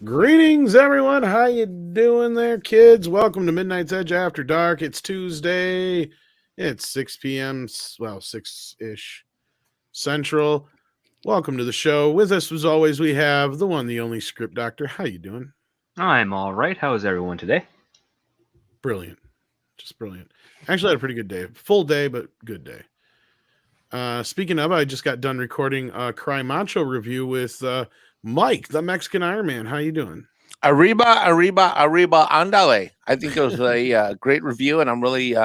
Greetings, everyone. How you doing there, kids? Welcome to Midnight's Edge After Dark. It's Tuesday. It's 6 p.m., well, 6-ish Central. Welcome to the show. With us, as always, we have the one, the only Script Doctor. How you doing? I'm all right. How is everyone today? Brilliant. Just brilliant. Actually, I had a pretty good day. Full day, but good day. Speaking of, I just got done recording a Cry Macho review with Mike, the Mexican Iron Man. How you doing? Arriba, andale. I think it was a great review, and I'm really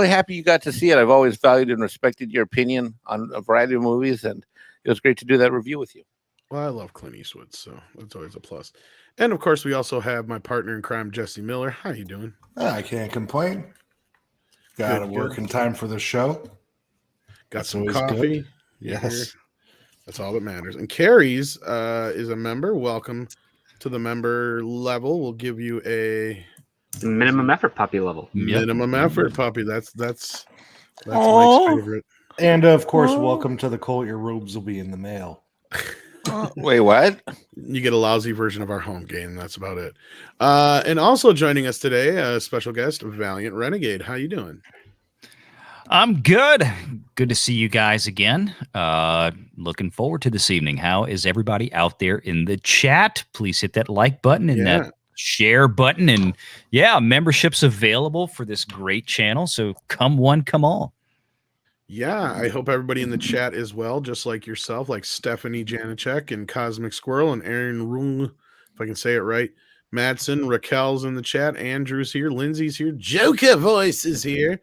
happy you got to see it. I've always valued and respected your opinion on a variety of movies, and it was great to do that review with you. Well, I love Clint Eastwood, so that's always a plus. And of course, we also have my partner in crime, Jesse Miller. How you doing? I can't complain. Got to work in time for the show. Got some coffee. Yes. That's all that matters. And Carrie's is a member. Welcome to the member level. We'll give you a minimum effort puppy level. Minimum effort puppy. That's Mike's favorite. And of course, welcome to the cult. Your robes will be in the mail. Wait, what? You get a lousy version of our home game. That's about it. And also joining us today, a special guest, Valiant Renegade. How you doing? I'm good. Good to see you guys again. Looking forward to this evening. How is everybody out there in the chat? Please hit that like button and that share button. And yeah, membership's available for this great channel. So come one, come all. Yeah, I hope everybody in the chat is well, just like yourself, like Stephanie Janicek and Cosmic Squirrel and Aaron Rung, if I can say it right. Madsen, Raquel's in the chat. Andrew's here. Lindsay's here. Joker Voice is here.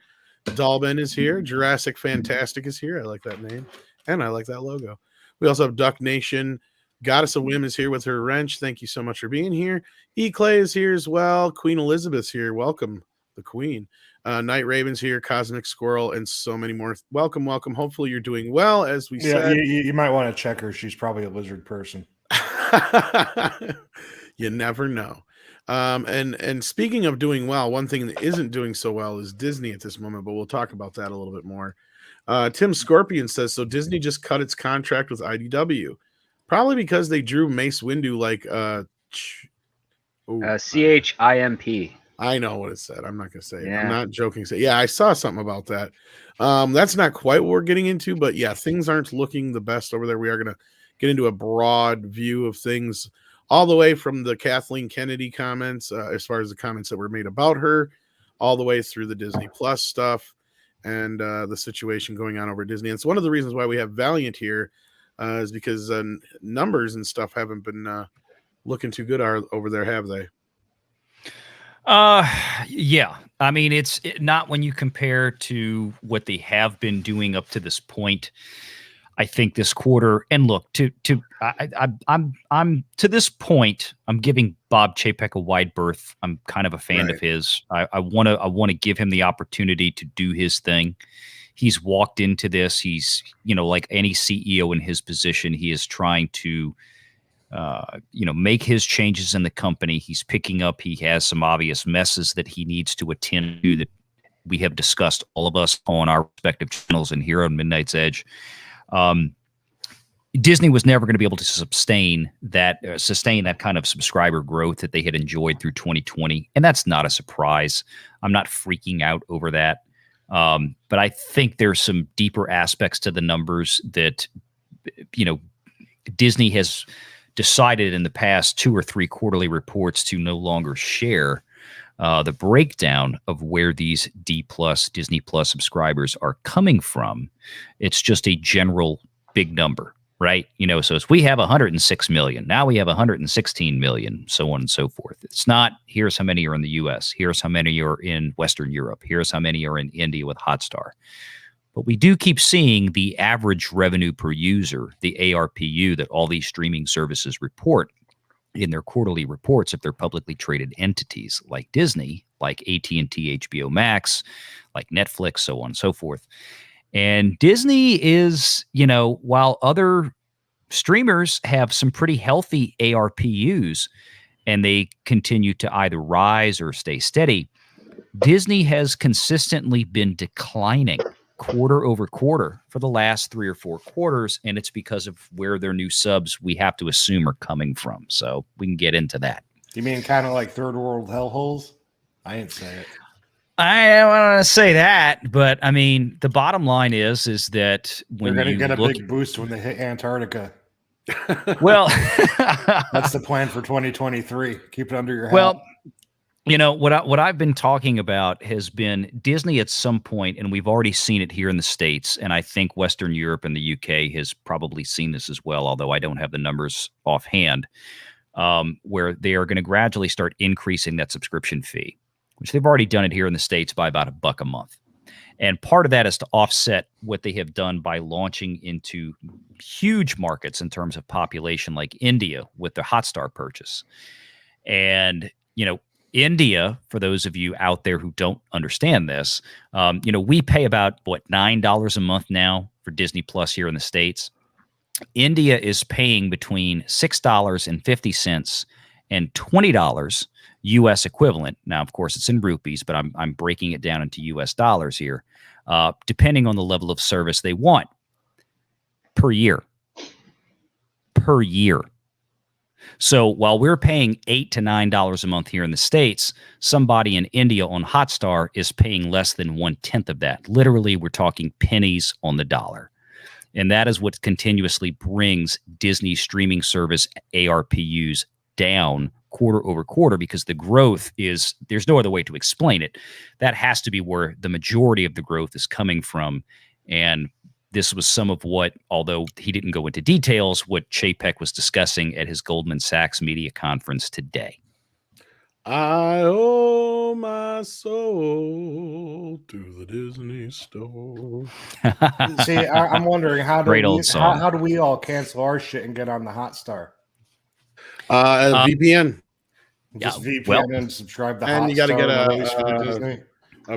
Dalben is here. Jurassic Fantastic is here. I like that name. And I like that logo. We also have Duck Nation. Goddess of Whim is here with her wrench. Thank you so much for being here. E-Clay is here as well. Queen Elizabeth's here. Welcome, the Queen. Night Raven's here. Cosmic Squirrel, and so many more. Welcome, welcome. Hopefully you're doing well, as we said. You might want to check her. She's probably a lizard person. You never know. And speaking of doing well, one thing that isn't doing so well is Disney at this moment, but we'll talk about that a little bit more. Tim Scorpion says, so Disney just cut its contract with IDW, probably because they drew Mace Windu like CHIMP. I know what it said. I'm not going to say it. Yeah. I'm not joking. Yeah, I saw something about that. That's not quite what we're getting into, but yeah, things aren't looking the best over there. We are going to get into a broad view of things, all the way from the Kathleen Kennedy comments, as far as the comments that were made about her, all the way through the Disney Plus stuff and the situation going on over at Disney. And it's one of the reasons why we have Valiant here is because numbers and stuff haven't been looking too good over there, have they? Yeah. I mean, it's not when you compare to what they have been doing up to this point. I think this quarter, and look, I'm to this point, I'm giving Bob Chapek a wide berth. I'm kind of a fan of his. I want to give him the opportunity to do his thing. He's walked into this. He's, like any CEO in his position, he is trying to, make his changes in the company. He's picking up. He has some obvious messes that he needs to attend to that we have discussed, all of us on our respective channels and here on Midnight's Edge. Disney was never going to be able to sustain that kind of subscriber growth that they had enjoyed through 2020. And that's not a surprise. I'm not freaking out over that. But I think there's some deeper aspects to the numbers that, Disney has decided in the past 2 or 3 quarterly reports to no longer share the breakdown of where these Disney Plus subscribers are coming from. It's just a general big number, right? So as we have 106 million, now we have 116 million, so on and so forth. It's not, here's how many are in the US, here's how many are in Western Europe, here's how many are in India with Hotstar. But we do keep seeing the average revenue per user, the ARPU, that all these streaming services report in their quarterly reports if they're publicly traded entities like Disney, like AT&T, HBO Max, like Netflix, so on and so forth. And Disney is, while other streamers have some pretty healthy ARPUs and they continue to either rise or stay steady, Disney has consistently been declining quarter over quarter for the last 3 or 4 quarters, and it's because of where their new subs we have to assume are coming from. So we can get into that. You mean kind of like third world hellholes? I ain't say it. I don't want to say that, but I mean the bottom line is that when they're going to you get a look, big boost when they hit Antarctica. well, That's the plan for 2023. Keep it under your hat. well, you know what I've been talking about has been Disney at some point, and we've already seen it here in the States, and I think Western Europe and the UK has probably seen this as well, although I don't have the numbers offhand, where they are going to gradually start increasing that subscription fee, which they've already done it here in the States by about $1 a month. And part of that is to offset what they have done by launching into huge markets in terms of population, like India with the Hotstar purchase. And, you know, India, for those of you out there who don't understand this, you know, we pay about, $9 a month now for Disney Plus here in the States. India is paying between $6.50 and $20 U.S. equivalent. Now, of course, it's in rupees, but I'm breaking it down into U.S. dollars here, depending on the level of service they want per year. Per year. So while we're paying $8 to $9 a month here in the States, somebody in India on Hotstar is paying less than 1/10 of that. Literally, we're talking pennies on the dollar. And that is what continuously brings Disney's streaming service ARPUs down quarter over quarter, because the growth is, there's no other way to explain it. That has to be where the majority of the growth is coming from. And this was some of what, although he didn't go into details, what Chapek was discussing at his Goldman Sachs media conference today. I owe my soul to the Disney store. See, I'm wondering how Great old song. how do we all cancel our shit and get on the Hotstar? VPN. Just yeah, VPN well, and subscribe to Hotstar. And you got to get release for the Disney.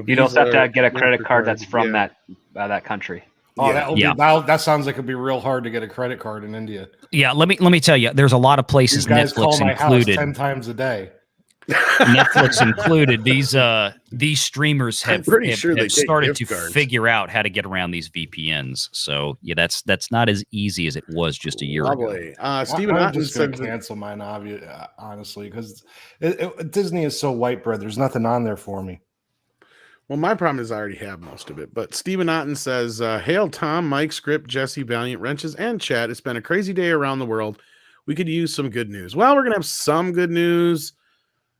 You'd also have to get a Visa credit card that's from yeah. that country. Oh, Yeah. that sounds like it'd be real hard to get a credit card in India. Yeah, let me tell you, there's a lot of places, These guys call Netflix my included. house 10 times a day. Netflix included. These streamers I'm have pretty sure they take started to gift cards. figure out how to get around these VPNs. So yeah, that's not as easy as it was just a year ago. Lovely. Stephen I'm Otten just going said to cancel mine, honestly, because Disney is so white bread. There's nothing on there for me. well, my problem is I already have most of it. But Stephen Otten says, hail Tom, Mike, Script, Jesse, Valiant, Wrenches, and Chat. It's been a crazy day around the world. We could use some good news. Well, we're going to have some good news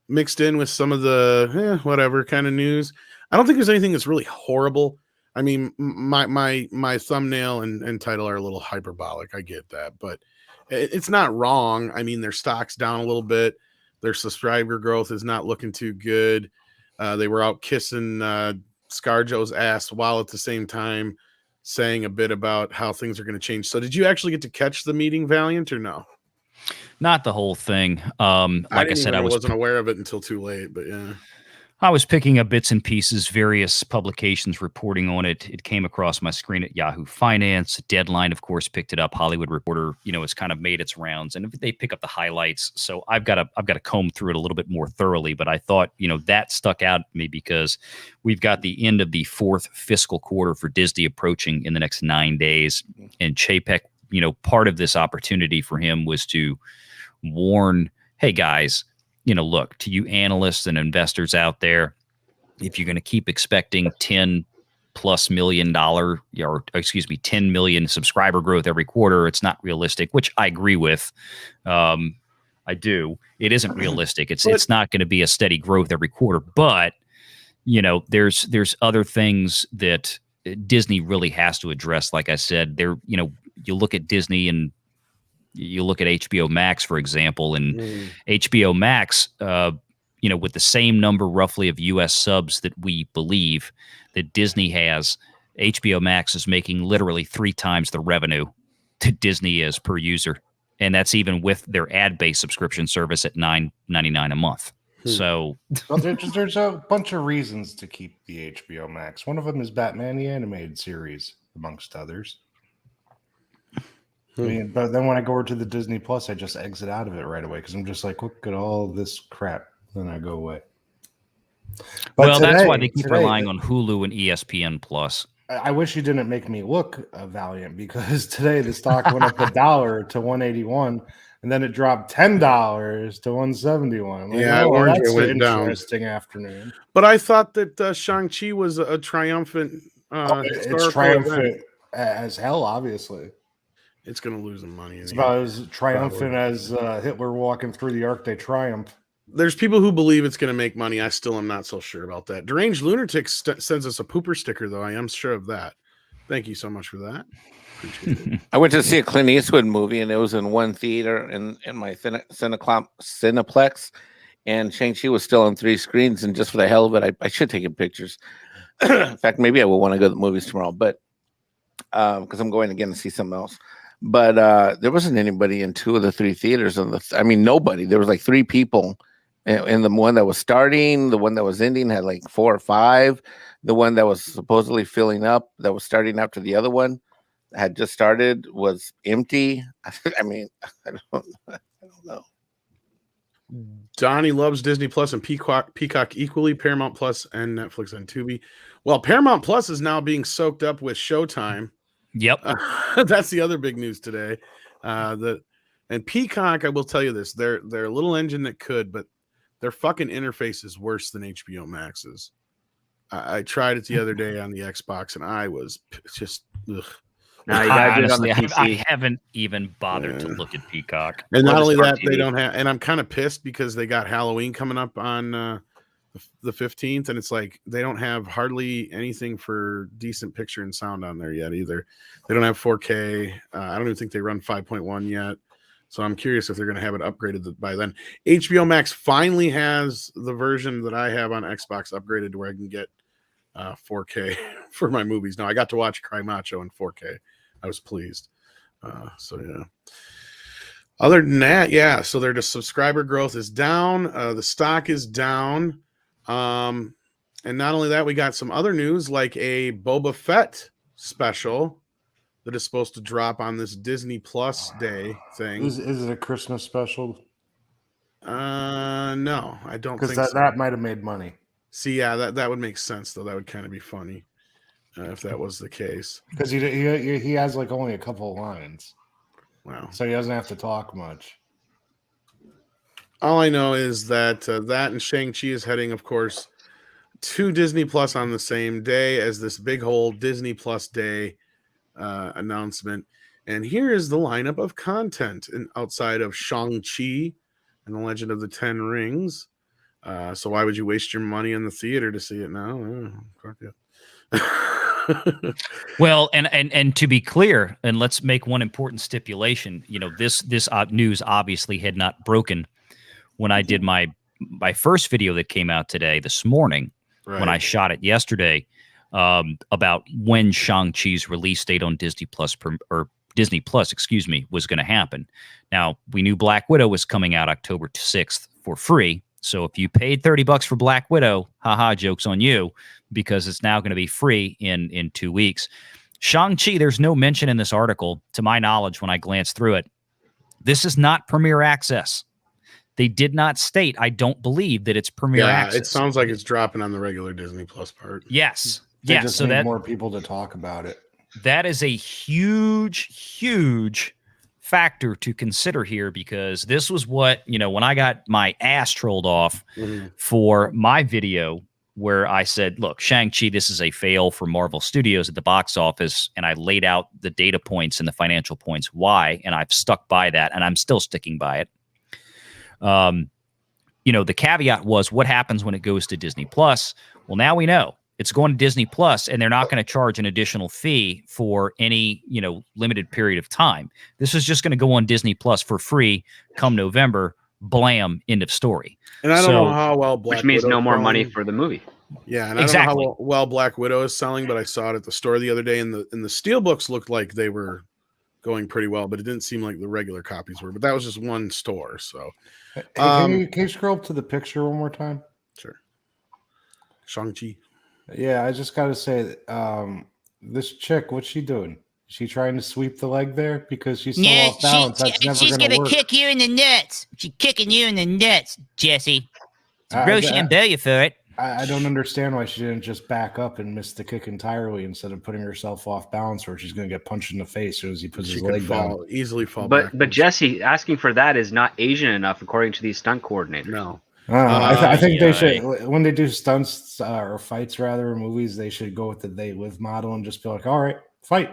mixed in with some of the whatever kind of news. I don't think there's anything that's really horrible. I mean, my thumbnail and title are a little hyperbolic. I get that, but it's not wrong. I mean, their stock's down a little bit. Their subscriber growth is not looking too good. They were out kissing ScarJo's ass while at the same time saying a bit about how things are going to change. So did you actually get to catch the meeting, Valiant, or no? Not the whole thing. Like I said, I wasn't aware of it until too late, but yeah. I was picking up bits and pieces, various publications reporting on it. It came across my screen at Yahoo Finance. Deadline, of course, picked it up. Hollywood Reporter, it's kind of made its rounds, and they pick up the highlights. So I've got to comb through it a little bit more thoroughly. But I thought, that stuck out at me because we've got the end of the 4th fiscal quarter for Disney approaching in the next 9 days, and Chapek, part of this opportunity for him was to warn, hey guys, look, to you analysts and investors out there, if you're going to keep expecting $10+ million, 10 million subscriber growth every quarter, it's not realistic, which I agree with. I do. It isn't realistic. It's not going to be a steady growth every quarter, but there's other things that Disney really has to address. Like I said, you look at Disney and you look at HBO Max, for example, and HBO Max, with the same number roughly of U.S. subs that we believe that Disney has, HBO Max is making literally 3 times the revenue that Disney is per user. And that's even with their ad-based subscription service at $9.99 a month. So well, there's a bunch of reasons to keep the HBO Max. One of them is Batman the Animated Series, amongst others. I mean, but then when I go over to the Disney Plus, I just exit out of it right away because I'm just like, look at all this crap. Then I go away. But that's why they keep relying on Hulu and ESPN Plus. I wish you didn't make me look valiant, because today the stock went up $1 to 181, and then it dropped $10 to 171. Like, Yeah, well, Orange that's an went down. interesting afternoon. But I thought that Shang-Chi was a triumphant It's historical triumphant event. as hell, obviously. It's going to lose them money. It's about as triumphant as Hitler walking through the Arc de Triomphe. There's people who believe it's going to make money. I still am not so sure about that. Deranged Lunatic sends us a pooper sticker, though. I am sure of that. Thank you so much for that. Appreciate it. I went to see a Clint Eastwood movie, and it was in one theater in my Cineplex, and Shang-Chi was still on 3 screens. And just for the hell of it, I should take in pictures. In fact, maybe I will want to go to the movies tomorrow, but because I'm going again to see something else. But there wasn't anybody in 2 of the 3 theaters. I mean, nobody. There was like 3 people. And the one that was starting, the one that was ending had like 4 or 5. The one that was supposedly filling up, that was starting after the other one had just started, was empty. I mean, I don't know. Donnie loves Disney Plus and Peacock equally, Paramount Plus and Netflix and Tubi. Well, Paramount Plus is now being soaked up with Showtime. Yep. That's the other big news today. And Peacock, I will tell you this, they're a little engine that could, but their fucking interface is worse than HBO Max's. I tried it the other day on the Xbox, and I was just ugh. No, you gotta do it on the Honestly, I PC. haven't even bothered to look at Peacock. And Or not the only Smart that, they TV. don't have. And I'm kind of pissed because they got Halloween coming up on the 15th, and it's like they don't have hardly anything for decent picture and sound on there yet either. They don't have 4K. I don't even think they run 5.1 yet. So I'm curious if they're going to have it upgraded by then. HBO Max finally has the version that I have on Xbox upgraded to where I can get 4K for my movies. Now I got to watch Cry Macho in 4K. I was pleased. So yeah. Other than that, yeah. So their subscriber growth is down. The stock is down. And not only that, we got some other news like a Boba Fett special that is supposed to drop on this Disney Plus Day thing. Is it a Christmas special? No, I don't think Because so. that might have made money. See, yeah, that would make sense though. That would kind of be funny if that was the case. Because he has like only a couple of lines, Wow. so he doesn't have to talk much. All I know is that that and Shang-Chi is heading, of course, to Disney Plus on the same day as this big whole Disney Plus Day announcement. And here is the lineup of content outside of Shang-Chi and the Legend of the Ten Rings. So why would you waste your money in the theater to see it now? Well, and to be clear, and let's make one important stipulation. You know, this news obviously had not broken when I did my first video that came out today, this morning, Right. when I shot it yesterday, about when Shang-Chi's release date on Disney Plus, excuse me, was going to happen. Now, we knew Black Widow was coming out October 6th for free. So if you paid $30 for Black Widow, haha, joke's on you, because it's now going to be free in 2 weeks. Shang-Chi, there's no mention in this article, to my knowledge, when I glanced through it. This is not Premier Access. They did not state, I don't believe, that it's Premier Access. It sounds like it's dropping on the regular Disney Plus part. Yes. They Yes. just So need more people to talk about it. that is a huge, huge factor to consider here, because this was what, when I got my ass trolled off for my video where I said, look, Shang-Chi, this is a fail for Marvel Studios at the box office. And I laid out the data points and the financial points why, and I've stuck by that, and I'm still sticking by it. The caveat was, what happens when it goes to Disney Plus? Well, now we know it's going to Disney Plus, and they're not going to charge an additional fee for any, limited period of time. This is just going to go on Disney Plus for free come November. Blam, end of story. And I don't know how well which means no more money for the movie. Yeah, and I Exactly. don't know how well Black Widow is selling, but I saw it at the store the other day, and the steelbooks looked like they were going pretty well, but it didn't seem like the regular copies were. But that was just one store, so. Hey, can you scroll up to the picture one more time? Sure. Shang-Chi. Yeah, I just got to say, this chick, what's she doing? Is she trying to sweep the leg there? Because she's so off balance. She's going to work. kick you in the nuts. She's kicking you in the nuts, Jesse. I- Rochambeau you for it. I don't understand why she didn't just back up and miss the kick entirely instead of putting herself off balance where she's going to get punched in the face as soon as he puts his leg down. Easily fall But backwards. Jesse, asking for that is not Asian enough, according to these stunt coordinators. No. I think they should, when they do stunts or fights, rather, in movies, they should go with the They Live model and just be like, all right, fight.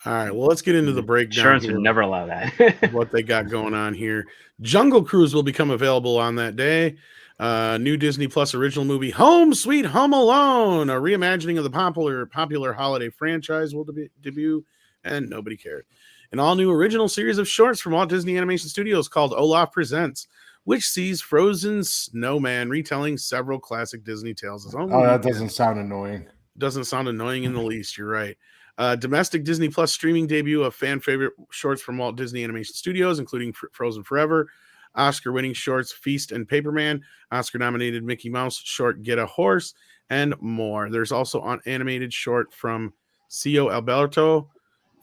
All right, well, let's get into the breakdown. Insurance here would never allow that. of what they got going on here. Jungle Cruise will become available on that day. New Disney Plus original movie Home Sweet Home Alone, a reimagining of the popular holiday franchise, will debut, and nobody cared. An all-new original series of shorts from Walt Disney Animation Studios called Olaf Presents, which sees Frozen Snowman retelling several classic Disney tales. That doesn't sound annoying. Doesn't sound annoying in the least. You're right. Domestic Disney Plus streaming debut of fan favorite shorts from Walt Disney Animation Studios, including Frozen Forever, Oscar-winning shorts Feast and Paperman, Oscar-nominated Mickey Mouse short Get a Horse, and more. There's also an animated short from Cio Alberto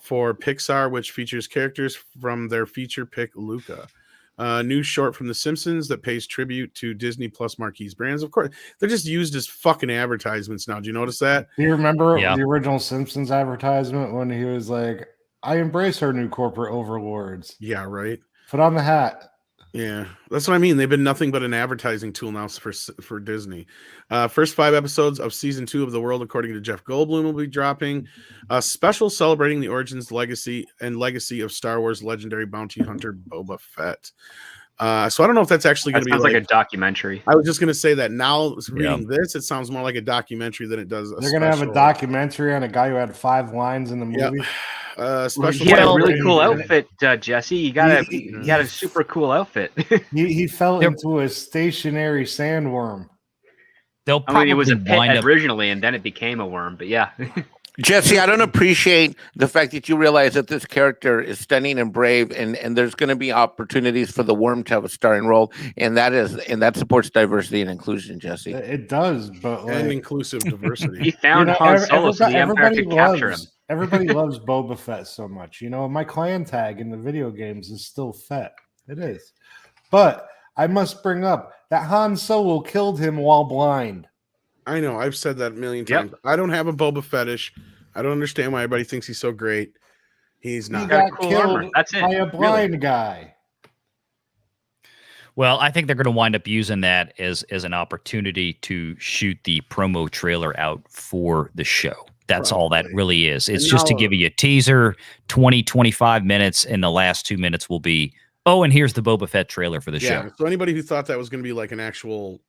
for Pixar, which features characters from their feature pick Luca. New short from The Simpsons that pays tribute to Disney Plus marquee brands. Of course, they're just used as fucking advertisements now. Do you notice that? Do you remember the original Simpsons advertisement when he was like, I embrace our new corporate overlords? Yeah, right. Put on the hat. Yeah, that's what I mean. They've been nothing but an advertising tool now for Disney. First 5 episodes of season 2 of The World According to Jeff Goldblum will be dropping. A special celebrating the origins, legacy of Star Wars legendary bounty hunter Boba Fett. So I don't know if that's actually going to be like a documentary. I was just going to say that now reading this, it sounds more like a documentary than it does. They're going to have a documentary on a guy who had 5 lines in the movie. Yep. He had a really cool outfit, Jesse. You got a super cool outfit. he fell into a stationary sandworm. They'll probably it was a pet originally, and then it became a worm. But yeah. Jesse, I don't appreciate the fact that you realize that this character is stunning and brave, and there's going to be opportunities for the worm to have a starring role, and that supports diversity and inclusion, Jesse. It does, but and inclusive diversity. He found Han Solo, so the Empire could capture him. Everybody loves Boba Fett so much. You know, my clan tag in the video games is still Fett. It is, but I must bring up that Han Solo killed him while blind. I know. I've said that a million times. I don't have a Boba fetish. I don't understand why everybody thinks he's so great. He's not. He got killed by a blind guy. Well, I think they're going to wind up using that as an opportunity to shoot the promo trailer out for the show. That's all that really is. It's just to give you a teaser, 20, 25 minutes, and the last 2 minutes will be, and here's the Boba Fett trailer for the show. So anybody who thought that was going to be like an actual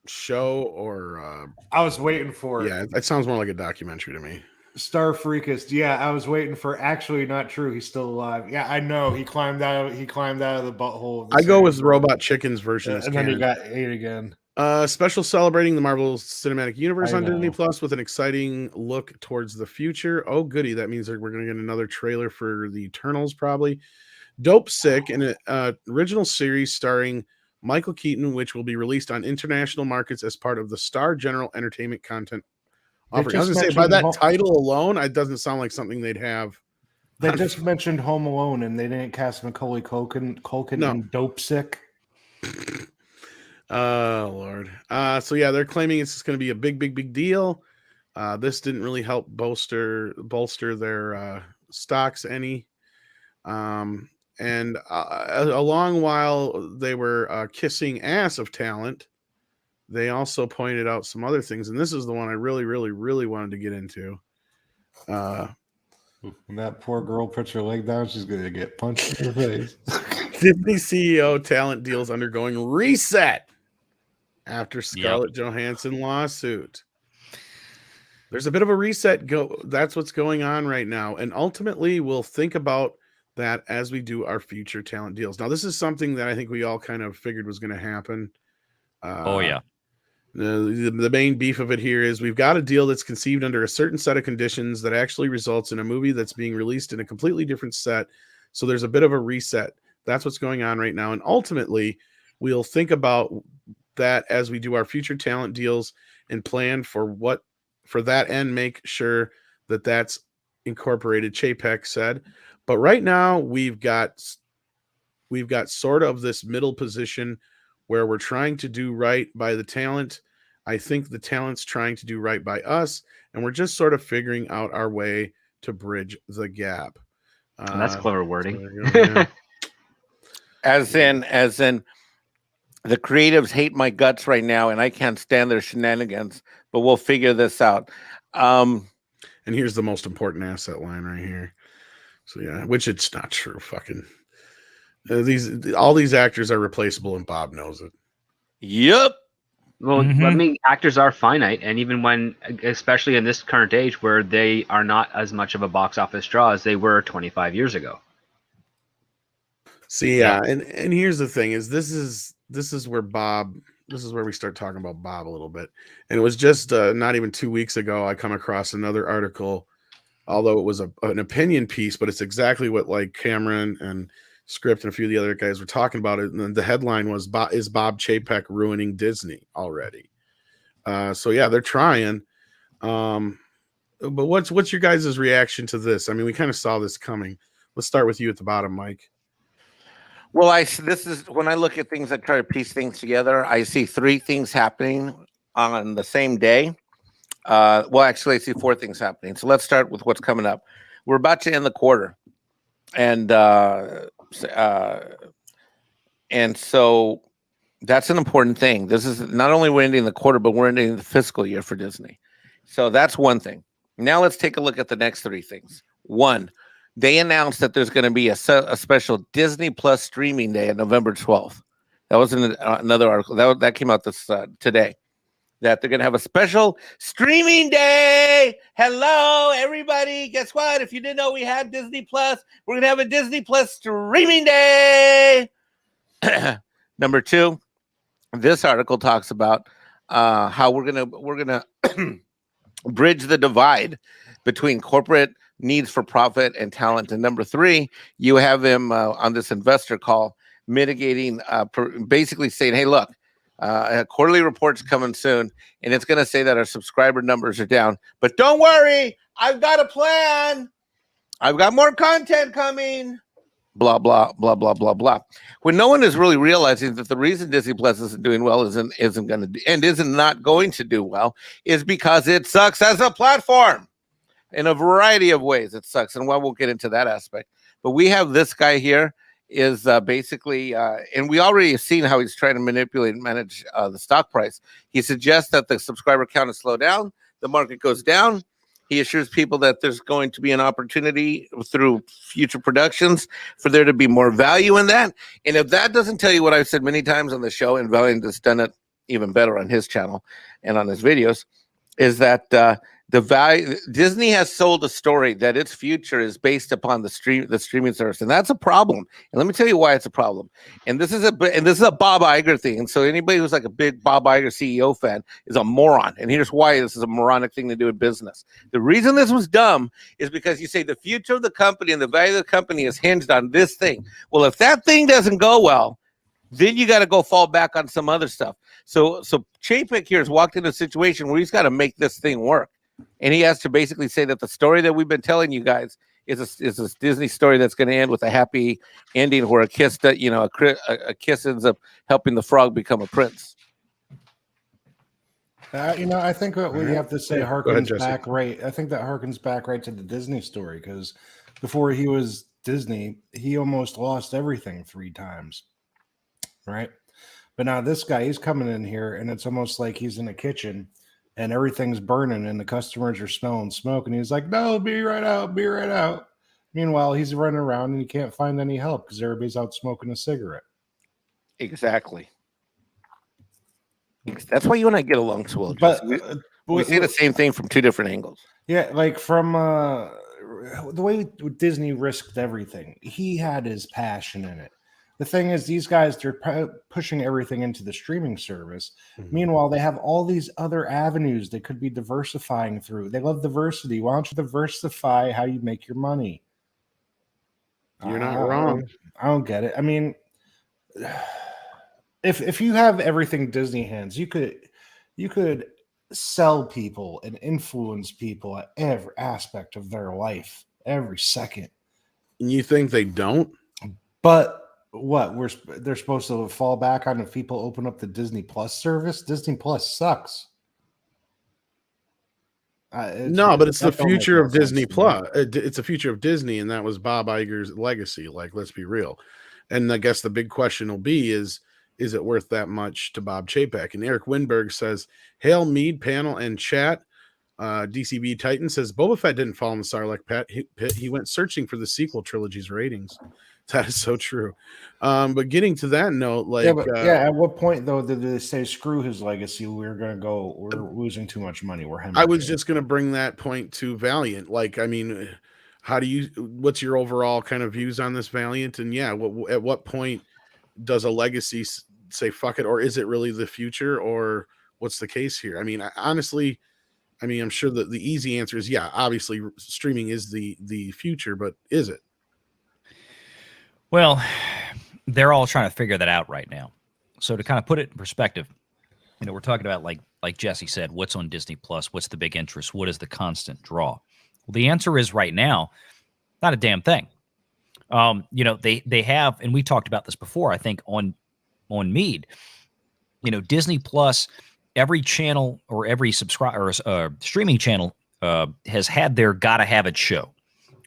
show or I was waiting for it. Yeah, that sounds more like a documentary to me. Star Freakist. Yeah, I was waiting for actually not true. He's still alive. Yeah, I know. He climbed out of the butthole. I go with Robot Chicken's version. And then he got ate again. Special celebrating the Marvel Cinematic Universe on Disney Plus with an exciting look towards the future. Oh, goody. That means that we're going to get another trailer for the Eternals, probably. Dope Sick, an original series starring Michael Keaton, which will be released on international markets as part of the Star General Entertainment content offering. I was going to say, by that title alone, it doesn't sound like something they'd have. They just mentioned Home Alone, and they didn't cast Macaulay Culkin in Dope Sick. Oh, Lord. So, yeah, they're claiming it's going to be a big deal. This didn't really help bolster their stocks any. And a long while they were kissing ass of talent, they also pointed out some other things. And this is the one I really, really, really wanted to get into. When that poor girl puts her leg down, she's going to get punched in the face. Disney CEO talent deals undergoing reset after Scarlett Johansson lawsuit. There's a bit of a reset. That's what's going on right now. And ultimately, we'll think about that as we do our future talent deals. Now, this is something that I think we all kind of figured was going to happen. The main beef of it here is we've got a deal that's conceived under a certain set of conditions that actually results in a movie that's being released in a completely different set. So there's a bit of a reset. That's what's going on right now. And ultimately, we'll think about that as we do our future talent deals and plan for that end, make sure that that's incorporated, Chapek said. But right now we've got sort of this middle position where we're trying to do right by the talent I think the talent's trying to do right by us, and we're just sort of figuring out our way to bridge the gap. That's clever wording. So yeah. As in, the creatives hate my guts right now, and I can't stand their shenanigans. But we'll figure this out. And here's the most important asset line right here. So yeah, which it's not true. Fucking all these actors are replaceable, and Bob knows it. Yep. Well, I mean, actors are finite, and even when, especially in this current age, where they are not as much of a box office draw as they were 25 years ago. See, yeah, and here's the thing: is this is where we start talking about Bob a little bit. And it was just not even 2 weeks ago I come across another article, although it was an opinion piece, but it's exactly what like Cameron and Script and a few of the other guys were talking about it. And then the headline was, "Is Bob Chapek ruining Disney already?" So yeah, they're trying. But what's your guys' reaction to this? I mean, we kind of saw this coming. Let's start with you at the bottom, Mike. Well, this is when I look at things, I try to piece things together. I see 3 things happening on the same day. Well, actually, I see 4 things happening. So let's start with what's coming up. We're about to end the quarter, and so that's an important thing. This is not only we're ending the quarter, but we're ending the fiscal year for Disney. So that's one thing. Now let's take a look at the next 3 things. 1, they announced that there's going to be a special Disney Plus streaming day on November 12th. That was another article that came out this today. That they're going to have a special streaming day. Hello, everybody. Guess what? If you didn't know we had Disney Plus, we're going to have a Disney Plus streaming day. Number 2, this article talks about how we're gonna bridge the divide between corporate needs for profit and talent. And number 3, you have him on this investor call mitigating, basically saying, hey, look, a quarterly report's coming soon, and it's going to say that our subscriber numbers are down. But don't worry, I've got a plan. I've got more content coming. Blah, blah, blah, blah, blah, blah. When no one is really realizing that the reason Disney Plus isn't doing well isn't not going to do well is because it sucks as a platform. In a variety of ways, it sucks. And we'll get into that aspect. But we have this guy here is basically, and we already have seen how he's trying to manipulate and manage the stock price. He suggests that the subscriber count is slow down. The market goes down. He assures people that there's going to be an opportunity through future productions for there to be more value in that. And if that doesn't tell you what I've said many times on the show, and Valiant has done it even better on his channel and on his videos, is that the value Disney has sold a story that its future is based upon the streaming service, and that's a problem. And let me tell you why it's a problem. And this is a Bob Iger thing. And so anybody who's like a big Bob Iger CEO fan is a moron. And here's why this is a moronic thing to do in business. The reason this was dumb is because you say the future of the company and the value of the company is hinged on this thing. Well, if that thing doesn't go well, then you got to go fall back on some other stuff. So Chapek here has walked into a situation where he's got to make this thing work. And he has to basically say that the story that we've been telling you guys is a Disney story that's going to end with a happy ending where a kiss ends up helping the frog become a prince. I think what we have to say harkens back right. I think that harkens back right to the Disney story, because before he was Disney, he almost lost everything 3 times, right? But now this guy, he's coming in here, and it's almost like he's in a kitchen. And everything's burning, and the customers are smelling smoke. And he's like, no, be right out, be right out. Meanwhile, he's running around, and he can't find any help because everybody's out smoking a cigarette. Exactly. That's why you and I get along so well. But we see the same thing from 2 different angles. Yeah, like from the way Disney risked everything. He had his passion in it. The thing is, these guys, they're pushing everything into the streaming service. Mm-hmm. Meanwhile, they have all these other avenues they could be diversifying through. They love diversity. Why don't you diversify how you make your money? You're not wrong. I don't get it. I mean, if you have everything Disney hands, you could sell people and influence people at every aspect of their life, every second. And you think they don't? But they're supposed to fall back on if people open up the Disney Plus service. Disney Plus sucks. No, but it's the that don't make future no of sense Disney to me. Plus. It's the future of Disney, and that was Bob Iger's legacy. Like, let's be real. And I guess the big question will be is it worth that much to Bob Chapek? And Eric Winberg says, Hail Mead panel and chat. DCB Titan says Boba Fett didn't fall in the Sarlacc pit. He went searching for the sequel trilogy's ratings. That is so true. But getting to that note, like, at what point though did they say screw his legacy? We're losing too much money. We're hemorrhaging. I was just going to bring that point to Valiant. Like, I mean, what's your overall kind of views on this Valiant? And yeah, at what point does a legacy say fuck it, or is it really the future, or what's the case here? I mean, honestly, I'm sure that the easy answer is yeah, obviously streaming is the future, but is it? Well, they're all trying to figure that out right now. So to kind of put it in perspective, we're talking about like Jesse said, what's on Disney Plus? What's the big interest? What is the constant draw? Well, the answer is right now, not a damn thing. They have, and we talked about this before, I think on MEAD, Disney Plus, every channel or every subscriber or streaming channel has had their gotta have it show,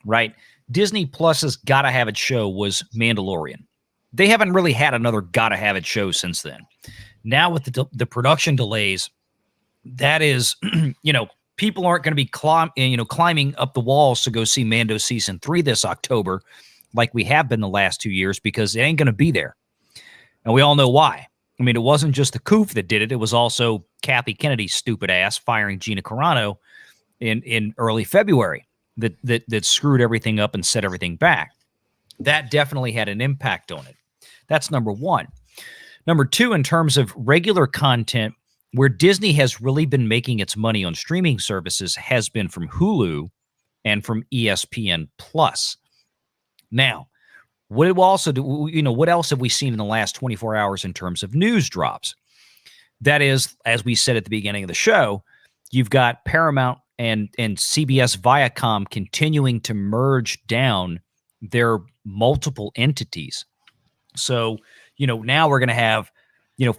right? Disney Plus's gotta have it show was Mandalorian. They haven't really had another gotta have it show since then. Now with the production delays, that is, people aren't going to be climbing up the walls to go see Mando season 3 this October, like we have been the last 2 years, because it ain't going to be there. And we all know why. I mean, it wasn't just the COOF that did it. It was also Kathleen Kennedy's stupid ass firing Gina Carano in early February that screwed everything up and set everything back. That definitely had an impact on it. That's number one. Number two, in terms of regular content, where Disney has really been making its money on streaming services has been from Hulu and from ESPN Plus. Now, what it will also do, what else have we seen in the last 24 hours in terms of news drops? That is, as we said at the beginning of the show, you've got Paramount and CBS Viacom continuing to merge down their multiple entities. So, now we're going to have,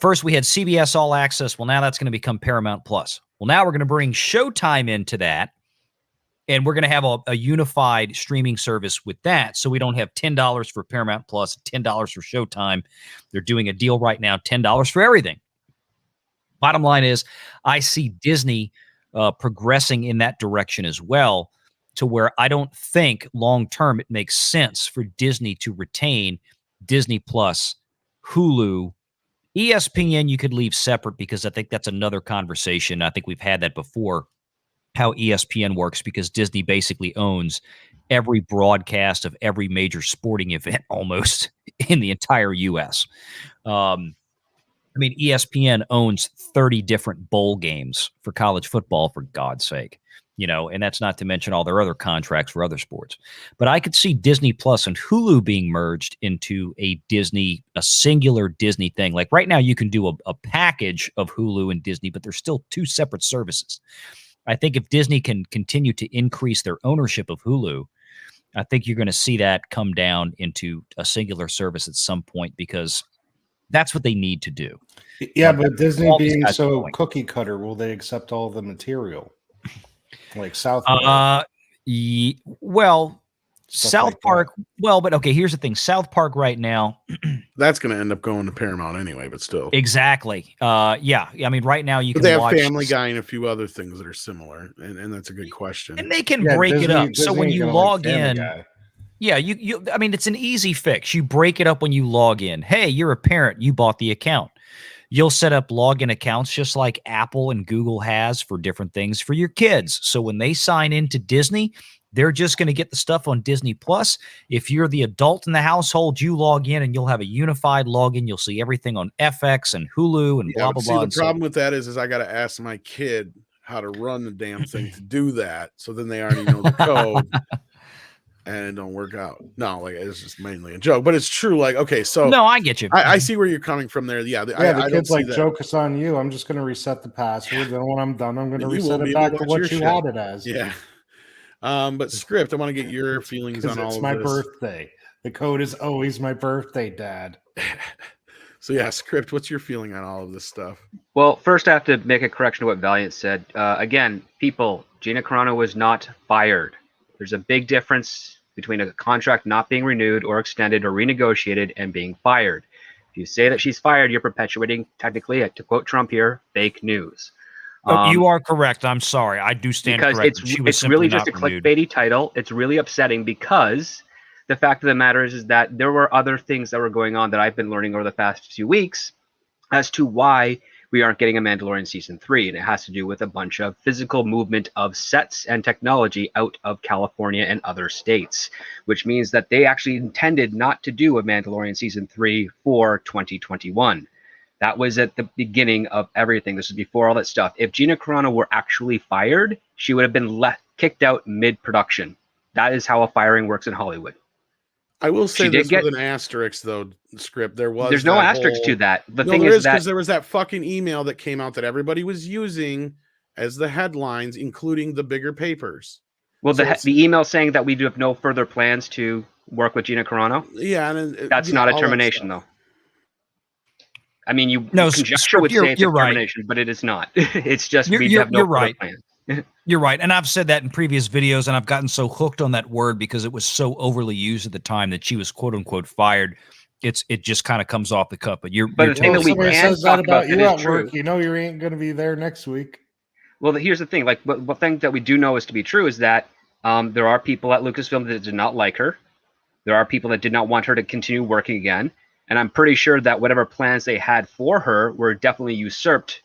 first we had CBS All Access. Well, now that's going to become Paramount Plus. Well, now we're going to bring Showtime into that, and we're going to have a unified streaming service with that. So we don't have $10 for Paramount Plus, $10 for Showtime. They're doing a deal right now, $10 for everything. Bottom line is, I see Disney progressing in that direction as well, to where I don't think long-term it makes sense for Disney to retain Disney Plus, Hulu, ESPN you could leave separate, because I think that's another conversation. I think we've had that before, how ESPN works, because Disney basically owns every broadcast of every major sporting event almost in the entire U.S. ESPN owns 30 different bowl games for college football, for God's sake. And that's not to mention all their other contracts for other sports. But I could see Disney Plus and Hulu being merged into a singular Disney thing. Like right now, you can do a package of Hulu and Disney, but they're still two separate services. I think if Disney can continue to increase their ownership of Hulu, I think you're going to see that come down into a singular service at some point, because that's what they need to do. Yeah, but Disney being so cookie cutter, will they accept all the material? Like South Park. South Park. Well, but okay, here's the thing. South Park right now, that's going to end up going to Paramount anyway, but still. Exactly. Yeah. Right now you can they have watch Family Guy and a few other things that are similar, and that's a good question. And they can break it up. So when you log in, it's an easy fix. You break it up when you log in. Hey, you're a parent. You bought the account. You'll set up login accounts just like Apple and Google has for different things for your kids. So when they sign into Disney, they're just going to get the stuff on Disney Plus. If you're the adult in the household, you log in and you'll have a unified login. You'll see everything on FX and Hulu and blah, blah, blah. The problem with that is I got to ask my kid how to run the damn thing to do that. So then they already know the code. And it don't work out. No, it's just mainly a joke, but it's true. Okay, so no, I get you. I see where you're coming from there. Yeah, the kid's joke is on you. I'm just going to reset the password. Then when I'm done, I'm going to reset it back to what you had it as. Yeah. But Script, I want to get your feelings on all of this. It's my birthday. The code is always my birthday, Dad. So yeah, Script, what's your feeling on all of this stuff? Well, first I have to make a correction to what Valiant said. Again, people, Gina Carano was not fired. There's a big difference between a contract not being renewed or extended or renegotiated and being fired. If you say that she's fired, you're perpetuating, technically, to quote Trump here, fake news. You are correct. I'm sorry. I do stand because corrected. She was it's simply really just a not renewed. clickbaity title. It's really upsetting because the fact of the matter is that there were other things that were going on that I've been learning over the past few weeks as to why we aren't getting a Mandalorian season 3, and it has to do with a bunch of physical movement of sets and technology out of California and other states, which means that they actually intended not to do a Mandalorian season 3 for 2021. That was at the beginning of everything. This was before all that stuff. If Gina Carano were actually fired, she would have been kicked out mid-production. That is how a firing works in Hollywood. I will say this with an asterisk, though, Script. There's no asterisk to that. The thing is that because there was that fucking email that came out that everybody was using as the headlines, including the bigger papers. Well, so the email saying that we do have no further plans to work with Gina Carano. Yeah, that's not a termination, though. I mean, conjecture would say it's a termination, but it is not. It's just we have no further plans. You're right. And I've said that in previous videos, and I've gotten so hooked on that word because it was so overly used at the time that she was quote unquote fired. It just kind of comes off the cup. But the thing that we can talk about you at work, you know, you ain't going to be there next week. Well, here's the thing. Like, what thing that we do know is to be true is that there are people at Lucasfilm that did not like her. There are people that did not want her to continue working again. And I'm pretty sure that whatever plans they had for her were definitely usurped.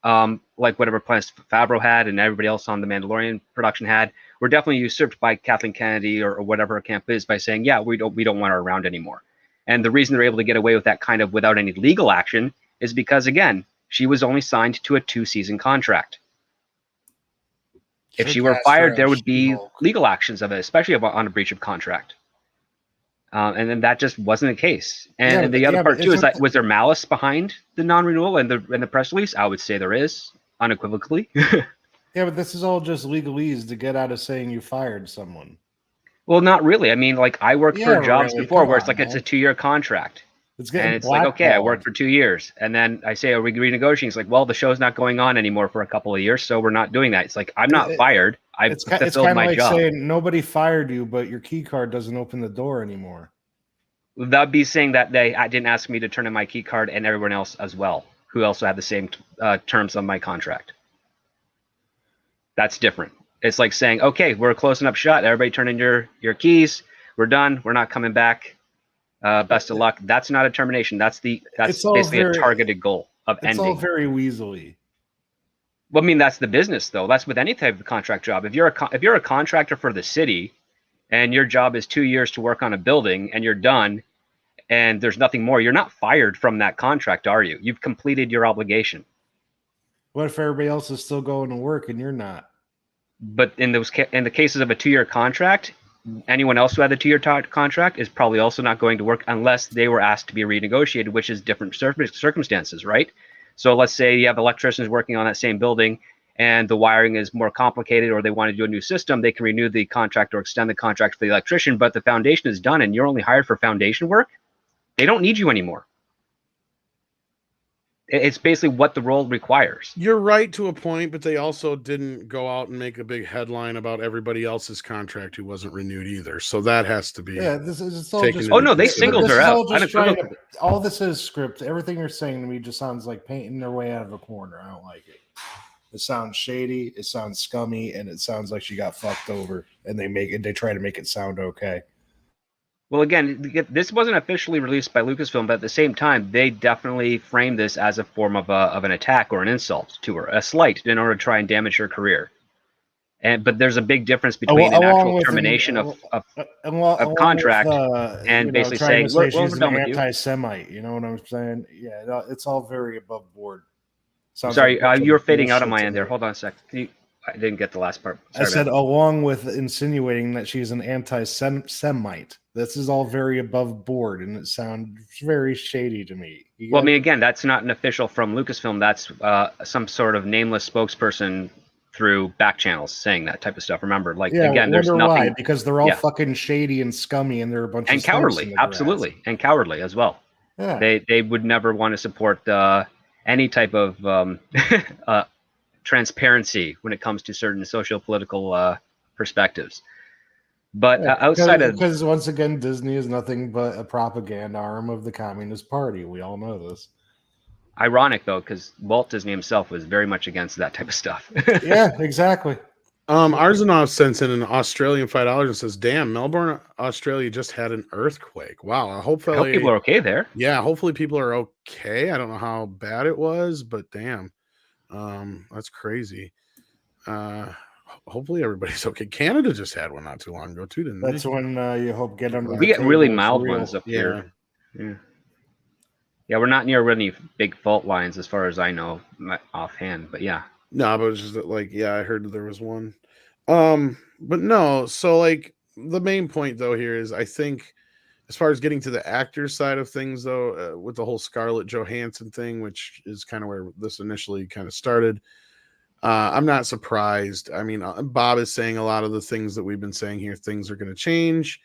Like whatever plans Favreau had and everybody else on the Mandalorian production had were definitely usurped by Kathleen Kennedy or whatever her camp is by saying, yeah, we don't want her around anymore. And the reason they're able to get away with that kind of without any legal action is because, again, she was only signed to a 2-season contract. If she were fired, there would be legal actions of it, especially on a breach of contract. And then that just wasn't the case. And the other part too is that was there malice behind the non-renewal and the press release? I would say there is, unequivocally. Yeah, but this is all just legalese to get out of saying you fired someone. Well, not really. I mean, like I worked for jobs before where it's like it's a 2-year contract. It's like, okay, I worked for 2 years. And then I say, are we renegotiating? It's like, well, the show's not going on anymore for a couple of years, so we're not doing that. It's like, I'm not fired. I've fulfilled my job. Saying nobody fired you, but your key card doesn't open the door anymore. That'd be saying that I didn't ask me to turn in my key card and everyone else as well, who also had the same terms on my contract. That's different. It's like saying, okay, we're closing up shut. Everybody turn in your keys. We're done. We're not coming back. Best of luck. That's not a termination. That's basically a targeted goal of ending. It's all very weaselly. Well, I mean, that's the business, though. That's with any type of contract job. If you're a contractor for the city, and your job is 2 years to work on a building, and you're done, and there's nothing more, you're not fired from that contract, are you? You've completed your obligation. What if everybody else is still going to work and you're not? But in the cases of a 2-year contract, anyone else who had the 2-year contract is probably also not going to work unless they were asked to be renegotiated, which is different circumstances, right? So let's say you have electricians working on that same building and the wiring is more complicated or they want to do a new system, they can renew the contract or extend the contract for the electrician, but the foundation is done and you're only hired for foundation work. They don't need you anymore. It's basically what the role requires. You're right to a point, but they also didn't go out and make a big headline about everybody else's contract who wasn't renewed either. So that has to be. Yeah, this is all just. Oh no, they singled her out. All this is script. Everything you're saying to me just sounds like painting their way out of a corner. I don't like it. It sounds shady. It sounds scummy, and it sounds like she got fucked over. And they try to make it sound okay. Well, again, this wasn't officially released by Lucasfilm, but at the same time, they definitely framed this as a form of an attack or an insult to her, a slight in order to try and damage her career. But there's a big difference between an actual termination of contract and basically saying we're done with you. Anti-Semite. You know what I'm saying? Yeah, it's all very above board. Sorry, you're fading out on my end there. Hold on a sec. I didn't get the last part. Sorry, I said along with insinuating that she's an anti-Semite. This is all very above board, and it sounds very shady to me. Well, I mean, again, that's not an official from Lucasfilm. That's some sort of nameless spokesperson through back channels saying that type of stuff. Remember, again, there's nothing. Why? Because they're all fucking shady and scummy, and they're a bunch and of cowardly. Absolutely, and cowardly as well. Yeah. They would never want to support any type of transparency when it comes to certain social political perspectives. But outside of, because once again, Disney is nothing but a propaganda arm of the Communist Party. We all know this. ironic though, because Walt Disney himself was very much against that type of stuff. Yeah, exactly. Arsenov sends in an Australian $5 and says, "Damn, Melbourne, Australia just had an earthquake. Wow. I hope people are okay there. Yeah, hopefully people are okay. I don't know how bad it was, but damn, that's crazy. Hopefully everybody's okay. Canada just had one not too long ago too, didn't That's they? when you hope get under. We the get table, really it's mild real. ones up here. Yeah, we're not near any big fault lines as far as I know offhand. But yeah, No, but it was just that, like, yeah, I heard that there was one. But no, so like the main point though here is I think as far as getting to the actor side of things though, with the whole Scarlett Johansson thing, which is kind of where this initially kind of started, I'm not surprised. I mean, Bob is saying a lot of the things that we've been saying here. Things are going to change.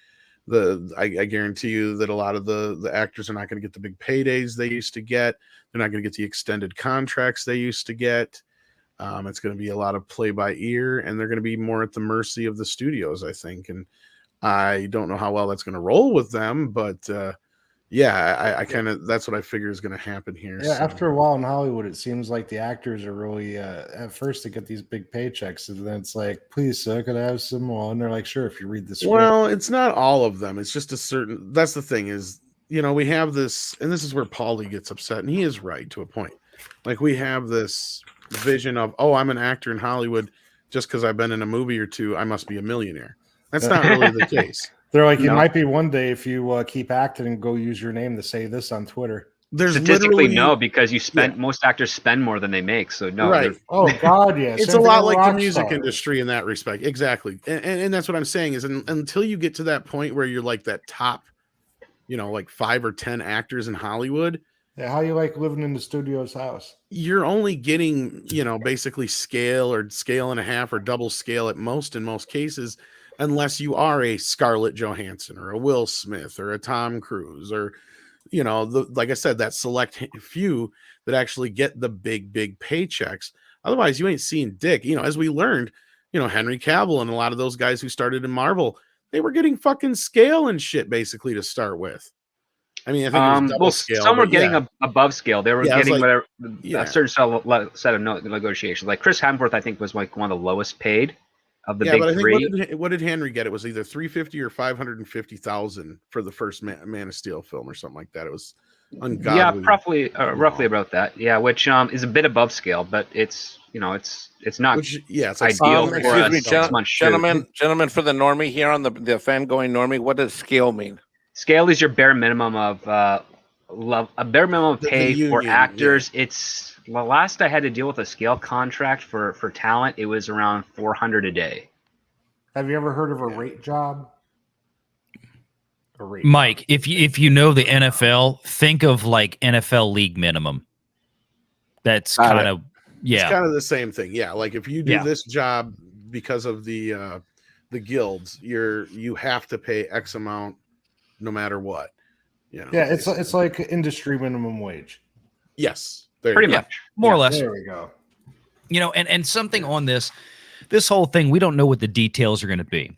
I guarantee you that a lot of the actors are not going to get the big paydays they used to get. They're not going to get the extended contracts they used to get. It's going to be a lot of play by ear, and they're going to be more at the mercy of the studios, I think. And I don't know how well that's going to roll with them, but yeah, I kind of, that's what I figure is going to happen here. Yeah, so. after a while in Hollywood, it seems like the actors are really at first to get these big paychecks, and then it's like, please, sir, could I have some more? And they're like, sure, if you read the script. Well, it's not all of them. It's just a certain. That's the thing is, we have this, and this is where Paulie gets upset, and he is right to a point. Like we have this vision of, oh, I'm an actor in Hollywood, just because I've been in a movie or two, I must be a millionaire. That's not really the case. They're like, it No. might be one day if you keep acting and go use your name to say this on Twitter. There's statistically literally no, because most actors spend more than they make. So no, right. Oh God, yes. It's a lot like the music industry in that respect. Exactly. And that's what I'm saying is until you get to that point where you're like that top, like 5 or 10 actors in Hollywood. Yeah, how you like living in the studio's house? You're only getting, basically scale or scale and a half or double scale at most in most cases, unless you are a Scarlett Johansson or a Will Smith or a Tom Cruise or, like I said, that select few that actually get the big paychecks. Otherwise, you ain't seeing dick. As we learned, Henry Cavill and a lot of those guys who started in Marvel, they were getting fucking scale and shit basically to start with. I mean, I think it was double scale. Some were getting above scale. They were getting like, a certain set of negotiations. Like Chris Hemsworth, I think, was like one of the lowest paid of the big but I three. think what did Henry get? It was either $350,000 or $550,000 for the first Man of Steel film or something like that. It was ungodly. Yeah, roughly about that. Yeah, which is a bit above scale, but it's it's not. It's like ideal for excuse me, gentlemen, for the normie here on the fan going normie. What does scale mean? Scale is your bare minimum of a bare minimum pay for actors. Yeah. It's the last I had to deal with a scale contract for talent. It was around $400 a day. Have you ever heard of a rate job? Mike, if you know the NFL, think of like NFL league minimum. That's kind of It's kind of the same thing. Yeah, like if you do this job because of the guilds, you have to pay X amount no matter what. Yeah, it's like industry minimum wage. Yes, pretty much, more or less. There we go. And something on this whole thing, we don't know what the details are going to be,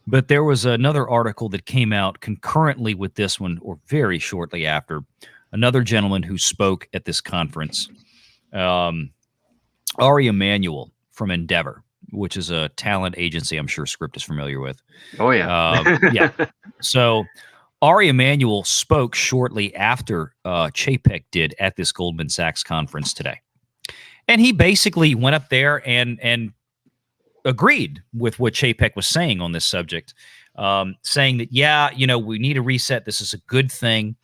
but there was another article that came out concurrently with this one, or very shortly after. Another gentleman who spoke at this conference, Ari Emanuel from Endeavor, which is a talent agency I'm sure Script is familiar with. Oh yeah, So Ari Emanuel spoke shortly after Chapek did at this Goldman Sachs conference today. And he basically went up there and agreed with what Chapek was saying on this subject, saying that, we need a reset. This is a good thing.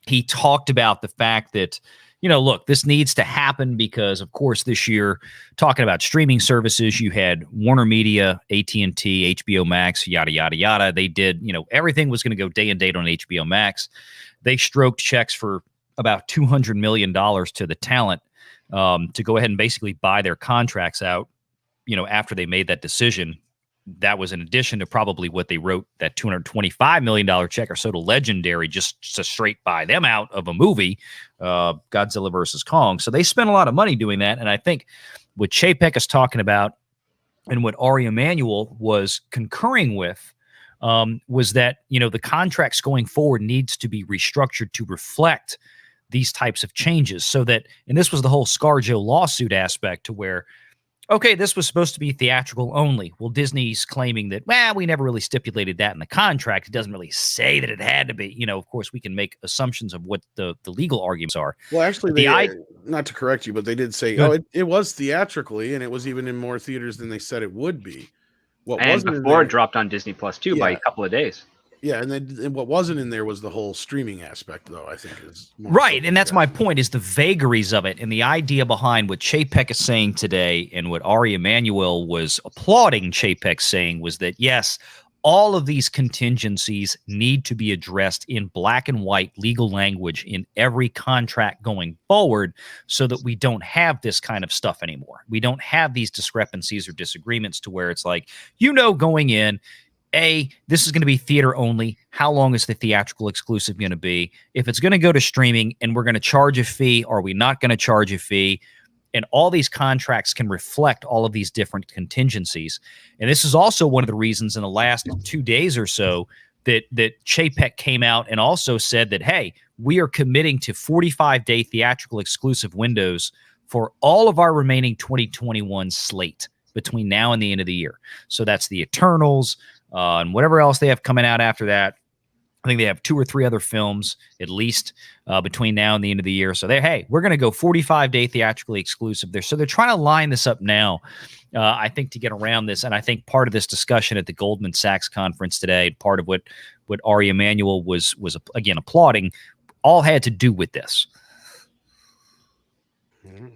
He talked about the fact that, look, this needs to happen because, of course, this year, talking about streaming services, you had Warner Media, AT&T, HBO Max, yada, yada, yada. They did, everything was going to go day and date on HBO Max. They stroked checks for about $200 million to the talent to go ahead and basically buy their contracts out, after they made that decision. that was in addition to probably what they wrote that $225 million check or so to Legendary just to straight buy them out of a movie, Godzilla versus Kong. So they spent a lot of money doing that. And I think what Chapek is talking about and what Ari Emanuel was concurring with was that, the contracts going forward needs to be restructured to reflect these types of changes so that, and this was the whole ScarJo lawsuit aspect to where, okay, this was supposed to be theatrical only. Well, Disney's claiming that, well, we never really stipulated that in the contract. It doesn't really say that it had to be. Of course, we can make assumptions of what the legal arguments are. Well, actually, not to correct you, but they did say, it was theatrically, and it was even in more theaters than they said it would be. And before it dropped on Disney Plus too by a couple of days. Yeah, and then what wasn't in there was the whole streaming aspect, though, I think is more right, and that's my point, is the vagaries of it and the idea behind what Chapek is saying today and what Ari Emanuel was applauding Chapek saying was that, yes, all of these contingencies need to be addressed in black and white legal language in every contract going forward so that we don't have this kind of stuff anymore. We don't have these discrepancies or disagreements to where it's like, going in, this is going to be theater only. How long is the theatrical exclusive going to be? If it's going to go to streaming and we're going to charge a fee, are we not going to charge a fee? And all these contracts can reflect all of these different contingencies. And this is also one of the reasons in the last 2 days or so that Chapek came out and also said that, hey, we are committing to 45-day theatrical exclusive windows for all of our remaining 2021 slate between now and the end of the year. So that's the Eternals, and whatever else they have coming out after that. I think they have 2 or 3 other films at least between now and the end of the year. So we're going to go 45-day theatrically exclusive there. So they're trying to line this up now, I think, to get around this. And I think part of this discussion at the Goldman Sachs conference today, part of what Ari Emanuel was again applauding, all had to do with this. Mm-hmm.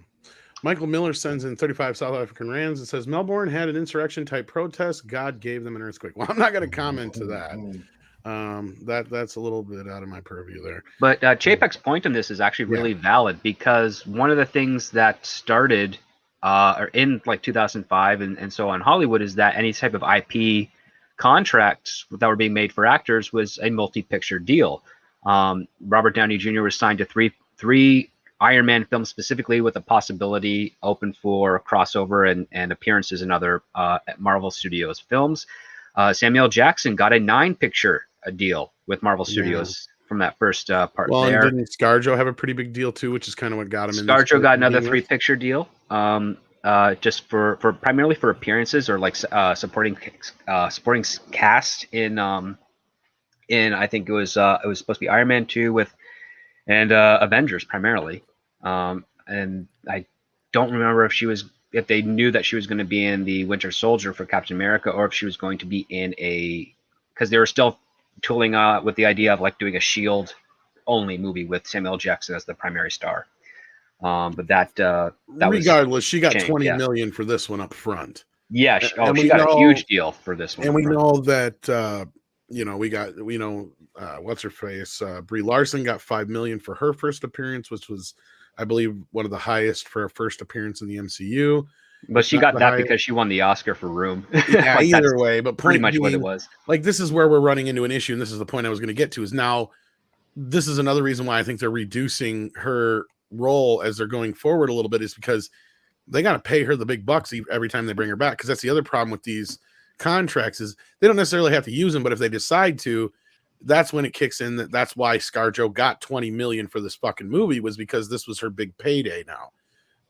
Michael Miller sends in 35 South African rands and says, Melbourne had an insurrection-type protest. God gave them an earthquake. Well, I'm not going to comment to that. That's a little bit out of my purview there. But Chapek's point on this is actually really valid, because one of the things that started in like 2005 and so on Hollywood is that any type of IP contracts that were being made for actors was a multi-picture deal. Robert Downey Jr. was signed to three Iron Man films specifically, with a possibility open for crossover and appearances in other Marvel Studios films. Samuel Jackson got a 9-picture deal with Marvel Studios from that first part. Well, there. And didn't ScarJo have a pretty big deal too, which is kind of what got him in? ScarJo got another 3-picture deal, just for primarily for appearances or like supporting cast in I think it was supposed to be Iron Man 2 and Avengers primarily. And I don't remember if they knew that she was going to be in the Winter Soldier for Captain America, or if she was going to be in because they were still tooling with the idea of like doing a SHIELD only movie with Samuel Jackson as the primary star. But that regardless, she got changed, 20 million for this one up front. Yeah, she got a huge deal for this one. And we know that what's her face? Brie Larson got $5 million for her first appearance, which was, I believe, one of the highest for her first appearance in the MCU. But she got that because she won the Oscar for Room. Yeah, either way, but pretty much what it was. Like, this is where we're running into an issue, and this is the point I was going to get to, is now this is another reason why I think they're reducing her role as they're going forward a little bit, is because they got to pay her the big bucks every time they bring her back. Because that's the other problem with these contracts, is they don't necessarily have to use them, but if they decide to, that's when it kicks in. That's why ScarJo got 20 million for this fucking movie, was because this was her big payday now.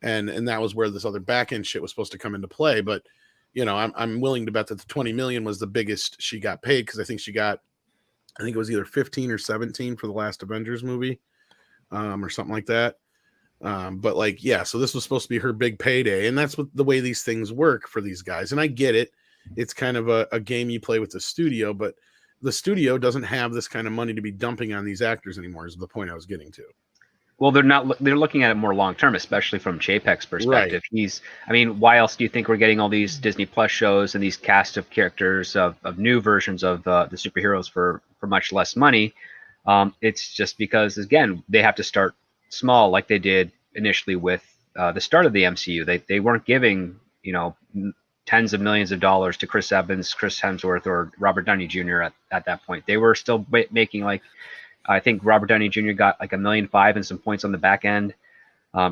And that was where this other back end shit was supposed to come into play. But, I'm willing to bet that the 20 million was the biggest she got paid, because I think it was either 15 or 17 for the last Avengers movie, or something like that. So this was supposed to be her big payday, and that's the way these things work for these guys. And I get it. It's kind of a game you play with the studio, but the studio doesn't have this kind of money to be dumping on these actors anymore, is the point I was getting to. Well, they're looking at it more long-term, especially from Chapek's perspective. Right. Why else do you think we're getting all these Disney Plus shows and these cast of characters of new versions of the superheroes for much less money? It's just because, again, they have to start small, like they did initially with the start of the MCU. They weren't giving, tens of millions of dollars to Chris Evans, Chris Hemsworth, or Robert Downey Jr. at that point. They were still making like, I think Robert Downey Jr. got like $1.5 million and some points on the back end.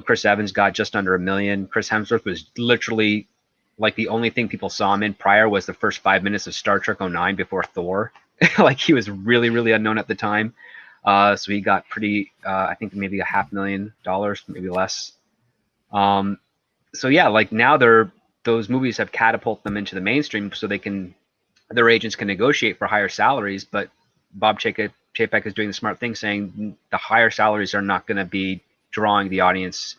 Chris Evans got just under $1 million. Chris Hemsworth was literally like the only thing people saw him in prior was the first 5 minutes of Star Trek 09 before Thor. Like he was really, really unknown at the time. So he got pretty, I think maybe $500,000, maybe less. So yeah, like now those movies have catapulted them into the mainstream, so their agents can negotiate for higher salaries. But Bob Chapek is doing the smart thing, saying the higher salaries are not going to be drawing the audience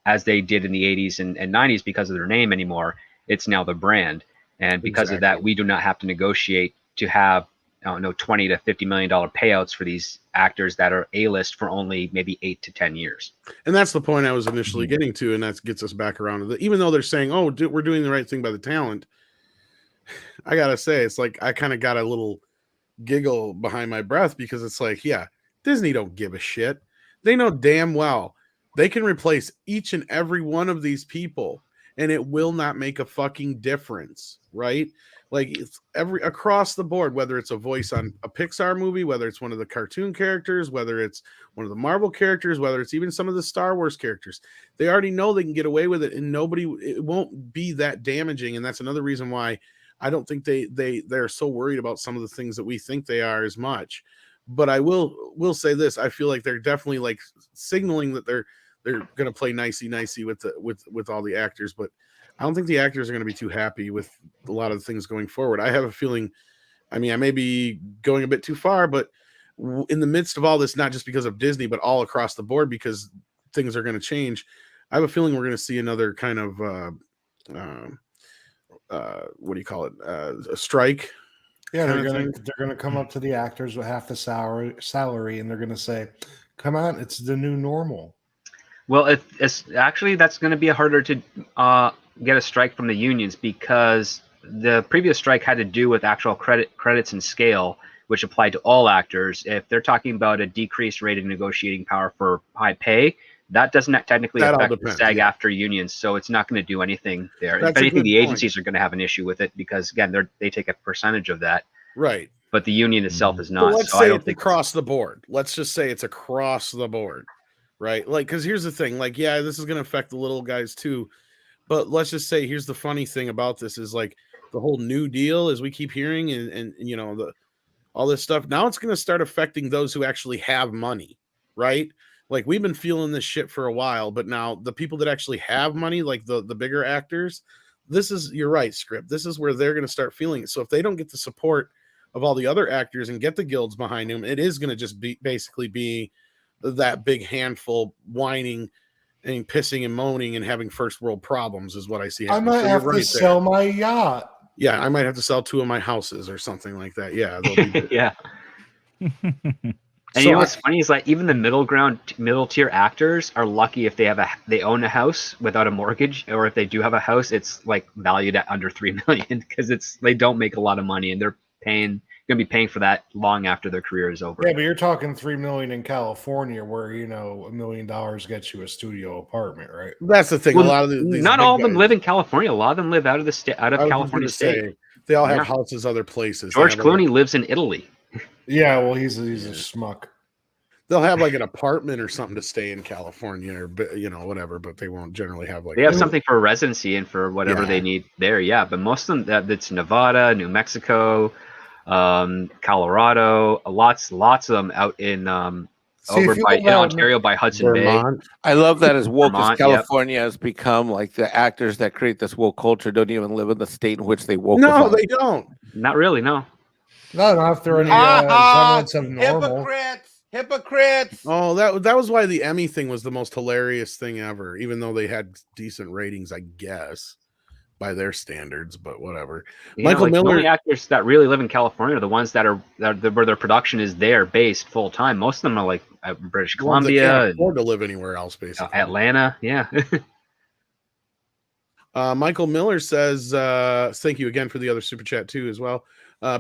as they did in the 80s and 90s because of their name anymore. It's now the brand, and because of that, we do not have to negotiate to have $20 to $50 million payouts for these actors that are A-list for only maybe 8 to 10 years. And that's the point I was initially getting to, and that gets us back around to the, even though they're saying, "Oh, we're doing the right thing by the talent," I gotta say, it's like I kind of got a little giggle behind my breath because it's like, yeah, Disney don't give a shit. They know damn well they can replace each and every one of these people, and it will not make a fucking difference, right? Like it's across the board, whether it's a voice on a Pixar movie, whether it's one of the cartoon characters, whether it's one of the Marvel characters, whether it's even some of the Star Wars characters, they already know they can get away with it, and it won't be that damaging. And that's another reason why I don't think they're so worried about some of the things that we think they are as much. But I will say this: I feel like they're definitely like signaling that they're going to play nicey with all the actors, but I don't think the actors are going to be too happy with a lot of the things going forward. I have a feeling, I mean, I may be going a bit too far, but in the midst of all this, not just because of Disney, but all across the board, because things are going to change, I have a feeling we're going to see another kind of what do you call it? A strike. Yeah, they're gonna come up to the actors with half the salary, and they're gonna say, "Come on, it's the new normal." Well, it's actually that's going to be harder to get a strike from the unions, because the previous strike had to do with actual credits and scale, which applied to all actors. If they're talking about a decreased rate of negotiating power for high pay, that doesn't technically affect the SAG-AFTRA unions, so it's not going to do anything there. If anything, the agencies are going to have an issue with it because, again, they take a percentage of that. Right. But the union itself is not. But let's say it's across the board. Let's just say it's across the board, right? Like, because here's the thing. Like, yeah, this is going to affect the little guys too. But let's just say, here's the funny thing about this is like the whole New Deal, as we keep hearing, and you know, all this stuff. Now it's going to start affecting those who actually have money, right? Like we've been feeling this shit for a while, but now the people that actually have money, like the bigger actors, you're right, Script. This is where they're going to start feeling it. So if they don't get the support of all the other actors and get the guilds behind them, it is going to just basically be that big handful whining and pissing and moaning and having first world problems is what I see happening. I might have to sell my yacht. Yeah, I might have to sell 2 of my houses or something like that. Yeah. Yeah. And you know what's funny is like even the middle tier actors are lucky if they own a house without a mortgage, or if they do have a house, it's like valued at under $3 million because they don't make a lot of money and they're going to be paying for that long after their career is over. Yeah, but you're talking $3 million in California, where $1 million gets you a studio apartment, right? That's the thing. Well, a lot of these not all of them live in California. A lot of them live out of California state. They all have houses other places. George Clooney lives in Italy. Yeah, well, he's a schmuck. They'll have like an apartment or something to stay in California, or whatever, but they won't generally have like. They have something for residency and for whatever they need there. Yeah, but most of them, that's Nevada, New Mexico, Colorado, lots of them out in Ontario by Hudson Vermont. Bay. I love that as woke Vermont, as California has become, like the actors that create this woke culture don't even live in the state in which they woke. No, they don't. Not really. No. Not after any semblance of normal. Hypocrites. Oh, that was why the Emmy thing was the most hilarious thing ever, even though they had decent ratings, I guess, by their standards, but whatever. Michael Miller. The only actors that really live in California are the ones that where their production is there based full time. Most of them are like British Columbia. They can't afford to live anywhere else, basically. Atlanta, yeah. Michael Miller says, thank you again for the other super chat too, as well.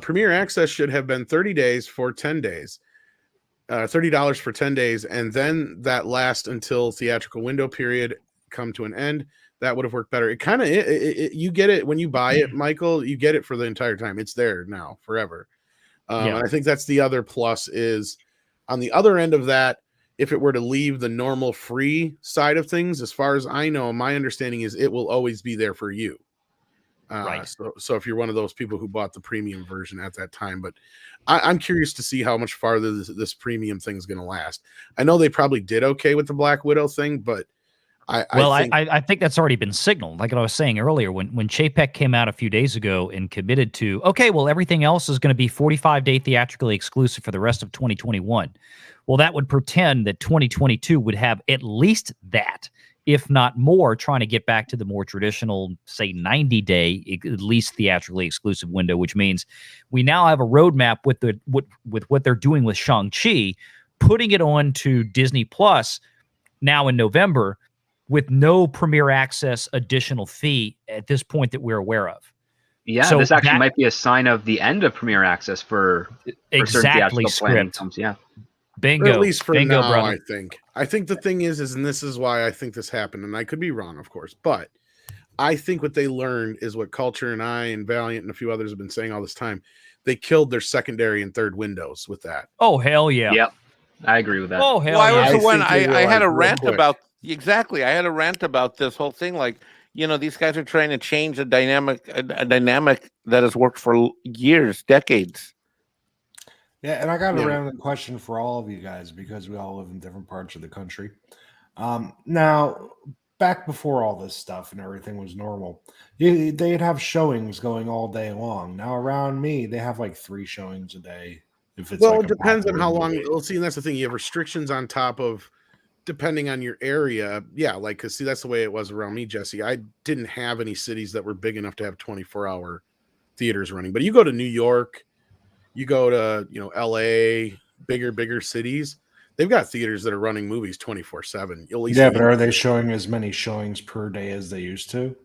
Premiere access should have been 30 days for 10 days. $30 for 10 days, and then that last until theatrical window period come to an end. that would have worked better. It kind of you get it when you buy it, Michael. You get it for the entire time. It's there now forever. And I think that's the other plus is on the other end of that. If it were to leave the normal free side of things, as far as I know, my understanding is it will always be there for you. Right. So if you're one of those people who bought the premium version at that time, but I'm curious to see how much farther this premium thing is going to last. I know they probably did okay with the Black Widow thing, but I think that's already been signaled. Like I was saying earlier, when Chapek came out a few days ago and committed to, okay, well, everything else is going to be 45-day theatrically exclusive for the rest of 2021. Well, that would pretend that 2022 would have at least that, if not more, trying to get back to the more traditional, say, 90-day at least theatrically exclusive window, which means we now have a roadmap with what they're doing with Shang-Chi, putting it on to Disney Plus now in November with no premiere access additional fee at this point that we're aware of. Yeah, So this actually that- might be a sign of the end of premiere access for certain exactly theatrical planning script. films. Yeah. Bingo. or at least for Bingo, now, brother. I think the thing is, and this is why I think this happened, and I could be wrong, of course, but I think what they learned is what Culture and I and Valiant and a few others have been saying all this time. They killed their secondary and third windows with that. Oh, hell yeah. Yep. I agree with that. Oh, hell Well, I yeah. was the one. think they I had realized a real rant quick. about exactly. I had a rant about this whole thing. Like, these guys are trying to change a dynamic that has worked for years, decades. Yeah, and I got a Yeah. random question for all of you guys because we all live in different parts of the country. Now, back before all this stuff and everything was normal, they'd have showings going all day long. Now around me, they have like 3 showings a day. If it's Well, like it a depends on popular how long. movie. Well, see, and that's the thing. You have restrictions on top of, depending on your area. Yeah, like, because see, that's the way it was around me, Jesse. I didn't have any cities that were big enough to have 24-hour theaters running. But you go to New York, you go to LA, bigger cities. They've got theaters that are running movies 24/7. Yeah, but are they showing as many showings per day as they used to?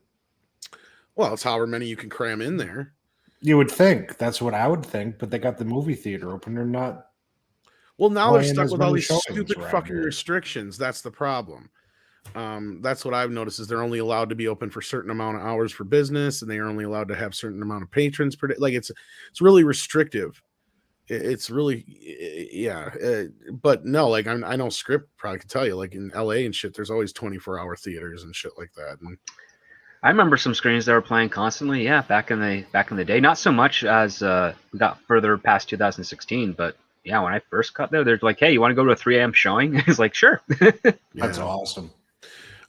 Well, it's however many you can cram in there. You would think. That's what I would think, but they got the movie theater open. They're not. Well, now they're playing stuck as with all many these showings stupid around fucking here. restrictions. That's the problem. That's what I've noticed is they're only allowed to be open for a certain amount of hours for business, and they are only allowed to have a certain amount of patrons per day. Like it's really restrictive. It's really, yeah. But no, like I know Script probably could tell you, like in LA and shit, there's always 24-hour theaters and shit like that. And I remember some screens that were playing constantly. Yeah, back in the day. Not so much as we got further past 2016, but yeah, when I first got there, they're like, "Hey, you want to go to a 3 a.m. showing?" It's like, "Sure." That's awesome.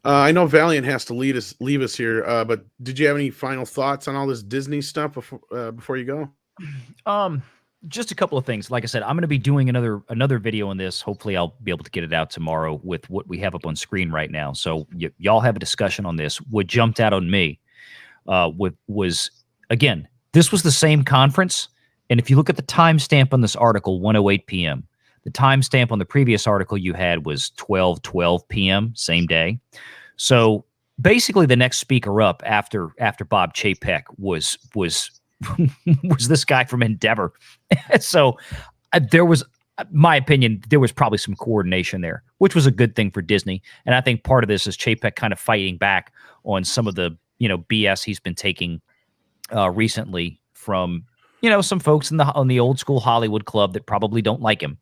I know Valiant has to leave us here, but did you have any final thoughts on all this Disney stuff before you go? Just a couple of things. Like I said, I'm going to be doing another video on this. Hopefully, I'll be able to get it out tomorrow with what we have up on screen right now. So y'all have a discussion on this. What jumped out on me was again, this was the same conference, and if you look at the timestamp on this article, 1:08 p.m. The timestamp on the previous article you had was 12:12 p.m. same day. So basically, the next speaker up after Bob Chapek was this guy from Endeavor. So there was, my opinion, there was probably some coordination there, which was a good thing for Disney. And I think part of this is Chapek kind of fighting back on some of the BS he's been taking recently from some folks on the old school Hollywood club that probably don't like him.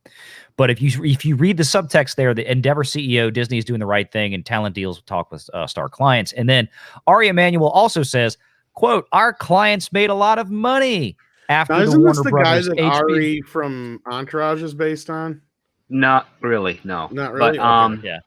But if you read the subtext there, the Endeavor CEO, Disney is doing the right thing and talent deals will talk with star clients. And then Ari Emanuel also says, quote, "Our clients made a lot of money after Now, the isn't Warner this the Brothers guy that HBO." Ari from Entourage is based on? Not really, no. Not really? But Okay. Yeah.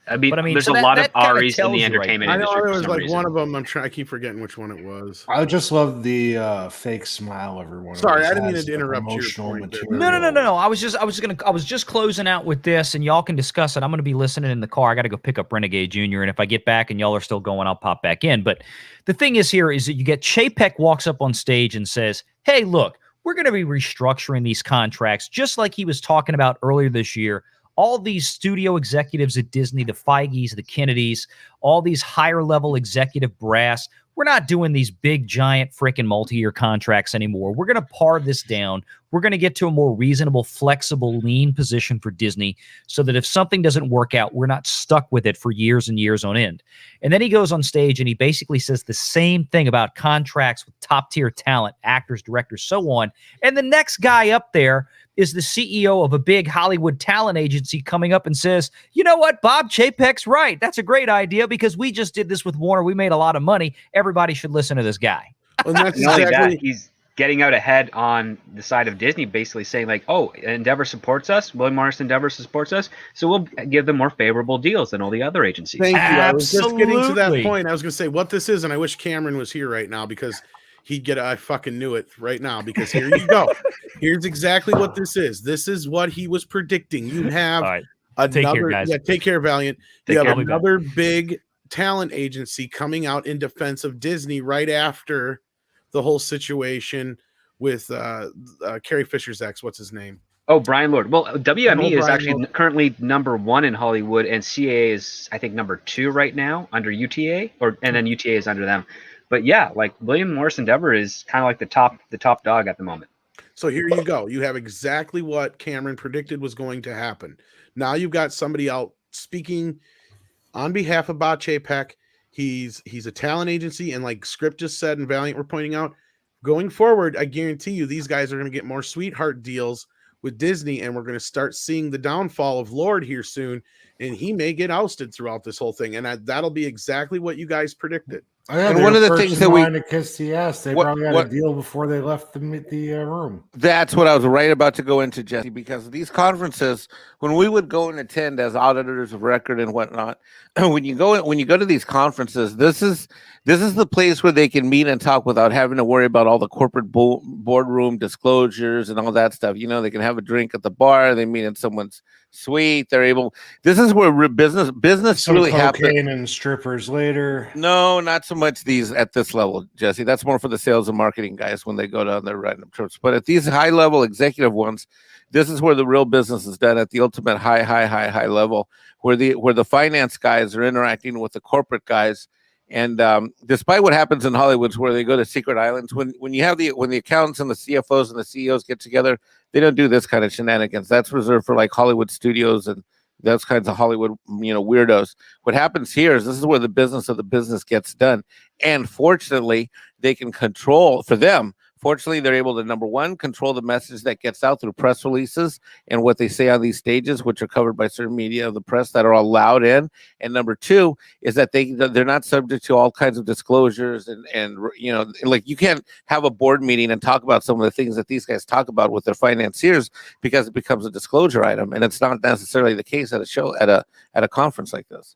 I mean, so there's a lot of that kinda Aries in tells the you right entertainment I know industry there for was some like reason. one of them. I keep forgetting which one it was. I just love the fake smile everyone. Sorry, always I didn't mean has, to the interrupt your promotional point there. material. No. I was just closing out with this, and y'all can discuss it. I'm going to be listening in the car. I got to go pick up Renegade Jr., and if I get back and y'all are still going, I'll pop back in. But the thing is here is that you get Chapek walks up on stage and says, "Hey, look, we're going to be restructuring these contracts just like he was talking about earlier this year. All these studio executives at Disney, the Feiges, the Kennedys, all these higher level executive brass, we're not doing these big, giant, freaking multi-year contracts anymore. We're going to par this down. We're going to get to a more reasonable, flexible, lean position for Disney so that if something doesn't work out, we're not stuck with it for years and years on end. And then he goes on stage and he basically says the same thing about contracts with top-tier talent, actors, directors, so on. And the next guy up there is the CEO of a big Hollywood talent agency coming up and says, you know what, Bob Chapek's right. That's a great idea because we just did this with Warner. We made a lot of money. Everybody should listen to this guy. And that's Not only exactly that, he's getting out ahead on the side of Disney, basically saying like, oh, Endeavor supports us. William Morris Endeavor supports us. So we'll give them more favorable deals than all the other agencies. Thank you. I was just getting to that Absolutely. point. I was going to say what this is, and I wish Cameron was here right now because he'd get. I fucking knew it right now because here you go. Here's exactly what this is. This is what he was predicting. You have All right. another. Take care, guys. Yeah, take care, Valiant. Take You care. have another big talent agency coming out in defense of Disney right after the whole situation with Carrie Fisher's ex. What's his name? Oh, Brian Lord. Well, WME is Brian actually Lord. currently #1 in Hollywood, and CAA is, I think, #2 right now under UTA, and then UTA is under them. But yeah, like William Morris Endeavor is kind of like the top dog at the moment. So here you go. You have exactly what Cameron predicted was going to happen. Now you've got somebody out speaking on behalf of Bob Chapek. He's a talent agency, and like Script just said and Valiant were pointing out, going forward, I guarantee you these guys are going to get more sweetheart deals with Disney, and we're going to start seeing the downfall of Lord here soon, and he may get ousted throughout this whole thing, and that'll be exactly what you guys predicted. Oh, yeah, And they one were of the first things in that we- line to kiss the ass. They What- probably had what- a deal before they left the room. That's what I was right about to go into, Jesse, because these conferences, when we would go and attend as auditors of record and whatnot, when you go to these conferences, this is the place where they can meet and talk without having to worry about all the corporate boardroom disclosures and all that stuff. You know, they can have a drink at the bar, they meet in someone's suite, they're able. This is where business Some really happens. cocaine and strippers later. No, not so much these at this level, Jesse. That's more for the sales and marketing guys when they go down their random trips. But at these high level executive ones, this is where the real business is done at the ultimate high level, where the finance guys are interacting with the corporate guys. And despite what happens in Hollywood, where they go to secret islands, when the accountants and the CFOs and the CEOs get together, they don't do this kind of shenanigans. That's reserved for like Hollywood studios and those kinds of Hollywood, weirdos. What happens here is this is where the business of the business gets done. And fortunately, they can control for them. Fortunately, they're able to, number one, control the message that gets out through press releases and what they say on these stages, which are covered by certain media of the press that are allowed in. And number two is that they're not subject to all kinds of disclosures and like you can't have a board meeting and talk about some of the things that these guys talk about with their financiers because it becomes a disclosure item, and it's not necessarily the case at a show at a conference like this,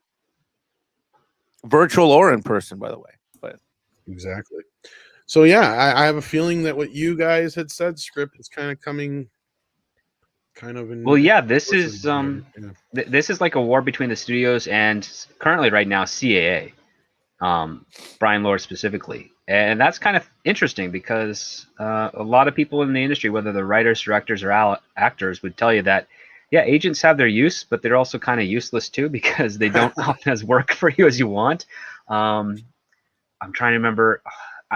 virtual or in person, by the way. But Exactly. So yeah, I have a feeling that what you guys had said, Script, is kind of coming in. Well, yeah, this is Yeah. this is like a war between the studios and currently right now CAA, Brian Lord specifically, and that's kind of interesting because a lot of people in the industry, whether they're writers, directors, or actors, would tell you that yeah, agents have their use, but they're also kind of useless too because they don't often as work for you as you want. I'm trying to remember.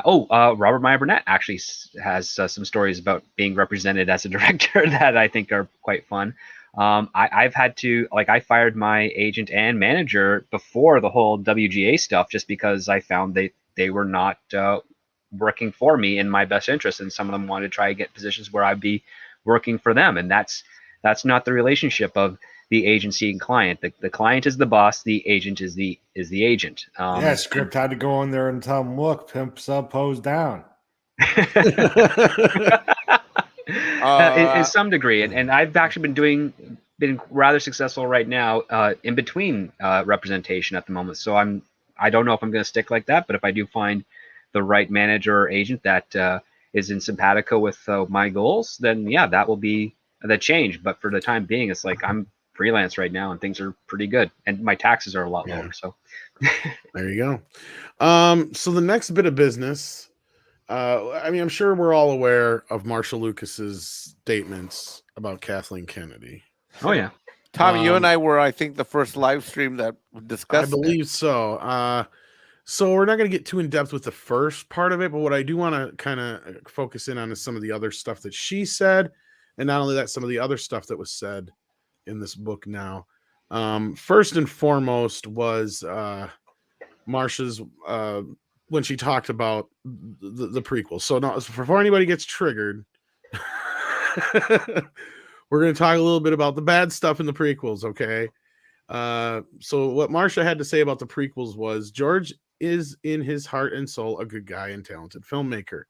Robert Meyer Burnett actually has some stories about being represented as a director that I think are quite fun. I've had to, I fired my agent and manager before the whole WGA stuff just because I found they were not working for me in my best interest, and some of them wanted to try to get positions where I'd be working for them, and that's not the relationship of the agency and client. The client is the boss. The agent is the agent. Script had to go in there and tell them, look, pimps up, hose down. In some degree, and I've actually been rather successful right now in between representation at the moment. So I don't know if I'm going to stick like that, but if I do find the right manager or agent that is in simpatico with my goals, then yeah, that will be the change. But for the time being, it's like I'm freelance right now and things are pretty good and my taxes are a lot lower. So there you go. So the next bit of business, I'm sure we're all aware of Marcia Lucas's statements about Kathleen Kennedy. Oh yeah, Tommy, you and I were, I think, the first live stream that discussed. I believe so. So we're not going to get too in depth with the first part of it, but what I do want to kind of focus in on is some of the other stuff that she said, and not only that, some of the other stuff that was said in this book now. First and foremost was Marcia's when she talked about the prequel. So now, before anybody gets triggered, we're going to talk a little bit about the bad stuff in the prequels, okay? So what Marcia had to say about the prequels was George is in his heart and soul a good guy and talented filmmaker.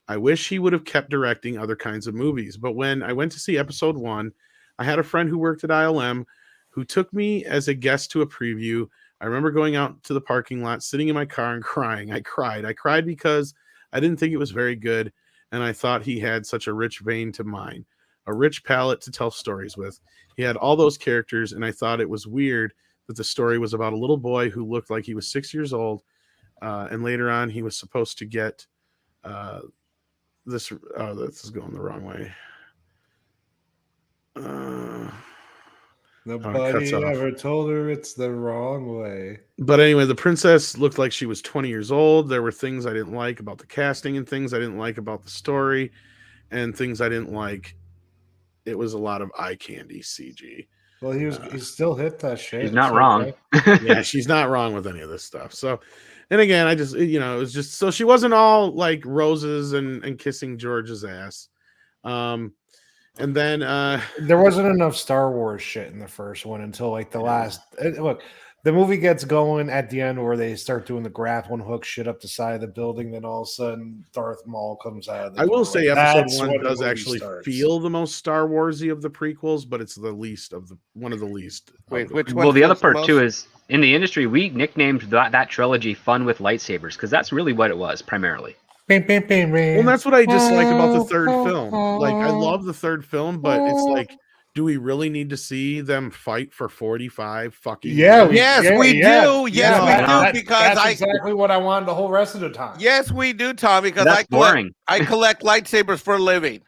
I wish he would have kept directing other kinds of movies, but when I went to see episode 1, I had a friend who worked at ILM who took me as a guest to a preview. I remember going out to the parking lot, sitting in my car and crying. I cried because I didn't think it was very good, and I thought he had such a rich vein to mine, a rich palette to tell stories with. He had all those characters, and I thought it was weird that the story was about a little boy who looked like he was 6 years old, and later on he was supposed to get this. Oh, this is going the wrong way. Nobody ever told her it's the wrong way. But anyway, the princess looked like she was 20 years old. There were things I didn't like about the casting and things I didn't like about the story and things I didn't like. It was a lot of eye candy CG. Well, he still hit that shit. He's not wrong. Yeah, she's not wrong with any of this stuff. So, and again, I just, it was just, so she wasn't all like roses and kissing George's ass. And then there wasn't enough Star Wars shit in the first one until like the last. Look, the movie gets going at the end where they start doing the grappling hook shit up the side of the building. Then all of a sudden, Darth Maul comes out. I will say, episode 1 does actually feel the most Star Warsy of the prequels, but it's the least of the one of the least. Wait, which one? Well, the other part too is in the industry we nicknamed that trilogy "Fun with Lightsabers" because that's really what it was primarily. Well, that's what I dislike about the third film. Like, I love the third film, but it's like, do we really need to see them fight for 45 fucking Yes, minutes? we do. Yes, we do. Because that's exactly what I wanted the whole rest of the time. Yes, we do, Tom. Because that's I collect lightsabers for a living.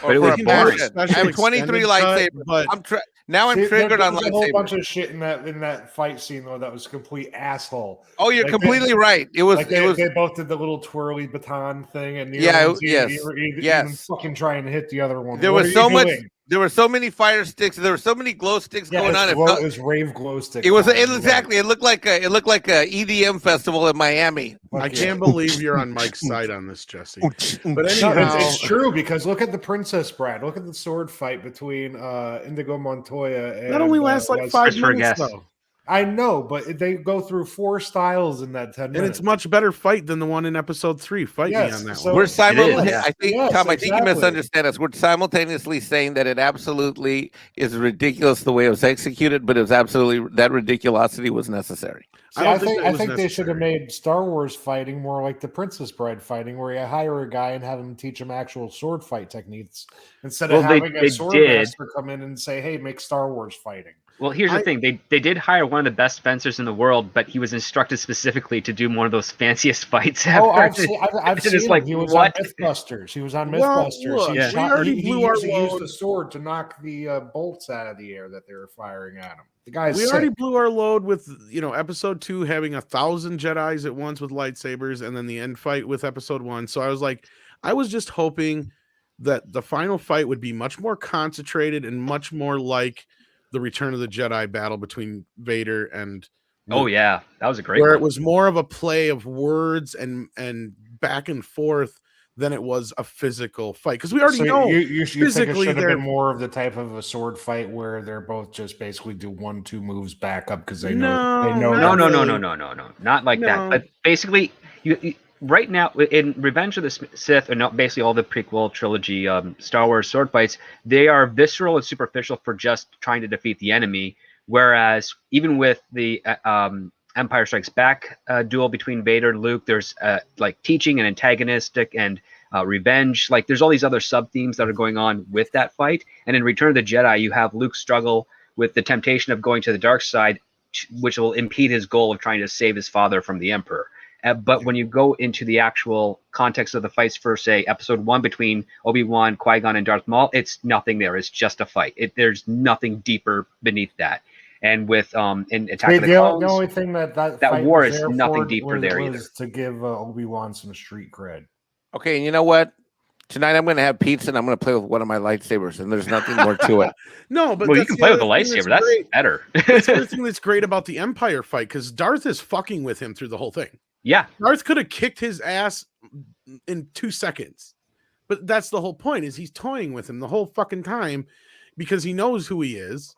But it was boring. I have 23 lightsabers. But now I'm triggered on lightsabers. A whole bunch of shit in that fight scene though that was complete asshole. Oh, you're completely right. It was. They both did the little twirly baton thing, and even fucking trying to hit the other one. There was so much. There were so many fire sticks. There were so many glow sticks going on. It was rave glow sticks. It was exactly. It looked like a EDM festival in Miami. I can't believe you're on Mike's side on this, Jesse. But anyhow, it's true because look at the Princess Bride. Look at the sword fight between Indigo Montoya and that only lasts like 5 minutes though. I know, but they go through 4 styles in that 10 minutes. And it's much better fight than the one in episode 3. Fight me on that one. We're simultaneously, I think, Tom, I think you misunderstand us. We're simultaneously saying that it absolutely is ridiculous the way it was executed, but it was absolutely, that ridiculosity was necessary. I think they should have made Star Wars fighting more like the Princess Bride fighting, where you hire a guy and have him teach him actual sword fight techniques instead of having a sword master come in and say, "Hey, make Star Wars fighting." Well, here's the thing: they did hire one of the best fencers in the world, but he was instructed specifically to do one of those fanciest fights ever. Oh, I've seen him. Like, he was what? on MythBusters. He was on MythBusters. He used the sword to knock the bolts out of the air that they were firing at him. The guy's we already blew our load with episode 2 having 1,000 Jedis at once with lightsabers, and then the end fight with episode 1. So I was just hoping that the final fight would be much more concentrated and much more like the Return of the Jedi battle between Vader and Luke. Oh yeah, that was a great where one. It was more of a play of words and back and forth than it was a physical fight, because we already know you physically think it should have been more of the type of a sword fight where they're both just basically do 1-2 moves back up because they know No, not like that. But basically, you right now in Revenge of the Sith, and basically all the prequel trilogy Star Wars sword fights, they are visceral and superficial for just trying to defeat the enemy. Whereas even with the Empire Strikes Back duel between Vader and Luke, there's like teaching and antagonistic and revenge. Like there's all these other sub themes that are going on with that fight. And in Return of the Jedi, you have Luke struggle with the temptation of going to the dark side, which will impede his goal of trying to save his father from the Emperor. But when you go into the actual context of the fights for, say, episode 1 between Obi-Wan, Qui-Gon, and Darth Maul, it's nothing there. It's just a fight. There's nothing deeper beneath that. And with in Attack See, of the the Clones, only thing that fight war was is there nothing for deeper there either. was to give Obi-Wan some street cred. Okay, and you know what? Tonight I'm going to have pizza and I'm going to play with one of my lightsabers, and there's nothing more to it. No, but well, you that's can the play with other the thing that's lightsaber. That's great. better. That's the other thing that's great about the Empire fight, because Darth is fucking with him through the whole thing. Yeah, Darth could have kicked his ass in 2 seconds, but that's the whole point, is he's toying with him the whole fucking time because he knows who he is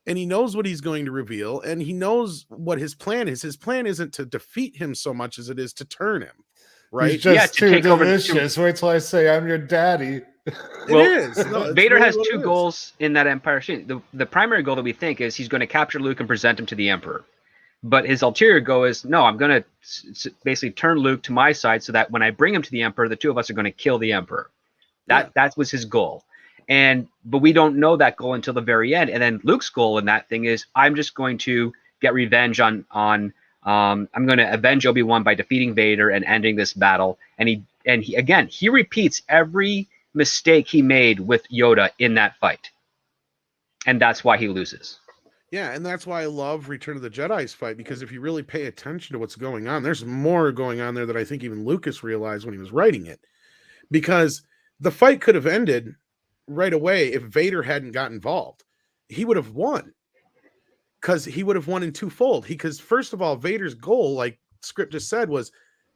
and he knows what he's going to reveal and he knows what his plan is. His plan isn't to defeat him so much as it is to turn him, right? He's just to too take over delicious. Wait till I say I'm your daddy. Well, it is. No, it's Vader really has what it 2 is. goals in that Empire scene. The primary goal that we think is he's going to capture Luke and present him to the Emperor. But his ulterior goal is, no, I'm going to basically turn Luke to my side so that when I bring him to the Emperor, the 2 of us are going to kill the Emperor. That was his goal. But we don't know that goal until the very end. And then Luke's goal in that thing is, I'm just going to get revenge on I'm going to avenge Obi-Wan by defeating Vader and ending this battle. And he repeats every mistake he made with Yoda in that fight. And that's why he loses. Yeah, and that's why I love Return of the Jedi's fight, because if you really pay attention to what's going on, there's more going on there that I think even Lucas realized when he was writing it. Because the fight could have ended right away if Vader hadn't got involved. He would have won. Because he would have won in twofold. Because first of all, Vader's goal, like script just said, was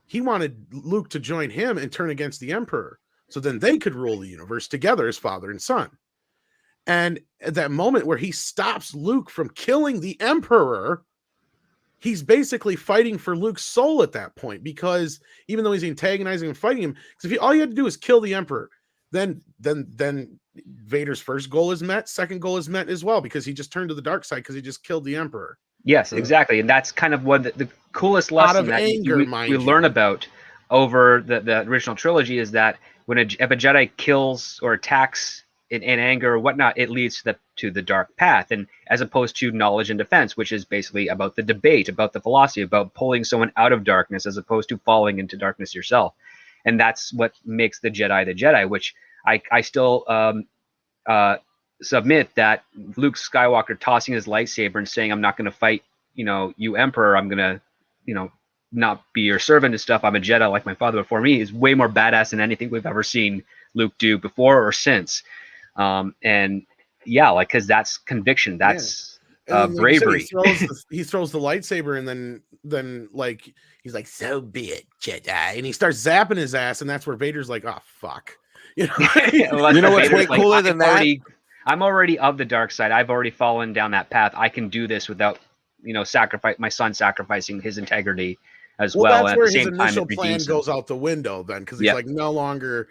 he wanted Luke to join him and turn against the Emperor. So then they could rule the universe together as father and son. And at that moment where he stops Luke from killing the Emperor, he's basically fighting for Luke's soul at that point, because even though he's antagonizing and fighting him, because all you had to do is kill the Emperor, then Vader's first goal is met, second goal is met as well, because he just turned to the dark side because he just killed the Emperor. Yes, exactly. And that's kind of what the coolest lesson that we learn about over the original trilogy is that if a Jedi kills or attacks in anger or whatnot, it leads to the dark path, and as opposed to knowledge and defense, which is basically about the debate, about the philosophy, about pulling someone out of darkness as opposed to falling into darkness yourself. And that's what makes the Jedi, which I still submit that Luke Skywalker tossing his lightsaber and saying, I'm not going to fight, you Emperor, I'm going to, not be your servant and stuff, I'm a Jedi like my father before me, is way more badass than anything we've ever seen Luke do before or since. And yeah, like, because that's conviction, that's bravery. He throws the lightsaber, and then like he's like, so be it, Jedi, and he starts zapping his ass, and that's where Vader's like, oh fuck, Well, You know what's Vader's way cooler than that? I'm already of the dark side. I've already fallen down that path. I can do this without sacrifice my son sacrificing his integrity as well. That's and where at the his same time, initial it plan redeems him. goes out the window then, because he's like, no longer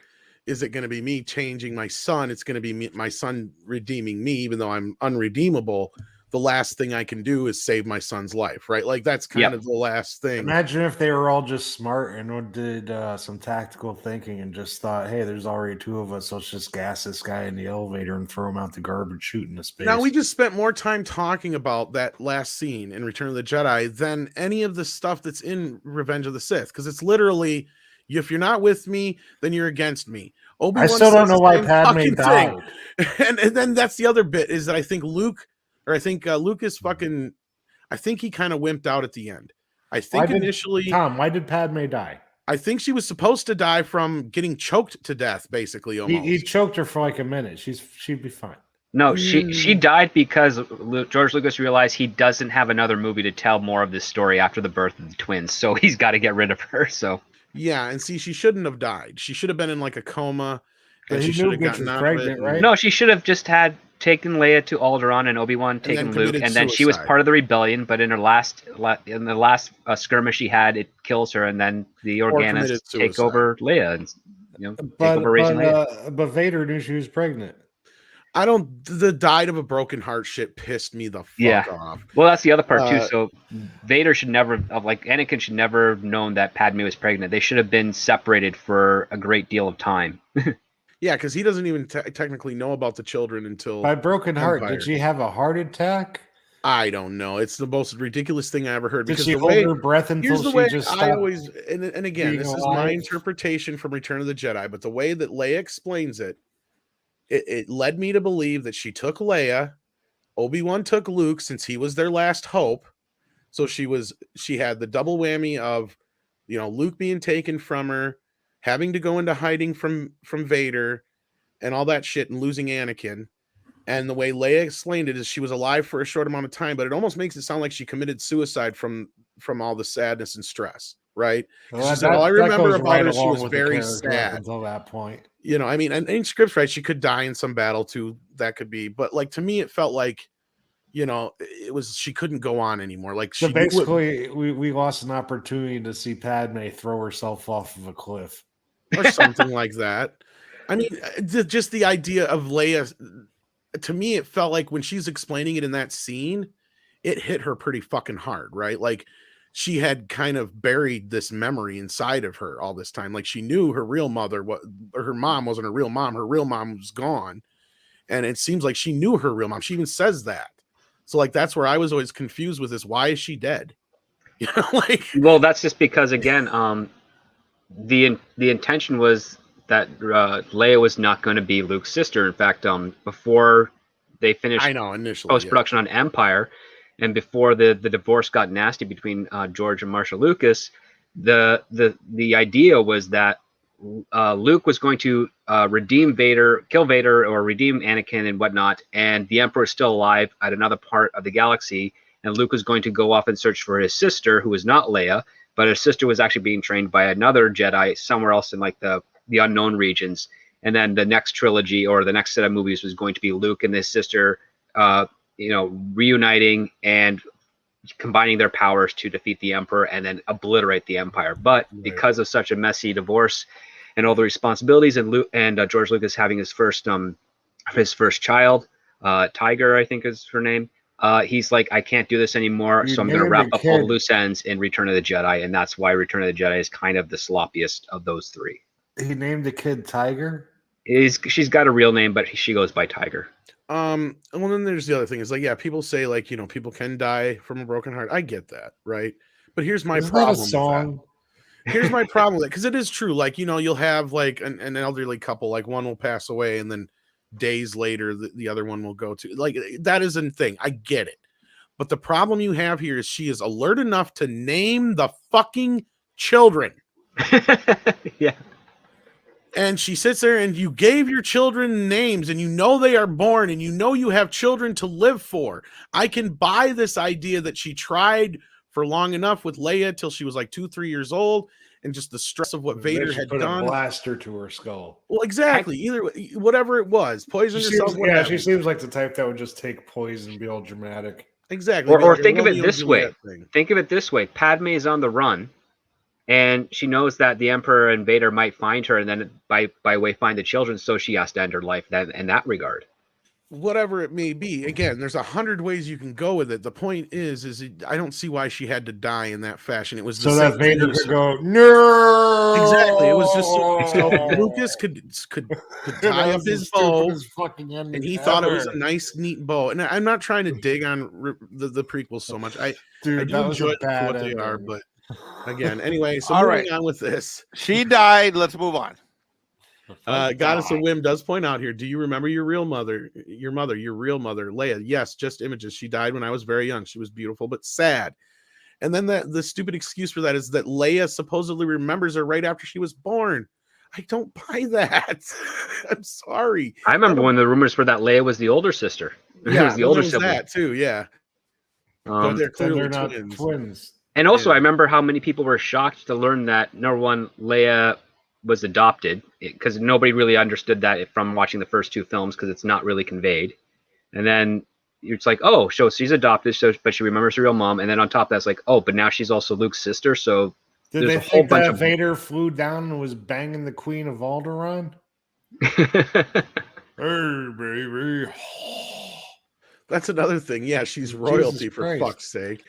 is it going to be me changing my son, it's going to be my son redeeming me, even though I'm unredeemable. The last thing I can do is save my son's life, right? Like, that's kind of the last thing. Imagine if they were all just smart and did some tactical thinking and just thought, hey, there's already 2 of us, so let's just gas this guy in the elevator and throw him out the garbage, shoot into space. Now, we just spent more time talking about that last scene in Return of the Jedi than any of the stuff that's in Revenge of the Sith, because it's literally, if you're not with me, then you're against me. Obi-Wan, I still don't know why Padme died. And then that's the other bit, is that I think Lucas fucking, I think he kind of wimped out at the end. I think why did Padme die? I think she was supposed to die from getting choked to death, basically. Almost. He choked her for like a minute. She'd be fine. No, she died because George Lucas realized he doesn't have another movie to tell more of this story after the birth of the twins, so he's got to get rid of her. So yeah, and see, she shouldn't have died. She should have been in like a coma, and she should have gotten pregnant, right? No, she should have just taken Leia to Alderaan and Obi-Wan taken Luke, and then she was part of the rebellion. But in the last skirmish she had, it kills her, and then the Organists take over Leia and take over raising Leia. But Vader knew she was pregnant. The died of a broken heart shit pissed me the fuck off. Well, that's the other part too. So Vader should never Anakin should never have known that Padme was pregnant. They should have been separated for a great deal of time. Yeah, because he doesn't even technically know about the children until by broken heart. Did she have a heart attack? I don't know. It's the most ridiculous thing I ever heard. Did she hold her breath until she just stopped? And again, this is my interpretation from Return of the Jedi, but the way that Leia explains it, it led me to believe that she took Leia Obi-Wan took Luke since he was their last hope. So she had the double whammy of, Luke being taken from her, having to go into hiding from Vader and all that shit and losing Anakin. And the way Leia explained it is she was alive for a short amount of time, but it almost makes it sound like she committed suicide from all the sadness and stress, right? Well, She said, all I that remember goes about right her, she along was with the very character up sad. until that point. I mean, and in scripts, right, she could die in some battle too. That could be, but like to me, it felt like, it was she couldn't go on anymore. Like So she basically, we lost an opportunity to see Padme throw herself off of a cliff or something like that. I mean, just the idea of Leia, to me, it felt like when she's explaining it in that scene, it hit her pretty fucking hard, right? Like she had kind of buried this memory inside of her all this time. Like she knew her real mother, her mom wasn't her real mom. Her real mom was gone. And it seems like she knew her real mom. She even says that. So like, that's where I was always confused with this. Why is she dead? Like, well, that's just because, again, the intention was that Leia was not going to be Luke's sister. In fact, before they finished initially post-production on Empire, and before the divorce got nasty between George and Marcia Lucas, the idea was that Luke was going to redeem Vader, kill Vader, or redeem Anakin and whatnot, and the Emperor is still alive at another part of the galaxy, and Luke was going to go off and search for his sister, who was not Leia, but his sister was actually being trained by another Jedi somewhere else in like the unknown regions. And then the next trilogy or the next set of movies was going to be Luke and his sister, reuniting and combining their powers to defeat the Emperor and then obliterate the Empire. But because of such a messy divorce and all the responsibilities, and George Lucas having his first child, Tiger, I think is her name. He's like, I can't do this anymore, so I'm going to wrap up all the loose ends in Return of the Jedi, and that's why Return of the Jedi is kind of the sloppiest of those three. He named the kid Tiger? She's got a real name, but she goes by Tiger. Well, then there's the other thing is like, yeah, people say like, people can die from a broken heart. I get that, right? But here's my problem with that. Here's my problem with it, because it is true. Like, you'll have like an elderly couple, like one will pass away and then days later the other one will go to, like, that is a thing. I get it. But the problem you have here is she is alert enough to name the fucking children. Yeah. And she sits there and you gave your children names and they are born and you have children to live for. I can buy this idea that she tried for long enough with Leia till she was like 2-3 years old, and just the stress of what Vader had done. A blaster to her skull. Well, exactly. Whatever it was, poison herself. Yeah, she seems like the type that would just take poison and be all dramatic. Exactly. Or think of it this way. Think of it this way. Padme is on the run, and she knows that the Emperor and Vader might find her, and then by way find the children. So she has to end her life in that regard. Whatever it may be, again, there's 100 ways you can go with it. The point is I don't see why she had to die in that fashion. It was so that Vader could go no. Exactly. It was just so Lucas could tie up his bow, and he thought it was a nice, neat bow. And I'm not trying to dig on the prequels so much. I do enjoy what they are, but again, anyway. So moving on with this, she died. Let's move on. Goddess of Whim does point out here, do you remember your real mother, your real mother, Leia? Yes, just images. She died when I was very young. She was beautiful, but sad. And then the stupid excuse for that is that Leia supposedly remembers her right after she was born. I don't buy that. I'm sorry. I remember when the rumors were that Leia was the older sister. Yeah, it was the older sibling. That too, yeah. But they're clearly twins. And also, I remember how many people were shocked to learn that, number one, Leia was adopted, because nobody really understood that from watching the first two films, because it's not really conveyed. And then it's like, oh, so she's adopted, but she remembers her real mom. And then on top of that, it's like, oh, but now she's also Luke's sister. So did they think that Vader flew down and was banging the Queen of Alderaan? Hey, baby. That's another thing. Yeah, she's royalty, for fuck's sake.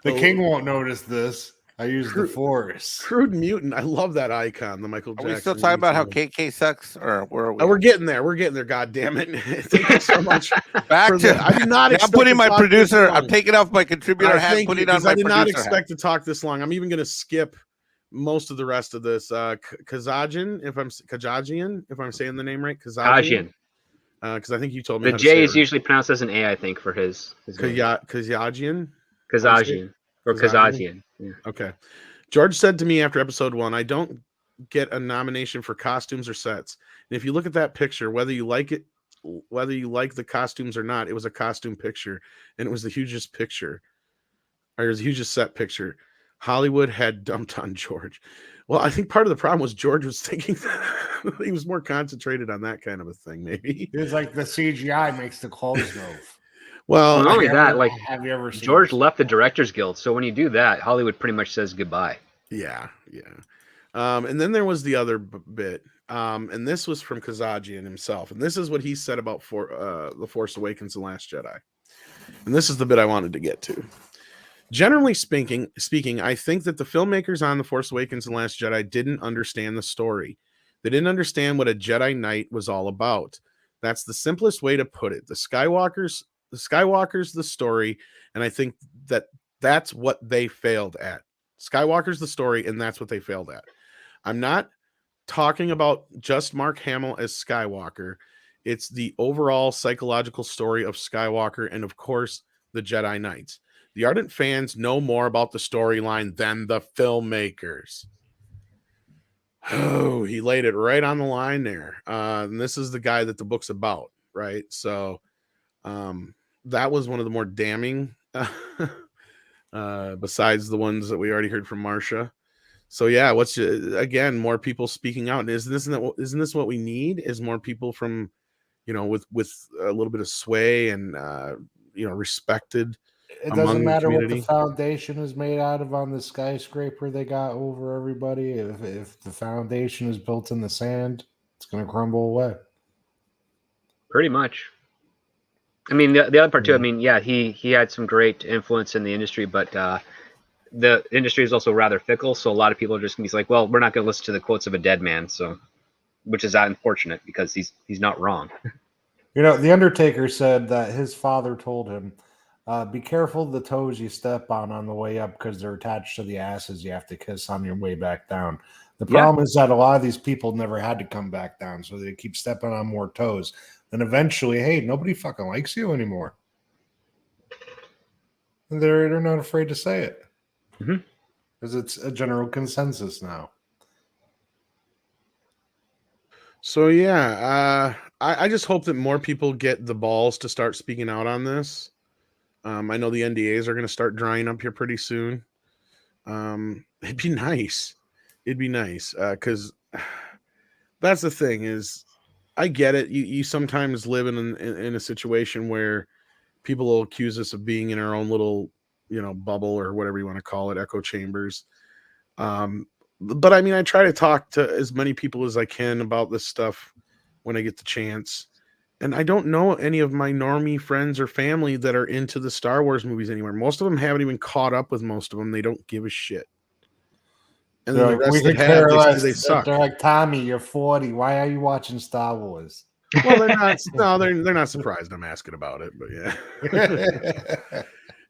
The king won't notice this. I use the Force. Crude mutant. I love that icon, the Michael Jackson. Are we still talking about how KK sucks, or where are we? Oh, we're getting there. God damn it! Thank you so much. Back to. I did not. I'm putting my producer. I'm taking off my contributor hat. Putting on my producer hat. I did not expect to talk this long. I'm even going to skip most of the rest of this. Kazajian, if I'm saying the name right, Kazajian. Because I think you told me The how to say J it is usually pronounced as an A, I think, for his name. Kazajian? Kazajian. Or Kazajian? Kazajian. Yeah. Okay. George said to me after episode 1, I don't get a nomination for costumes or sets. And if you look at that picture, whether you like the costumes or not, it was a costume picture, and it was the hugest picture, or it was the hugest set picture. Hollywood had dumped on George. Well, I think part of the problem was George was thinking that he was more concentrated on that kind of a thing, maybe. It's like the CGI makes the clothes move. Well, Well, not only that, like Have you ever seen George this? left the Directors Guild, so when you do that, Hollywood pretty much says goodbye. yeah. And then there was the other bit, and this was from Kazajian himself, and this is what he said about The Force Awakens and Last Jedi. And this is the bit I wanted to get to. Generally speaking, I think that the filmmakers on The Force Awakens and Last Jedi didn't understand the story. They didn't understand what a Jedi Knight was all about. That's the simplest way to put it. The Skywalkers, the story, and I think that's what they failed at. Skywalker's the story, and that's what they failed at. I'm not talking about just Mark Hamill as Skywalker. It's the overall psychological story of Skywalker and, of course, the Jedi Knights. The ardent fans know more about the storyline than the filmmakers. Oh, he laid it right on the line there. And this is the guy that the book's about, right? So that was one of the more damning, besides the ones that we already heard from Marcia. So yeah, again, more people speaking out. And isn't this what we need? Is more people from, with a little bit of sway and respected. It doesn't matter what the community. foundation is made out of on the skyscraper they got over everybody. If the foundation is built in the sand, it's going to crumble away. Pretty much. I mean, the other part too. I mean, yeah, he had some great influence in the industry, but the industry is also rather fickle. So a lot of people are just gonna be like, well, we're not going to listen to the quotes of a dead man. So, which is unfortunate because he's not wrong. The Undertaker said that his father told him, be careful the toes you step on the way up because they're attached to the asses you have to kiss on your way back down. The problem is that a lot of these people never had to come back down, so they keep stepping on more toes. And eventually, hey, nobody fucking likes you anymore. And they're not afraid to say it. Because it's a general consensus now. So yeah, I just hope that more people get the balls to start speaking out on this. I know the NDAs are going to start drying up here pretty soon. It'd be nice. Because that's the thing is, I get it. You sometimes live in a situation where people will accuse us of being in our own little, bubble or whatever you want to call it, echo chambers. But I mean, I try to talk to as many people as I can about this stuff when I get the chance. And I don't know any of my normie friends or family that are into the Star Wars movies anymore. Most of them haven't even caught up with most of them. They don't give a shit. And then the rest that have, they suck. They're like, Tommy, you're 40. Why are you watching Star Wars? Well, they're not. No, they're not surprised I'm asking about it. But yeah.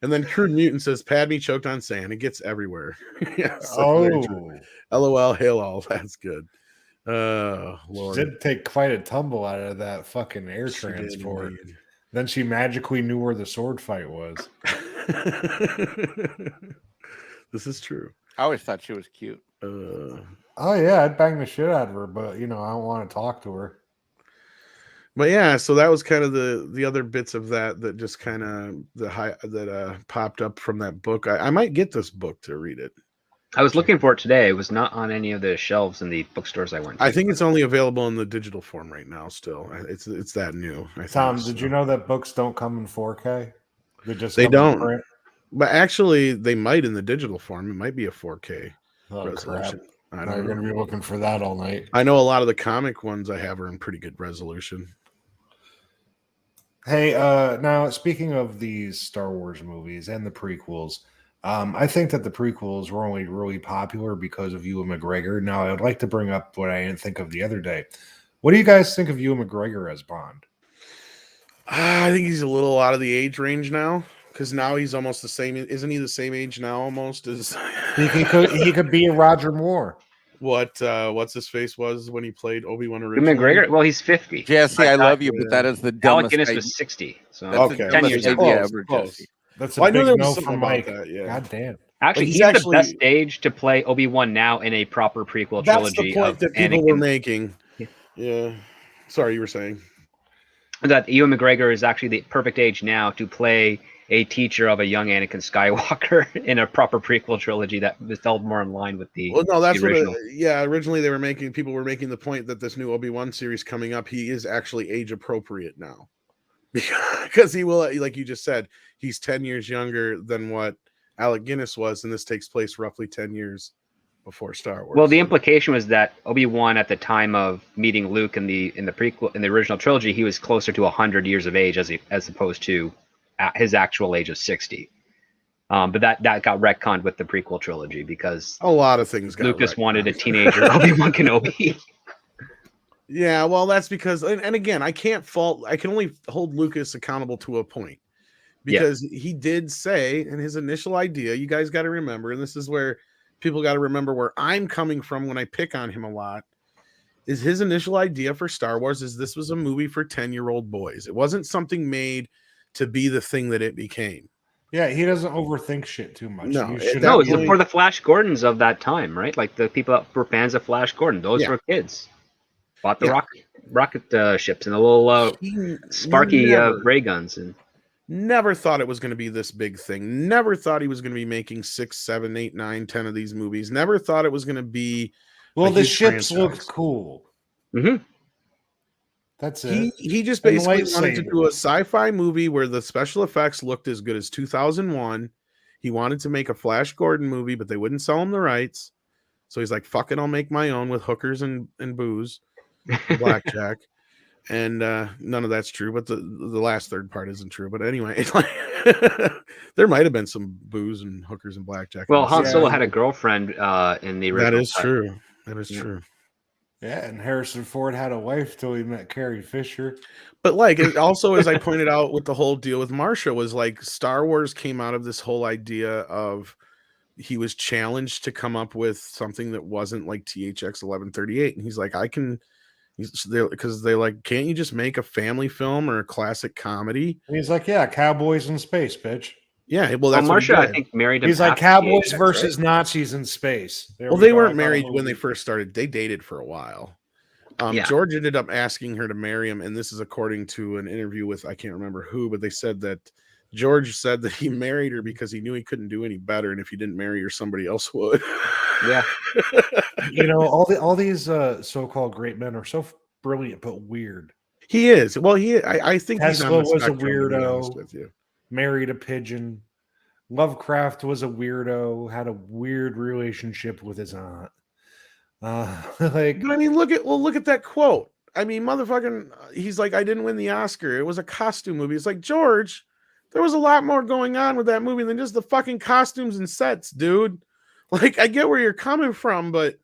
And then Crude Mutant says Padme choked on sand. It gets everywhere. Yes. LOL. Halo. That's good. Lord. She did take quite a tumble out of that fucking air transport. Then she magically knew where the sword fight was. This is true. I always thought she was cute. Oh yeah, I'd bang the shit out of her, but I don't want to talk to her. But yeah, so that was kind of the other bits of that just kind of popped up from that book. I might get this book to read it. I was looking for it today. It was not on any of the shelves in the bookstores I went to. I think it's only available in the digital form right now still. It's that new. Tom, did you know that books don't come in 4K? They don't. But actually, they might in the digital form. It might be a 4K resolution. Crap. You're going to be looking for that all night. I know a lot of the comic ones I have are in pretty good resolution. Hey, now speaking of these Star Wars movies and the prequels, I think that the prequels were only really popular because of Ewan McGregor. Now, I'd like to bring up what I didn't think of the other day. What do you guys think of Ewan McGregor as Bond? I think he's a little out of the age range now, because now he's almost the same. Isn't he the same age now almost as... He could be a Roger Moore. what's his face was when he played Obi-Wan Ewan originally. McGregor. Well, he's 50. Jesse, I love you, but that is the Alec dumbest Guinness idea. was 60. So That's Okay. the 10 dumbest years idea younger. ever, Close. Jesse. That's a Well, I knew big there was no something from about Mike. that, yeah. God damn. Actually, he's he's actually- the best age to play Obi-Wan now in a proper prequel That's trilogy. the point of that people Anakin. were making. Yeah. Yeah. Sorry, you were saying. That Ewan McGregor is actually the perfect age now to play a teacher of a young Anakin Skywalker in a proper prequel trilogy that felt more in line with the Well, no, that's the original. originally people were making the point that this new Obi-Wan series coming up, he is actually age appropriate now. Because he will, like you just said, he's 10 years younger than what Alec Guinness was, and this takes place roughly 10 years before Star Wars. Well, the implication was that Obi-Wan at the time of meeting Luke in the prequel, in the original trilogy, he was closer to 100 years of age as opposed to his actual age of 60. But that got retconned with the prequel trilogy because a lot of things got Lucas wanted a retconned. teenager Obi-Wan Kenobi. Yeah, well, that's because, and again, I can only hold Lucas accountable to a point, because he did say in his initial idea, you guys got to remember, and this is where people got to remember where I'm coming from when I pick on him a lot, is his initial idea for Star Wars is this was a movie for 10-year-old boys. It wasn't something made to be the thing that it became. Yeah, he doesn't overthink shit too much. No, You at should that No, have it's point- for the Flash Gordons of that time, right? Like the people that were fans of Flash Gordon. Those Yeah. were kids. Bought the Yeah. rocket ships and the little He sparky never- ray guns. And Never thought it was going to be this big thing. Never thought he was going to be making 6, 7, 8, 9, 10 of these movies. Never thought it was going to be. Well, a the huge ships franchise. looked cool. Mhm. That's it. He just And basically wanted to lightsaber. do a sci-fi movie where the special effects looked as good as 2001. He wanted to make a Flash Gordon movie, but they wouldn't sell him the rights. So he's like, "Fuck it, I'll make my own with hookers and booze, and blackjack." And none of that's true, but the last third part isn't true. But anyway, it's like there might have been some booze and hookers and blackjack. Well, in Han this. Solo had a girlfriend in the original. That is cut. true. That is Yeah. true. Yeah, and Harrison Ford had a wife till he met Carrie Fisher. But like it also, as I pointed out with the whole deal with Marcia, was like Star Wars came out of this whole idea of he was challenged to come up with something that wasn't like THX 1138, and he's like, I can. Because they're like, can't you just make a family film or a classic comedy? And he's like, yeah, cowboys in space, bitch. Yeah, well, that's what he Marcia, I did. think, married him. He's like after cowboys THX, versus Nazis in space. There Well, we they go. weren't I got a married when they movie. first started. They dated for a while. Yeah. George ended up asking her to marry him, and this is according to an interview with I can't remember who, but they said that George said that he married her because he knew he couldn't do any better, and if he didn't marry her, somebody else would. Yeah. You know, all these so-called great men are so brilliant but weird. He is. Well, I think he's Tesla on the was a spectrum, to be honest weirdo. with you. Married a pigeon. Lovecraft was a weirdo. Had a weird relationship with his aunt. Like, But I mean, look at that quote. I mean, motherfucking, he's like, I didn't win the Oscar. It was a costume movie. It's like, George, there was a lot more going on with that movie than just the fucking costumes and sets, dude. Like, I get where you're coming from, but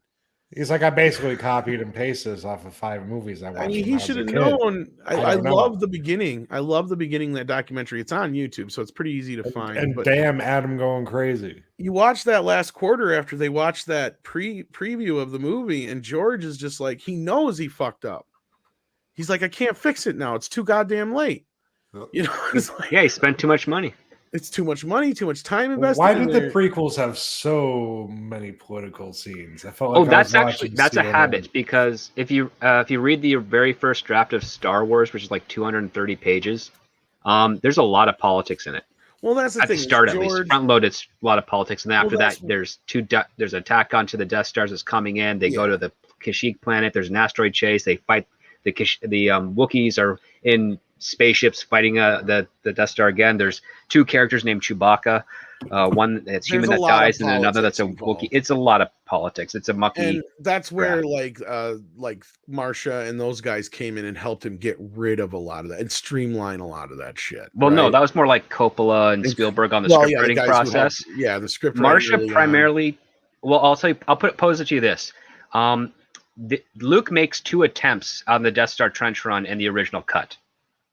he's like, I basically copied and pasted this off of 5 movies I watched. I mean, when he I was a should have kid. known. I don't know. love the beginning. I love the beginning of that documentary. It's on YouTube, so it's pretty easy to find. And but damn, Adam going crazy. you watch that last quarter after they watched that preview of the movie, and George is just like, he knows he fucked up. He's like, I can't fix it now. It's too goddamn late. You know, it's like, Yeah, he spent too much money. it's too much money, too much time invested. Why in did the there. prequels have so many political scenes? I felt like Oh, I was that's watching a CNN. habit, because if you read the very first draft of Star Wars, which is like 230 pages, there's a lot of politics in it. Well, that's the At thing. the start, at George, least, front loaded, it's a lot of politics, and then Well, after that, that's- there's an attack onto the Death Stars that's coming in. They go Yeah. to the Kashyyyk planet. There's an asteroid chase. They fight the Wookiees are in spaceships fighting the Death Star again. There's 2 characters named Chewbacca, one that's human There's a that lot of dies, and then another that's a politics involved. Wookiee. It's a lot of politics. It's a mucky. and that's where like Marcia and those guys came in and helped him get rid of a lot of that and streamline a lot of that shit. Well, no, right? that was more like Coppola and And- Spielberg on the Well, script yeah, the writing guys who process. helped- the script. Marcia writing early on. primarily. Well, I'll tell you. Pose it to you this: Luke makes 2 attempts on the Death Star trench run in the original cut,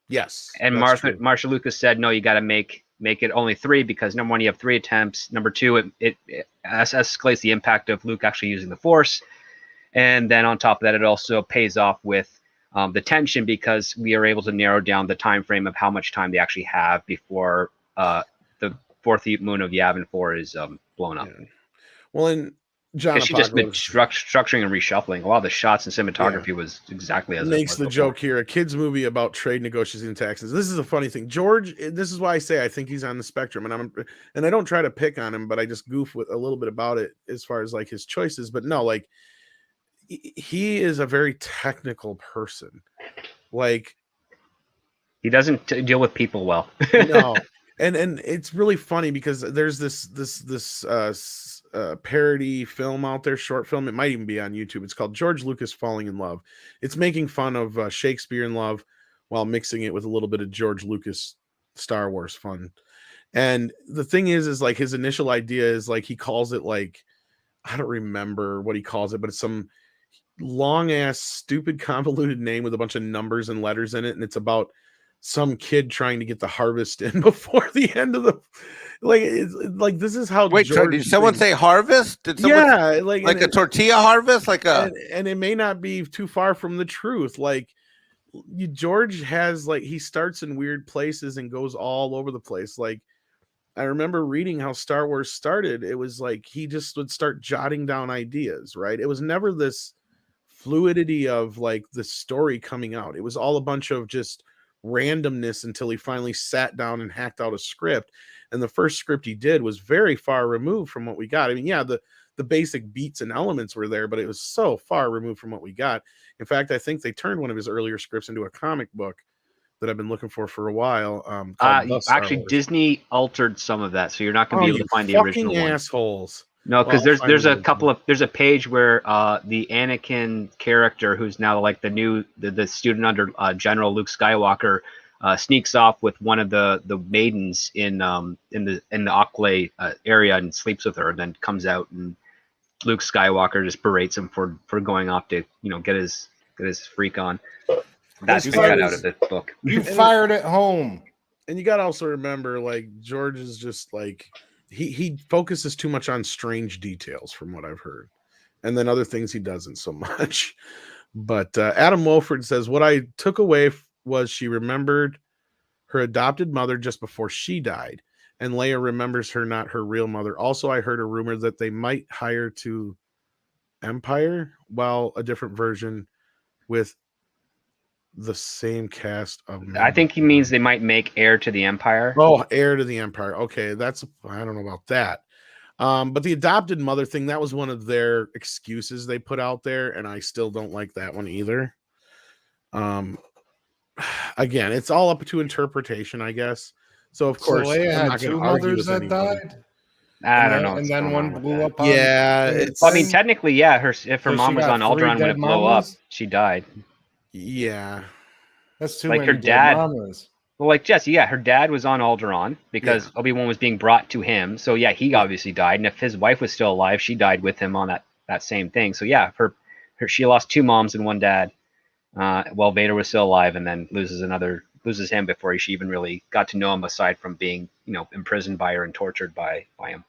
Yes, and that's true. Marcia Lucas said, "No, you got to make it only 3 because number 1, you have 3 attempts. Number 2, it escalates the impact of Luke actually using the Force, And then on top of that, it also pays off with the tension, because we are able to narrow down the time frame of how much time they actually have before the fourth moon of Yavin 4 is blown up. Yeah. Well, and John Because she just been Apocalypse structuring and reshuffling. A lot of the shots and cinematography was exactly as makes it the was before. joke here: a kids movie about trade negotiations and taxes. This is a funny thing, George. This is why I say I think he's on the spectrum, and I don't try to pick on him, but I just goof with a little bit about it as far as like his choices. But no, like he is a very technical person. Like he doesn't deal with people well. No, and it's really funny because there's this parody film out there, short film. It might even be on YouTube. It's called George Lucas Falling in Love. It's making fun of Shakespeare in love while mixing it with a little bit of George Lucas Star Wars fun. And the thing is like his initial idea is like he calls it like, I don't remember what he calls it, but it's some long ass stupid convoluted name with a bunch of numbers and letters in it, and it's about some kid trying to get the harvest in before the end of the like this is how Wait, George did someone say harvest? Did someone yeah like a tortilla harvest? Like a and it may not be too far from the truth. Like George has like he starts in weird places and goes all over the place. Like I remember reading how Star Wars started. It was like he just would start jotting down ideas, right? It was never this fluidity of like the story coming out. It was all a bunch of just randomness until he finally sat down and hacked out a script. And the first script he did was very far removed from what we got. I mean, yeah, the basic beats and elements were there, but it was so far removed from what we got. In fact, I think they turned one of his earlier scripts into a comic book that I've been looking for a while. Actually, Disney altered some of that, so you're not going to be able to find the original one. Assholes. No, because there's a page where the Anakin character, who's now like the student under General Luke Skywalker, sneaks off with one of the maidens in the Aquilai area and sleeps with her, and then comes out, and Luke Skywalker just berates him for going off to get his freak on. That's cut out of the book. You fired at home. And you got to also remember, like, George is just like he focuses too much on strange details from what I've heard, and then other things he doesn't so much. But Adam Wolford says what I took away was she remembered her adopted mother just before she died, and Leia remembers her not her real mother. Also, I heard a rumor that they might hire to Empire, while a different version with the same cast of I think he means they might make Heir to the Empire. Oh, Heir to the Empire. Okay, I don't know about that. But the adopted mother thing, that was one of their excuses they put out there, and I still don't like that one either. Again, it's all up to interpretation, I guess. So of course, Leia had two mothers that died. I don't know. And then one blew up. It's. Well, I mean, technically, yeah. If her mom was on Alderaan when it blew up, she died. Yeah, that's too like many her dad. mamas. Well, like Jesse, yeah, her dad was on Alderaan because Obi-Wan was being brought to him. So yeah, he obviously died, and if his wife was still alive, she died with him on that same thing. So yeah, she lost two moms and one dad. While Vader was still alive, and then loses him before she even really got to know him, aside from being imprisoned by her and tortured by him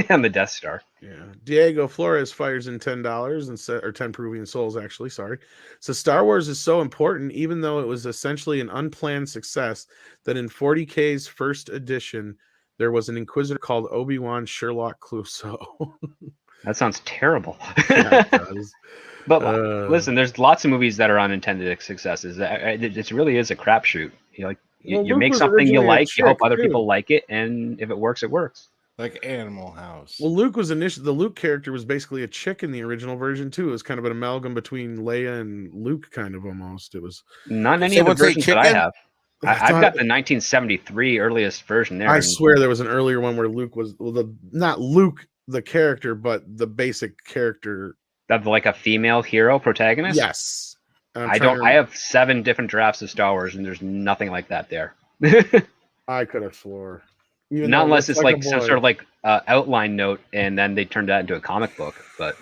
on the Death Star. Yeah, Diego Flores fires in $10 and or 10 Peruvian souls actually. Sorry. So Star Wars is so important, even though it was essentially an unplanned success, that in 40K's first edition there was an Inquisitor called Obi-Wan Sherlock Clouseau. That sounds terrible. Yeah, it does. But listen, there's lots of movies that are unintended successes. It really is a crapshoot. You make something you like, you hope other people like it, and if it works, it works. Like Animal House. Well, Luke was the Luke character was basically a chick in the original version too. It was kind of an amalgam between Leia and Luke, kind of almost. It was not any of the versions that I have. I've got the 1973 earliest version there. I swear there was an earlier one where Luke was not Luke the character, but the basic character. Of like a female hero protagonist? Yes. I have 7 different drafts of Star Wars, and there's nothing like that there. I could have swore. Not unless it's like some sort of like outline note, and then they turned that into a comic book. But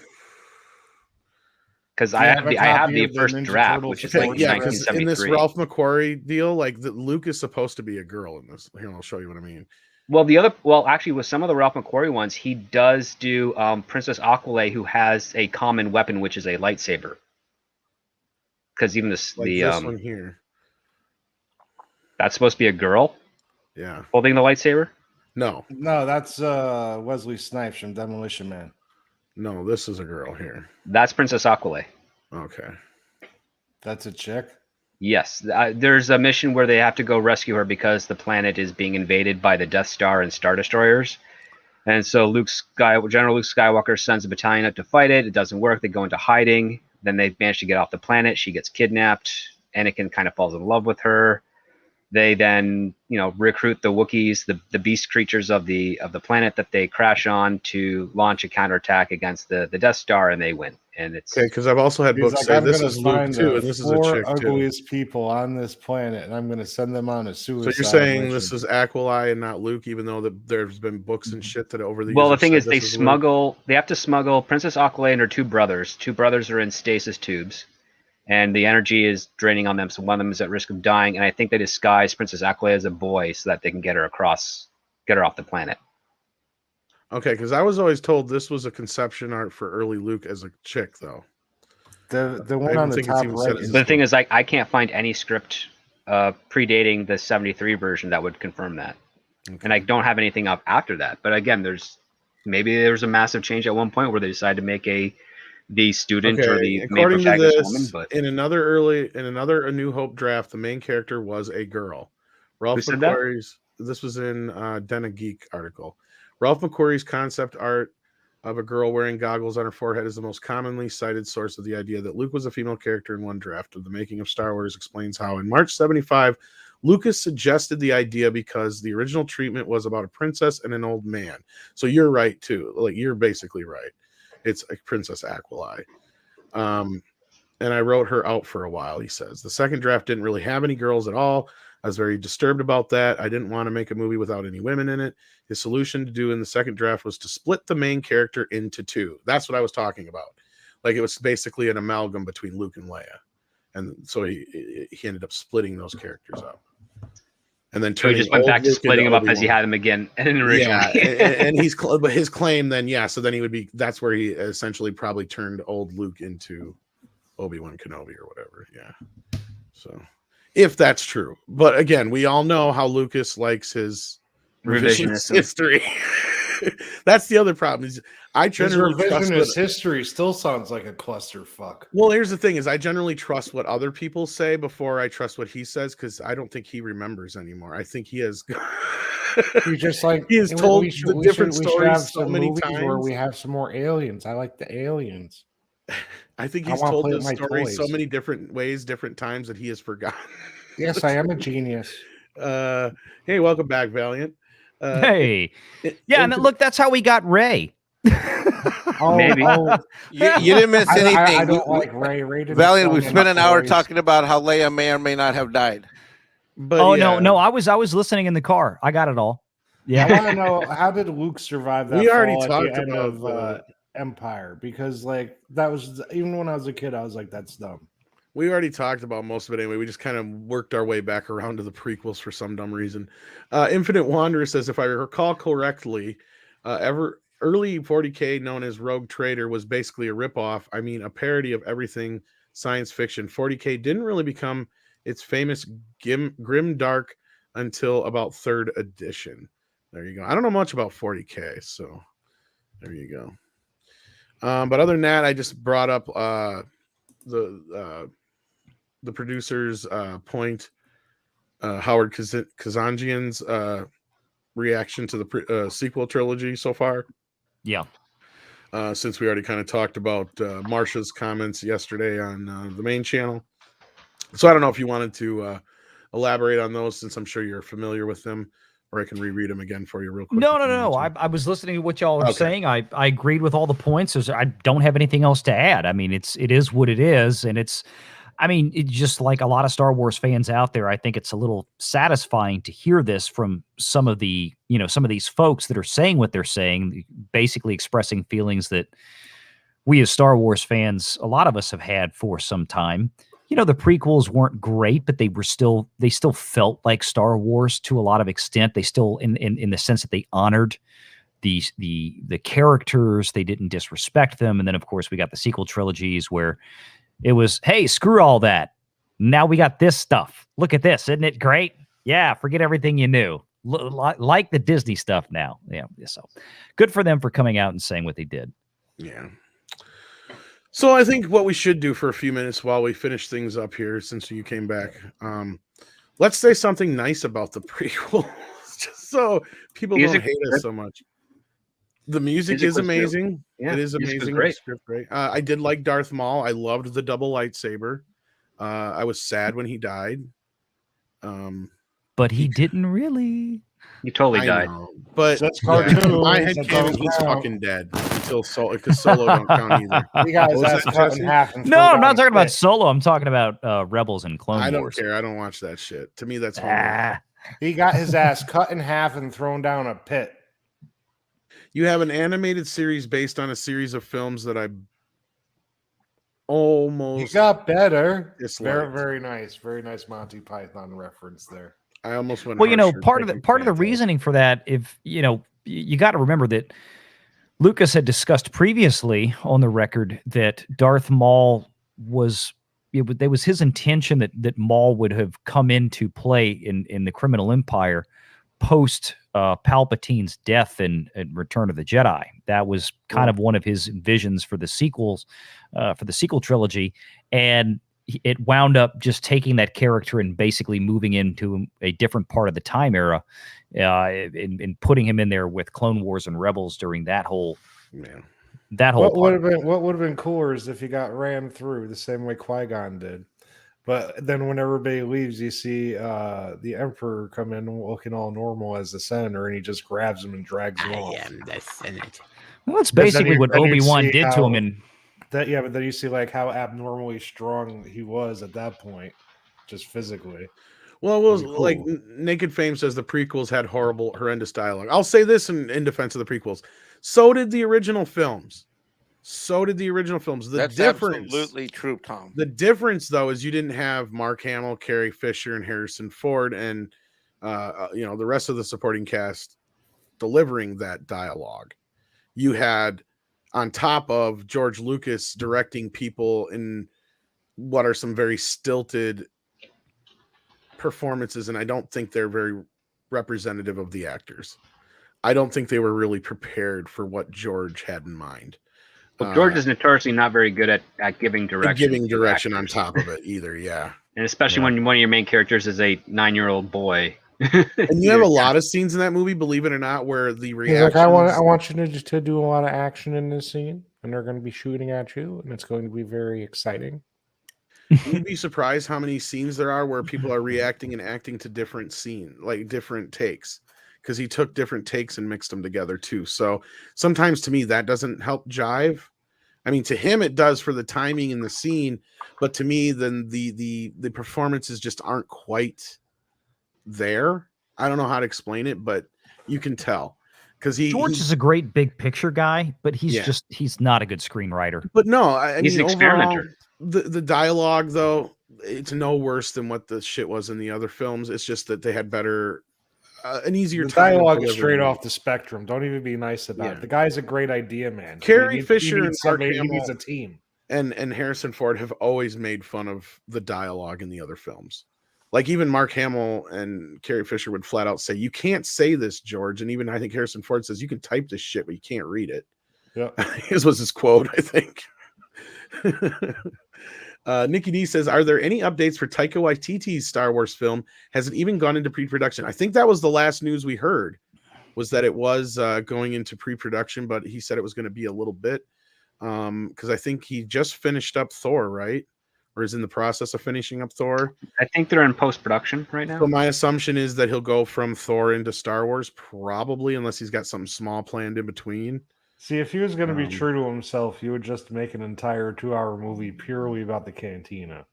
because I have the first draft, which is like 1973. In this Ralph McQuarrie deal, like Luke is supposed to be a girl in this. Here, I'll show you what I mean. Actually, with some of the Ralph McQuarrie ones, he does do Princess Aquilai, who has a common weapon, which is a lightsaber. Because even this, Like this one here. that's supposed to be a girl Yeah. holding the lightsaber. No, that's Wesley Snipes from Demolition Man. no, this is a girl here. That's Princess Aquilai. Okay. That's a chick. Yes, there's a mission where they have to go rescue her because the planet is being invaded by the Death Star and Star Destroyers. And so General Luke Skywalker sends a battalion up to fight it. It doesn't work. They go into hiding. Then they manage to get off the planet. She gets kidnapped. Anakin kind of falls in love with her. They then, recruit the Wookiees, the beast creatures of the planet that they crash on to launch a counterattack against the Death Star, and they win. And it's Okay, because I've also had books say this is Luke too, and this is a chick too. Ugliest people on this planet, and I'm going to send them on a suicide. So you're saying mission. this is Aquilai and not Luke, even though there's been books and shit that over the years. Well, the thing is, they Luke? have to smuggle Princess Aquilai and her two brothers. Two brothers are in stasis tubes, and the energy is draining on them, so one of them is at risk of dying. And I think they disguise Princess Aquilai as a boy so that they can get her off the planet. Okay, because I was always told this was a conception art for early Luke as a chick, though. The one on the top right. But the thing is, I can't find any script predating the 73 version that would confirm that. Okay. And I don't have anything up after that. But again, maybe there's a massive change at one point where they decided to make the student or the main protagonist woman. But in another A New Hope draft, the main character was a girl. Ralph McQuarrie's. This was in Den of Geek article. Ralph McQuarrie's concept art of a girl wearing goggles on her forehead is the most commonly cited source of the idea that Luke was a female character in one draft of The Making of Star Wars explains how in March 75, Lucas suggested the idea because the original treatment was about a princess and an old man. So you're right too. Like you're basically right. It's a Princess Aquilai. And I wrote her out for a while, he says. The second draft didn't really have any girls at all. I was very disturbed about that. I didn't want to make a movie without any women in it. His solution to do in the second draft was to split the main character into two. That's what I was talking about. Like it was basically an amalgam between Luke and Leia. And so he ended up splitting those characters up. And then so he just went back to splitting them up as he had them again. Originally. Yeah, and but his claim then, so then he would be, that's where he essentially probably turned old Luke into Obi-Wan Kenobi or whatever. Yeah. So if that's true. But again, we all know how Lucas likes his revisionist history. That's the other problem. Is I generally revisionist history still sounds like a clusterfuck. Well, here's the thing: is I generally trust what other people say before I trust what he says because I don't think he remembers anymore. I think he has. He's just like he has told the different stories so many times. Where we have some more aliens. I like the aliens. I think he's told the story so many different ways, different times that he has forgotten. Yes, I am a genius. Hey, welcome back, Valiant. Hey, and look, that's how we got Ray. Maybe you didn't miss anything. I don't like Ray. Valiant, we spent an hour talking about how Leia may or may not have died. But no, I was listening in the car. I got it all. Yeah, I want to know, how did Luke survive that? We already talked about Empire, because like that was, even when I was a kid, I was like, that's dumb. We already talked about most of it anyway. We just kind of worked our way back around to the prequels for some dumb reason. Infinite Wanderer says, if I recall correctly, early 40K known as Rogue Trader was basically a ripoff. I mean, a parody of everything science fiction. 40K didn't really become its famous grim dark until about 3rd edition. There you go. I don't know much about 40K, so there you go. But other than that, I just brought up the producer's point, Howard Kazanjian's reaction to the sequel trilogy so far. Yeah. Since we already kind of talked about Marcia's comments yesterday on the main channel. So I don't know if you wanted to elaborate on those, since I'm sure you're familiar with them, or I can reread them again for you real quick. No. I was listening to what y'all were saying. I agreed with all the points. I don't have anything else to add. I mean, it is what it is. And it's just like a lot of Star Wars fans out there, I think it's a little satisfying to hear this from some of the, some of these folks that are saying what they're saying, basically expressing feelings that we as Star Wars fans, a lot of us have had for some time. the prequels weren't great, but they still felt like Star Wars to a lot of extent. They still, in the sense that they honored the characters, they didn't disrespect them. And then, of course, we got the sequel trilogies where it was, hey, screw all that. Now we got this stuff. Look at this. Isn't it great? Yeah, forget everything you knew. Like the Disney stuff now. Yeah, so good for them for coming out and saying what they did. Yeah. So I think what we should do for a few minutes while we finish things up here, since you came back, let's say something nice about the prequel, just so people don't hate us so much. The music is amazing. Yeah, it is amazing. Great. Great. I did like Darth Maul. I loved the double lightsaber. I was sad when he died. But he didn't really. He totally died. Know, but that's cartoon. My head canon, he's fucking dead until Solo, because Solo don't count either. You guys asked cut in half. No, I'm not talking about Solo. I'm talking about Rebels and Clone Wars. I don't care. I don't watch that shit. To me, that's homework. He got his ass cut in half and thrown down a pit. You have an animated series based on a series of films that I almost. He got better. Disliked. Very nice. Very nice Monty Python reference there. I almost went. Well, part of the reasoning for that, if you got to remember that Lucas had discussed previously on the record that Darth Maul was. There was his intention that Maul would have come into play in the Criminal Empire post Palpatine's death in Return of the Jedi. That was kind of one of his visions for the sequels, for the sequel trilogy, and it wound up just taking that character and basically moving into a different part of the time era, and putting him in there with Clone Wars and Rebels during that whole. Man. What would have been cooler is if he got rammed through the same way Qui-Gon did. But then when everybody leaves, you see the Emperor come in looking all normal as the senator, and he just grabs him and drags him off. I am the Senate. Well, that's basically what Obi-Wan did to him. But then you see like how abnormally strong he was at that point, just physically. Well, like Naked Fame says, the prequels had horrendous dialogue. I'll say this in defense of the prequels. So did the original films. That's absolutely true, Tom. The difference, though, is you didn't have Mark Hamill, Carrie Fisher, and Harrison Ford, and the rest of the supporting cast delivering that dialogue. You had, on top of George Lucas directing people in what are some very stilted performances, and I don't think they're very representative of the actors. I don't think they were really prepared for what George had in mind. Well, George is notoriously not very good at giving direction. Giving direction on top of it either, yeah. And especially when one of your main characters is a 9-year-old boy. And you have a lot of scenes in that movie, believe it or not, where the reaction. I want you to do a lot of action in this scene, and they're going to be shooting at you, and it's going to be very exciting. You'd be surprised how many scenes there are where people are reacting and acting to different scenes, like different takes, because he took different takes and mixed them together too. So sometimes to me that doesn't help jive. I mean, to him it does for the timing in the scene, but to me then the performances just aren't quite there. I don't know how to explain it, but you can tell because George is a great big picture guy, but he's not a good screenwriter. But no, I he's mean, an experimenter. The dialogue, though, it's no worse than what the shit was in the other films. It's just that they had better, an easier time. Dialogue is straight off the spectrum. Don't even be nice about it. The guy's a great idea, man. Carrie Fisher and Mark Hamill needs a team. And Harrison Ford have always made fun of the dialogue in the other films. Like even Mark Hamill and Carrie Fisher would flat out say, "You can't say this, George." And even I think Harrison Ford says, "You can type this shit, but you can't read it." Yeah, this was his quote, I think. Nikki D says, "Are there any updates for Taika Waititi's Star Wars film? Has it even gone into pre-production?" I think that was the last news we heard, was that it was going into pre-production, but he said it was going to be a little bit because I think he just finished up Thor, right? Or is in the process of finishing up Thor. I think they're in post-production right now. So my assumption is that he'll go from Thor into Star Wars, probably, unless he's got something small planned in between. See, if he was going to be true to himself, he would just make an entire 2-hour movie purely about the cantina.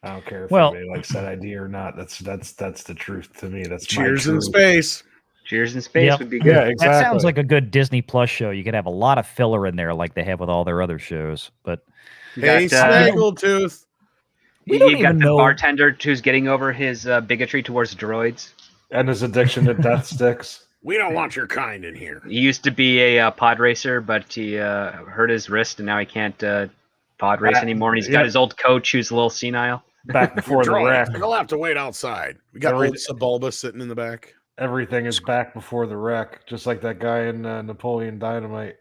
I don't care if anybody likes that idea or not. That's the truth to me. That's Cheers in Space. Cheers in Space would be good. Yeah, exactly. That sounds like a good Disney Plus show. You could have a lot of filler in there like they have with all their other shows. But Hey, got, Snaggletooth. We don't You've got even the know. bartender who's getting over his bigotry towards droids. And his addiction to death sticks. We don't want your kind in here. He used to be a pod racer, but he hurt his wrist, and now he can't pod race anymore. And he's got his old coach who's a little senile. Back before the wreck. You'll have to wait outside. We got Every- old Sebulba sitting in the back. Everything is back before the wreck, just like that guy in Napoleon Dynamite.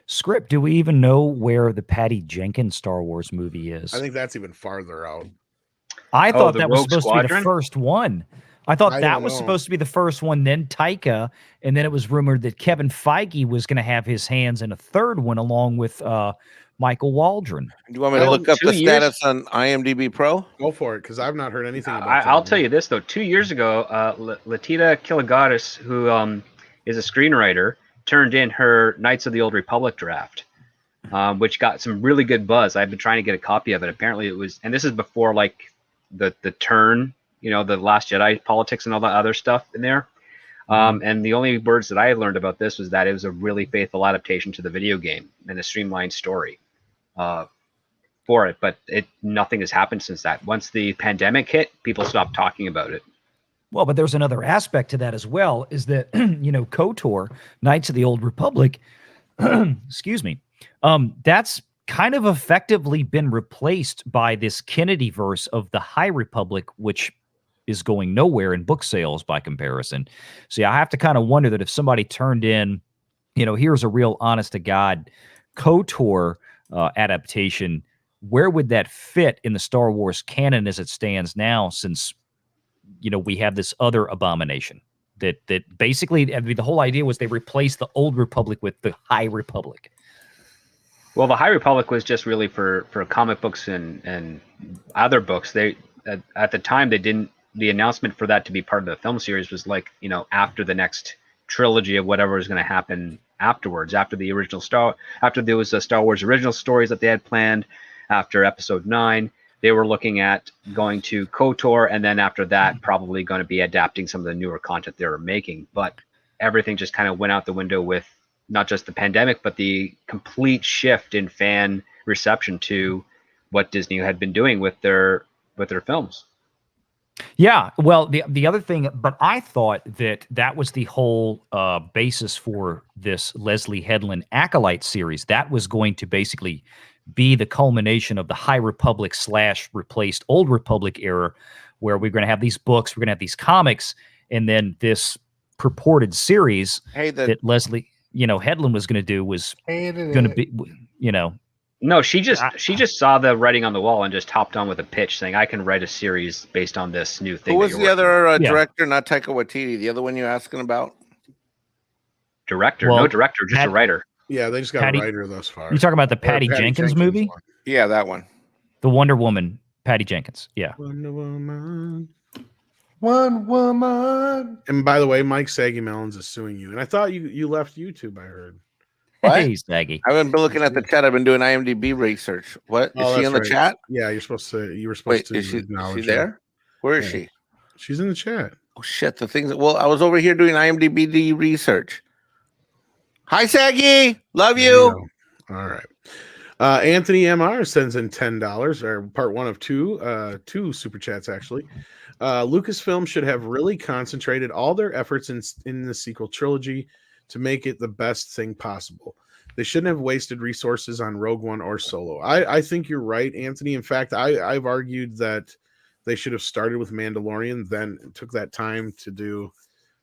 Script, do we even know where the Patty Jenkins Star Wars movie is? I think that's even farther out. I thought the that was Rogue supposed to be the Squadron? first one. I thought I that don't was know. supposed to be the first one, then Taika, and then it was rumored that Kevin Feige was going to have his hands in a third one along with Michael Waldron. Do you want me to look up 2 the years- status on IMDb Pro? Go for it, because I've not heard anything about I'll that tell one. you this though. 2 years ago, Latita Killigotis, who is a screenwriter, turned in her Knights of the Old Republic draft, which got some really good buzz. I've been trying to get a copy of it. Apparently, it was, and this is before like the turn, the Last Jedi politics and all that other stuff in there. And the only words that I learned about this was that it was a really faithful adaptation to the video game and a streamlined story for it. But nothing has happened since that. Once the pandemic hit, people stopped talking about it. Well, but there's another aspect to that as well, is that, KOTOR, Knights of the Old Republic, excuse me, that's kind of effectively been replaced by this Kennedy verse of the High Republic, which is going nowhere in book sales by comparison. See, I have to kind of wonder that if somebody turned in, here's a real honest to God KOTOR adaptation, where would that fit in the Star Wars canon as it stands now, since we have this other abomination that basically, the whole idea was they replaced the Old Republic with the High Republic. Well, the High Republic was just really for comic books and other books. They at the time they didn't. The announcement for that to be part of the film series was like after the next trilogy of whatever was going to happen afterwards, after the original after there was Star Wars original stories that they had planned, after Episode 9. They were looking at going to KOTOR, and then after that, probably going to be adapting some of the newer content they were making. But everything just kind of went out the window with not just the pandemic, but the complete shift in fan reception to what Disney had been doing with their films. Yeah, well, the other thing, but I thought that was the whole basis for this Leslie Headland Acolyte series. That was going to basically be the culmination of the High Republic / replaced Old Republic era, where we're going to have these books, we're going to have these comics, and then this purported series that Leslie, Headland was going to do was going to be, No, she just saw the writing on the wall and just hopped on with a pitch saying, I can write a series based on this new thing. Who was the other director? Not Taika Waititi. The other one you're asking about? Director. No director, just a writer. Yeah, they just got a writer thus far. You talking about the Patty Jenkins movie? one. Yeah, that one. The Wonder Woman, Patty Jenkins. Yeah. Wonder Woman. One woman. And by the way, Mike Saggy Melons is suing you. And I thought you left YouTube, I heard. What? Hey, Saggy. I haven't been looking at the chat. I've been doing IMDb research. What? Is she in the chat? Yeah, you were supposed to Is she acknowledge there? her. Where is she? She's in the chat. Oh, shit. Well, I was over here doing IMDb research. Hi, Saggy. Love you. All right. Anthony MR sends in $10, or part one of two super chats, actually. Lucasfilm should have really concentrated all their efforts in the sequel trilogy to make it the best thing possible. They shouldn't have wasted resources on Rogue One or Solo. I think you're right, Anthony. In fact, I've argued that they should have started with Mandalorian, then took that time to do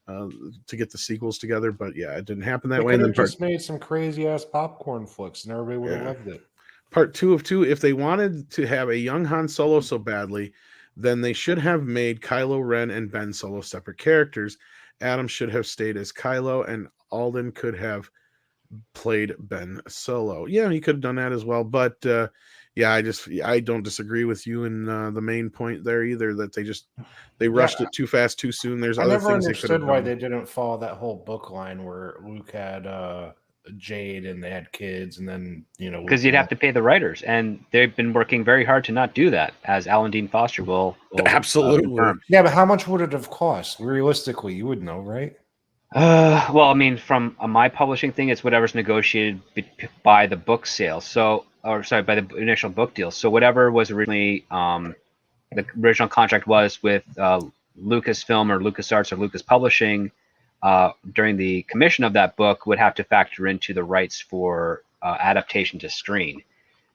to get the sequels together. But yeah, it didn't happen that way. And then just made some crazy ass popcorn flicks, and everybody would have loved it. Part 2 of 2. If they wanted to have a young Han Solo so badly, then they should have made Kylo Ren and Ben Solo separate characters. Adam should have stayed as Kylo, and Alden could have played Ben Solo. Yeah, he could have done that as well. But yeah, I don't disagree with you in the main point there either, that they rushed it too fast, too soon. There's other things they could have done. Why they didn't follow that whole book line where Luke had Jade and they had kids, and then because you'd have to pay the writers, and they've been working very hard to not do that, as Alan Dean Foster will absolutely. Yeah, but how much would it have cost? Realistically, you would know, right? Well, I mean, from my publishing thing, it's whatever's negotiated by the book sale. So by the initial book deal. So whatever was originally the original contract was with Lucasfilm or LucasArts or Lucas Publishing during the commission of that book would have to factor into the rights for adaptation to screen,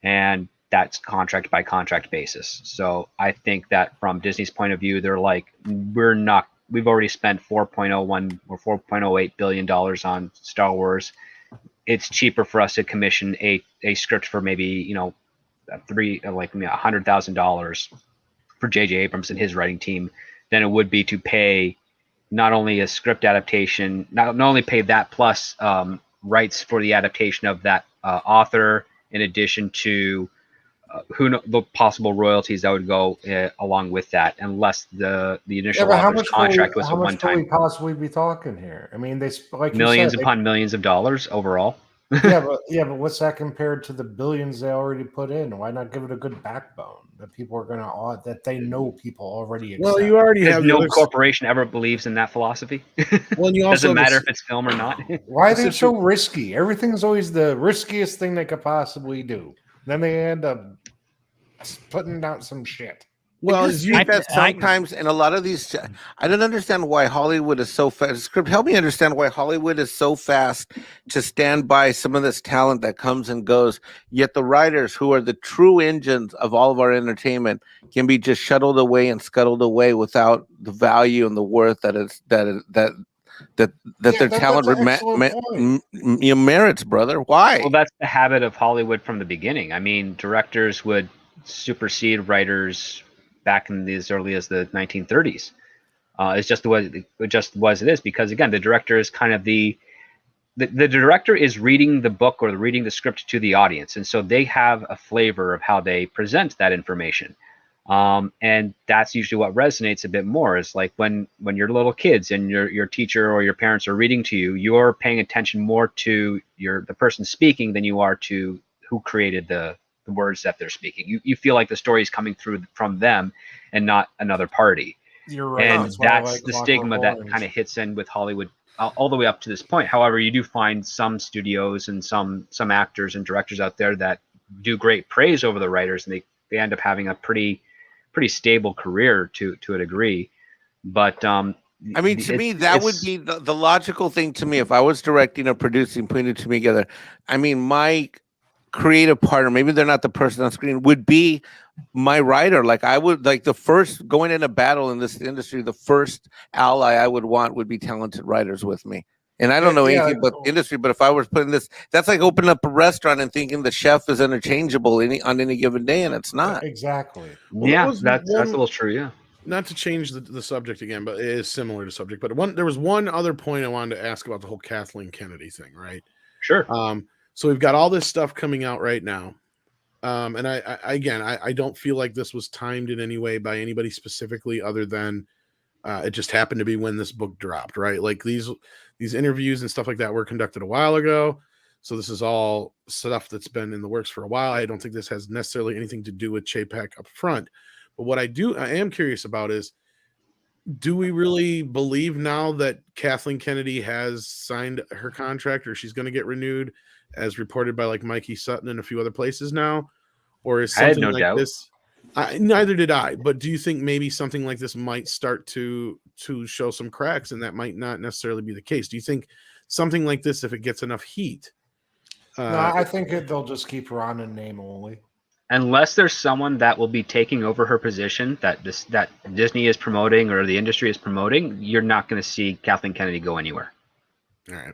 and that's contract by contract basis. So I think that from Disney's point of view, they're like, we've already spent $4.01 or $4.08 billion on Star Wars. It's cheaper for us to commission a script for maybe $100,000 for J.J. Abrams and his writing team than it would be to pay not only a script adaptation, not only pay that plus rights for the adaptation of that author, in addition to the possible royalties that would go along with that, unless the initial author's contract was a one-time. How much could we possibly be talking here? I mean, they like millions upon millions of dollars overall. yeah, but what's that compared to the billions they already put in? Why not give it a good backbone that people are gonna that they know people already accept? Well, you already have no corporation ever believes in that philosophy. Well, and you also doesn't matter if it's film or not. Why are they so risky? Everything's always the riskiest thing they could possibly do. Then they end up putting out some shit. Well, sometimes in a lot of these, I don't understand why Hollywood is so fast. Script, help me understand why Hollywood is so fast to stand by some of this talent that comes and goes. Yet the writers, who are the true engines of all of our entertainment, can be just shuttled away and scuttled away without the value and the worth that their talent merits, brother. Why? Well, that's the habit of Hollywood from the beginning. I mean, directors would supersede writers back in as early as the 1930s. It's just the way it just was. It is because, again, the director is kind of the director is reading the book or reading the script to the audience, and so they have a flavor of how they present that information. And that's usually what resonates a bit more. Is like when you're little kids and your teacher or your parents are reading to you, you're paying attention more to the person speaking than you are to who created the words that they're speaking. You feel like the story is coming through from them and not another party. You're right. And that's the stigma that kind of hits in with Hollywood all the way up to this point. However, you do find some studios and some actors and directors out there that do great praise over the writers, and they end up having a pretty stable career to a degree. But I mean, to me, that would be the logical thing to me if I was directing or producing, putting it together. I mean, my creative partner, maybe they're not the person on screen, would be my writer. Like I would like the first going in a battle in this industry, the first ally I would want would be talented writers with me. And I don't know anything about the industry, but if I was putting this, that's like opening up a restaurant and thinking the chef is interchangeable on any given day, and it's not. Exactly. Well, that's a little true. Yeah. Not to change the subject again, but it is similar to subject. But there was one other point I wanted to ask about the whole Kathleen Kennedy thing, right? Sure. So we've got all this stuff coming out right now. And I don't feel like this was timed in any way by anybody specifically other than it just happened to be when this book dropped, right? Like these interviews and stuff like that were conducted a while ago. So this is all stuff that's been in the works for a while. I don't think this has necessarily anything to do with Chapek up front. But what I am curious about is, do we really believe now that Kathleen Kennedy has signed her contract or she's going to get renewed, as reported by like Mikey Sutton and a few other places now? Or is something like doubt. this? Neither did I. But do you think maybe something like this might start to show some cracks, and that might not necessarily be the case? Do you think something like this, if it gets enough heat? No, I think they'll just keep her on in name only. Unless there's someone that will be taking over her position that Disney is promoting or the industry is promoting, you're not going to see Kathleen Kennedy go anywhere. All right.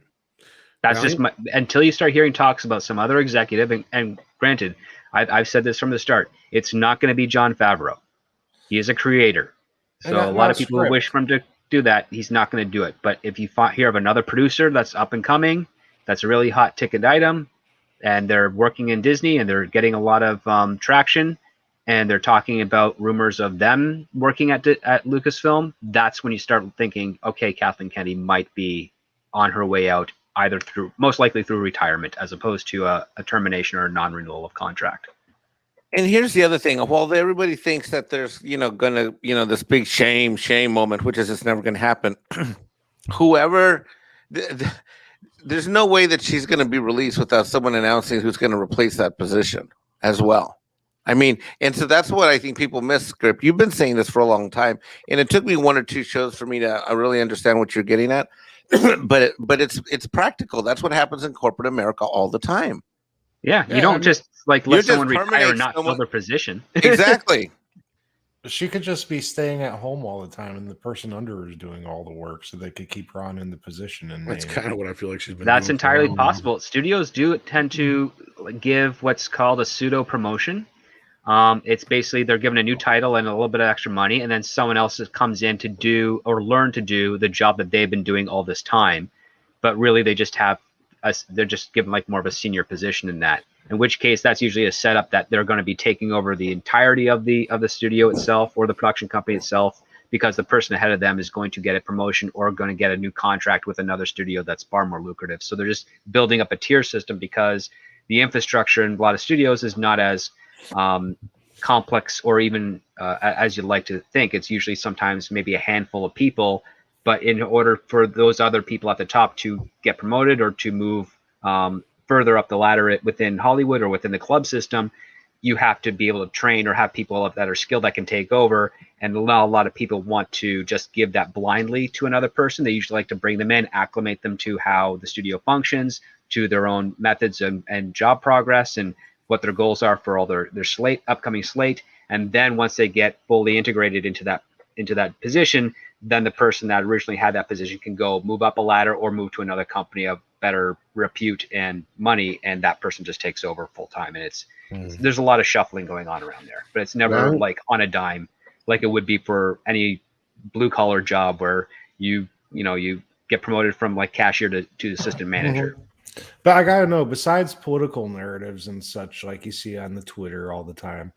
That's just until you start hearing talks about some other executive. And granted, I've said this from the start. It's not going to be Jon Favreau. He is a creator. So a lot of people wish for him to do that. He's not going to do it. But if you hear of another producer that's up and coming, that's a really hot ticket item, and they're working in Disney and they're getting a lot of traction, and they're talking about rumors of them working at Lucasfilm, that's when you start thinking, okay, Kathleen Kennedy might be on her way out, most likely through retirement, as opposed to a termination or a non-renewal of contract. And here's the other thing. While everybody thinks that there's, this big shame moment, which is just never going to happen, there's no way that she's going to be released without someone announcing who's going to replace that position. as well. I mean, and so that's what I think people miss, Script. You've been saying this for a long time, and it took me 1 or 2 shows for me to really understand what you're getting at. but it's practical. That's what happens in corporate America all the time. Yeah, Yeah, you don't just like let someone retire and not fill their position. Exactly. She could just be staying at home all the time, and the person under her is doing all the work, so they could keep her on in the position. And That's kind of what I feel like she's been. That's doing entirely for a long possible. Studios do tend to give what's called a pseudo promotion. It's basically they're given a new title and a little bit of extra money, and then someone else comes in to do or learn to do the job that they've been doing all this time. But really, they just have they're just given like more of a senior position in that. In which case, that's usually a setup that they're going to be taking over the entirety of the studio itself or the production company itself, because the person ahead of them is going to get a promotion or going to get a new contract with another studio that's far more lucrative. So they're just building up a tier system because the infrastructure in a lot of studios is not as complex or even as you'd like to think. It's usually sometimes maybe a handful of people, but in order for those other people at the top to get promoted or to move further up the ladder within Hollywood or within the club system, you have to be able to train or have people that are skilled that can take over. And not a lot of people want to just give that blindly to another person. They usually like to bring them in, acclimate them to how the studio functions, to their own methods and job progress and what their goals are for all their upcoming slate. And then once they get fully integrated into that position, then the person that originally had that position can go move up a ladder or move to another company of better repute and money, and that person just takes over full time. And there's a lot of shuffling going on around there, but it's never like on a dime like it would be for any blue collar job where you get promoted from like cashier to assistant manager. But I gotta know, besides political narratives and such, like you see on the Twitter all the time,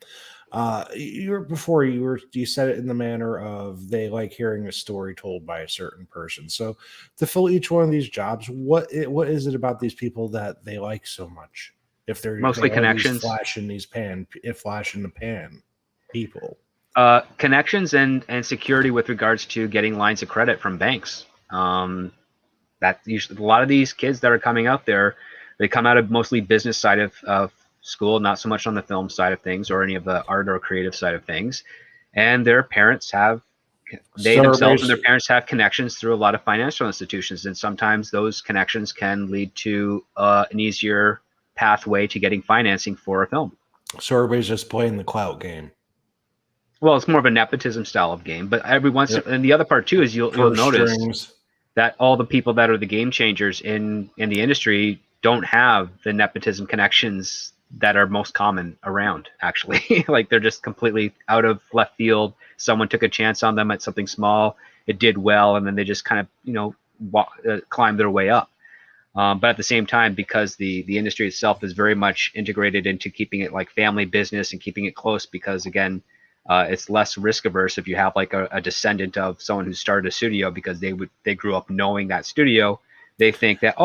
you said it in the manner of they like hearing a story told by a certain person. So to fill each one of these jobs, what is it about these people that they like so much? If they're mostly connections, flash in the pan people, connections and security with regards to getting lines of credit from banks. That usually a lot of these kids that are coming out there, they come out of mostly business side of school, not so much on the film side of things or any of the art or creative side of things. And their parents themselves and their parents have connections through a lot of financial institutions. And sometimes those connections can lead to an easier pathway to getting financing for a film. So everybody's just playing the clout game. Well, it's more of a nepotism style of game, but every once and the other part too is you'll notice that all the people that are the game changers in the industry don't have the nepotism connections that are most common around, actually. Like they're just completely out of left field. Someone took a chance on them at something small, it did well, and then they just kind of climbed their way up. But at the same time, because the industry itself is very much integrated into keeping it like family business and keeping it close, because again, it's less risk averse if you have like a descendant of someone who started a studio, because they grew up knowing that studio. They think that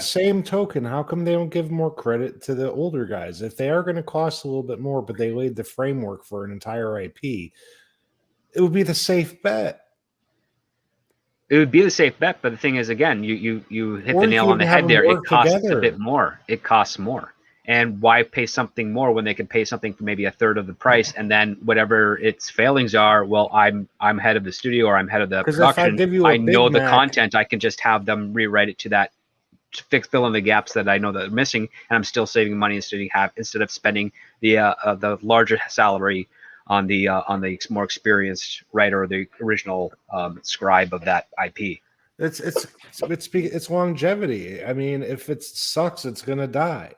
same token, how come they don't give more credit to the older guys? If they are going to cost a little bit more, but they laid the framework for an entire IP, it would be the safe bet. It would be the safe bet, but the thing is, again, you hit the nail on the head there. It costs a bit more. It costs more. And why pay something more when they can pay something for maybe a third of the price, and then whatever its failings are, well, I'm head of the studio or I'm head of the production. I know the content. I can just have them rewrite it to that, to fill in the gaps that I know that are missing, and I'm still saving money instead of spending the larger salary on the more experienced writer or the original scribe of that IP. It's longevity. I mean, if it sucks, it's gonna die.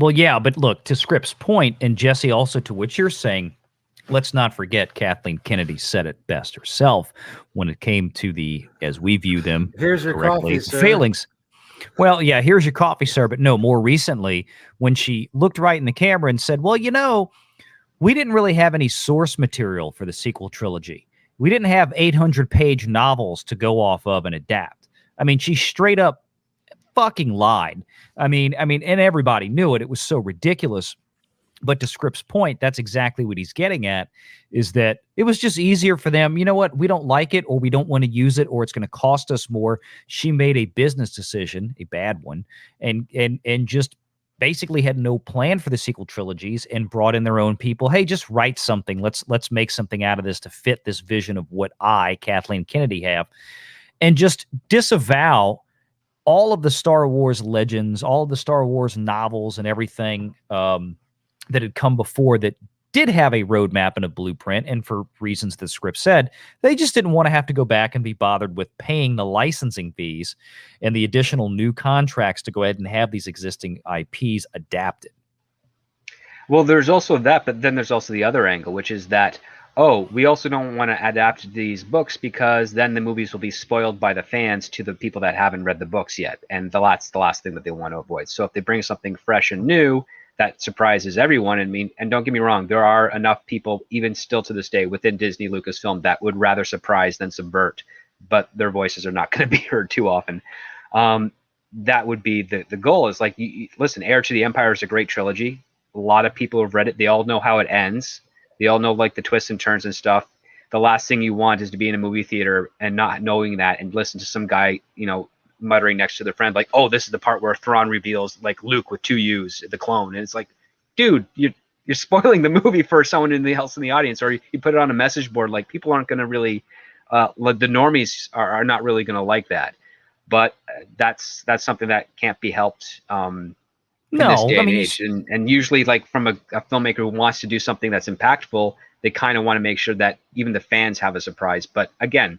Well, yeah, but look, to Script's point, and Jesse, also to what you're saying, let's not forget Kathleen Kennedy said it best herself when it came to as we view them, here's your coffee, sir. Failings. Well, yeah, here's your coffee, sir. But no, more recently, when she looked right in the camera and said, well, we didn't really have any source material for the sequel trilogy. We didn't have 800-page novels to go off of and adapt. I mean, she straight up fucking lied. I mean, and everybody knew it. It was so ridiculous. But to Scripps' point, that's exactly what he's getting at, is that it was just easier for them. You know what? We don't like it, or we don't want to use it, or it's going to cost us more. She made a business decision, a bad one, and just basically had no plan for the sequel trilogies and brought in their own people. Hey, just write something. Let's make something out of this to fit this vision of what I, Kathleen Kennedy, have, and just disavow all of the Star Wars legends, all of the Star Wars novels and everything that had come before that did have a roadmap and a blueprint. And for reasons the script said, they just didn't want to have to go back and be bothered with paying the licensing fees and the additional new contracts to go ahead and have these existing IPs adapted. Well, there's also that, but then there's also the other angle, which is that, oh, we also don't want to adapt these books because then the movies will be spoiled by the fans to the people that haven't read the books yet. And that's the last thing that they want to avoid. So if they bring something fresh and new, that surprises everyone. And don't get me wrong, there are enough people, even still to this day, within Disney Lucasfilm that would rather surprise than subvert, but their voices are not going to be heard too often. That would be the goal. Is like, listen, Heir to the Empire is a great trilogy. A lot of people have read it. They all know how it ends. They all know like the twists and turns and stuff. The last thing you want is to be in a movie theater and not knowing that and listen to some guy, muttering next to their friend, like, oh, this is the part where Thrawn reveals like Luke with 2 U's, the clone. And it's like, dude, you're spoiling the movie for someone else in the audience, or you put it on a message board. Like, people aren't going to really, the normies are not really going to like that. But that's something that can't be helped in this day and age. And usually, like, from a filmmaker who wants to do something that's impactful, they kind of want to make sure that even the fans have a surprise. But again,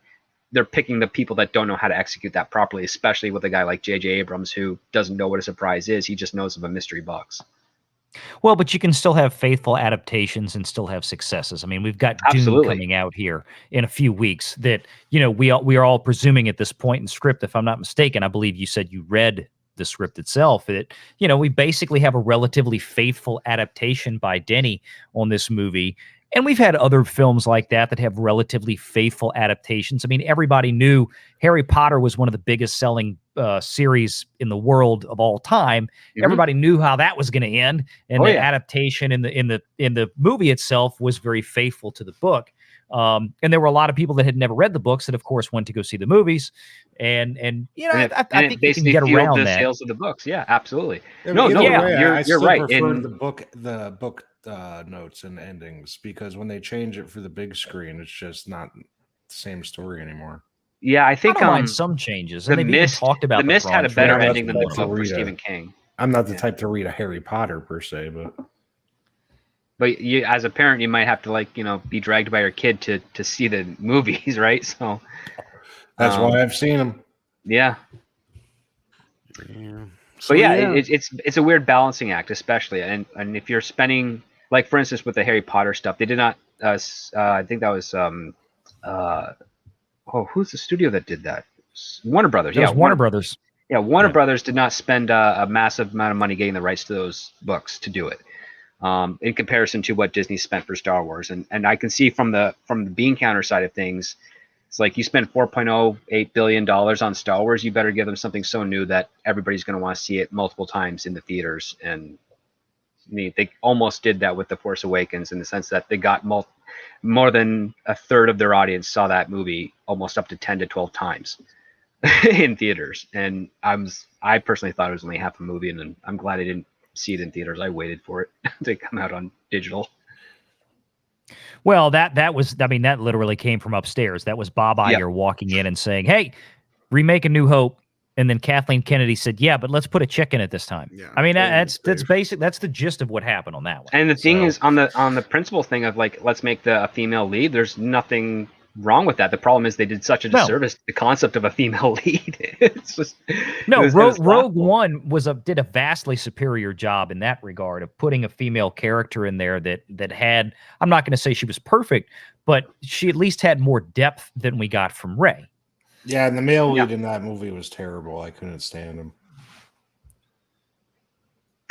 they're picking the people that don't know how to execute that properly, especially with a guy like J.J. Abrams, who doesn't know what a surprise is. He just knows of a mystery box. Well, but you can still have faithful adaptations and still have successes. I mean, we've got Dune coming out here in a few weeks that, we are all presuming at this point in script, if I'm not mistaken, I believe you said you read the script itself, that, we basically have a relatively faithful adaptation by Denny on this movie. And we've had other films like that have relatively faithful adaptations. I mean, everybody knew Harry Potter was one of the biggest selling series in the world of all time. Mm-hmm. Everybody knew how that was going to end, and adaptation in the movie itself was very faithful to the book. And there were a lot of people that had never read the books that, of course, went to go see the movies. I think you can get around that. Sales of the books, yeah, absolutely. You're right. The book notes and endings, because when they change it for the big screen, it's just not the same story anymore. Yeah, I think I don't mind some changes. And the Mist talked about the Mist had a better ending than the book for Rita. Stephen King. I'm not the type to read a Harry Potter per se, but you, as a parent, you might have to be dragged by your kid to see the movies, right? So that's why I've seen them. Yeah. So, it's a weird balancing act, especially, and if you're spending, like, for instance, with the Harry Potter stuff, they did not. I think that was who's the studio that did that? Warner Brothers. Warner Brothers. Yeah, Warner Brothers did not spend a massive amount of money getting the rights to those books to do it, in comparison to what Disney spent for Star Wars. And I can see from the bean counter side of things, it's like, you spend $4.08 billion on Star Wars, you better give them something so new that everybody's going to want to see it multiple times in the theaters. And they almost did that with The Force Awakens, in the sense that they got more than a third of their audience saw that movie almost up to 10 to 12 times in theaters. And I personally thought it was only half a movie, and I'm glad I didn't see it in theaters. I waited for it to come out on digital. Well, that literally came from upstairs. That was Bob Iger walking in and saying, "Hey, remake A New Hope." And then Kathleen Kennedy said, "Yeah, but let's put a chick in it this time." Yeah, I mean, that's basic. That's the gist of what happened on that one. And the thing is, on the principle thing of, like, let's make a female lead, there's nothing wrong with that. The problem is they did such a disservice to the concept of a female lead. It's just Rogue One did a vastly superior job in that regard of putting a female character in there that had, I'm not going to say she was perfect, but she at least had more depth than we got from Rey. Yeah, and the male lead in that movie was terrible. I couldn't stand him.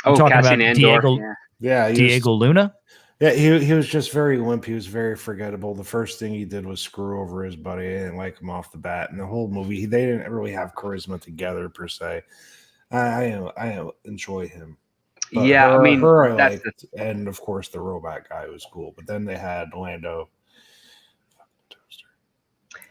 Cassian Andor. Diego Luna. Yeah, he was just very limp. He was very forgettable. The first thing he did was screw over his buddy. I didn't like him off the bat. And the whole movie, they didn't really have charisma together per se. I enjoy him. But Yeah, I mean, her I that's liked, and of course the robot guy was cool. But then they had Lando.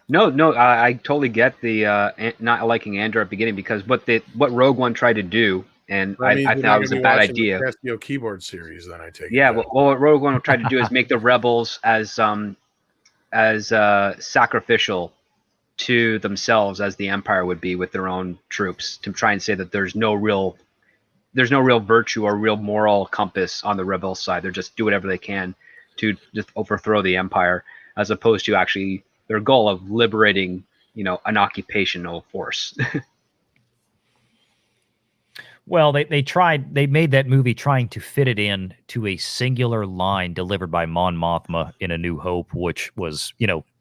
no. I totally get the not liking Andor at the beginning, because what Rogue One tried to do, and That means I we're thought not it was going a to be bad watching idea. the Casio keyboard series. Then I take Yeah, it. well, what Rogue One tried to do is make the rebels as sacrificial to themselves as the Empire would be with their own troops, to try and say that there's no real virtue or real moral compass on the rebel side. They're just do whatever they can to just overthrow the Empire, as opposed to actually their goal of liberating, an occupational force. Well, they made that movie trying to fit it in to a singular line delivered by Mon Mothma in A New Hope, which was,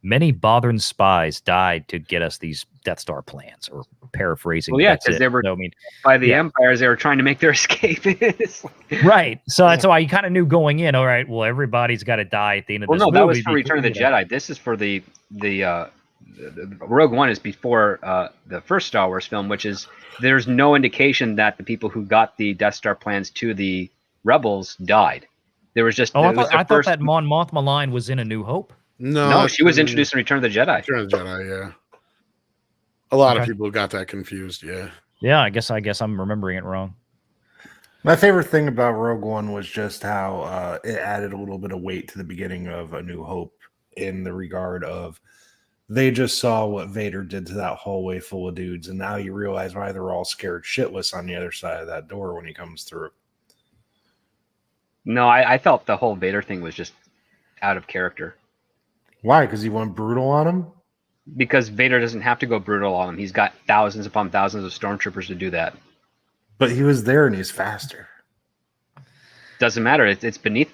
many Bothan spies died to get us these Death Star plans, or paraphrasing. Well, yeah, that's because it. they were So, I mean, by the yeah. Empires, they were trying to make their escape. Right. So that's why you kind of knew going in, all right, well, everybody's got to die at the end of Well, this no, movie. that was for Return of the Jedi. This is for the Rogue One is before the first Star Wars film, which is there's no indication that the people who got the Death Star plans to the rebels died. There was just I thought that Mon Mothma line was in A New Hope. No, she was introduced in Return of the Jedi. Return of the Jedi, yeah. A lot of people got that confused, yeah. Yeah, I guess I'm remembering it wrong. My favorite thing about Rogue One was just how it added a little bit of weight to the beginning of A New Hope, in the regard of they just saw what Vader did to that hallway full of dudes, and now you realize why they're all scared shitless on the other side of that door when he comes through. No, I felt the whole Vader thing was just out of character. Why? Because he went brutal on him? Because Vader doesn't have to go brutal on him. He's got thousands upon thousands of stormtroopers to do that. But he was there and he's faster. Doesn't matter. It's beneath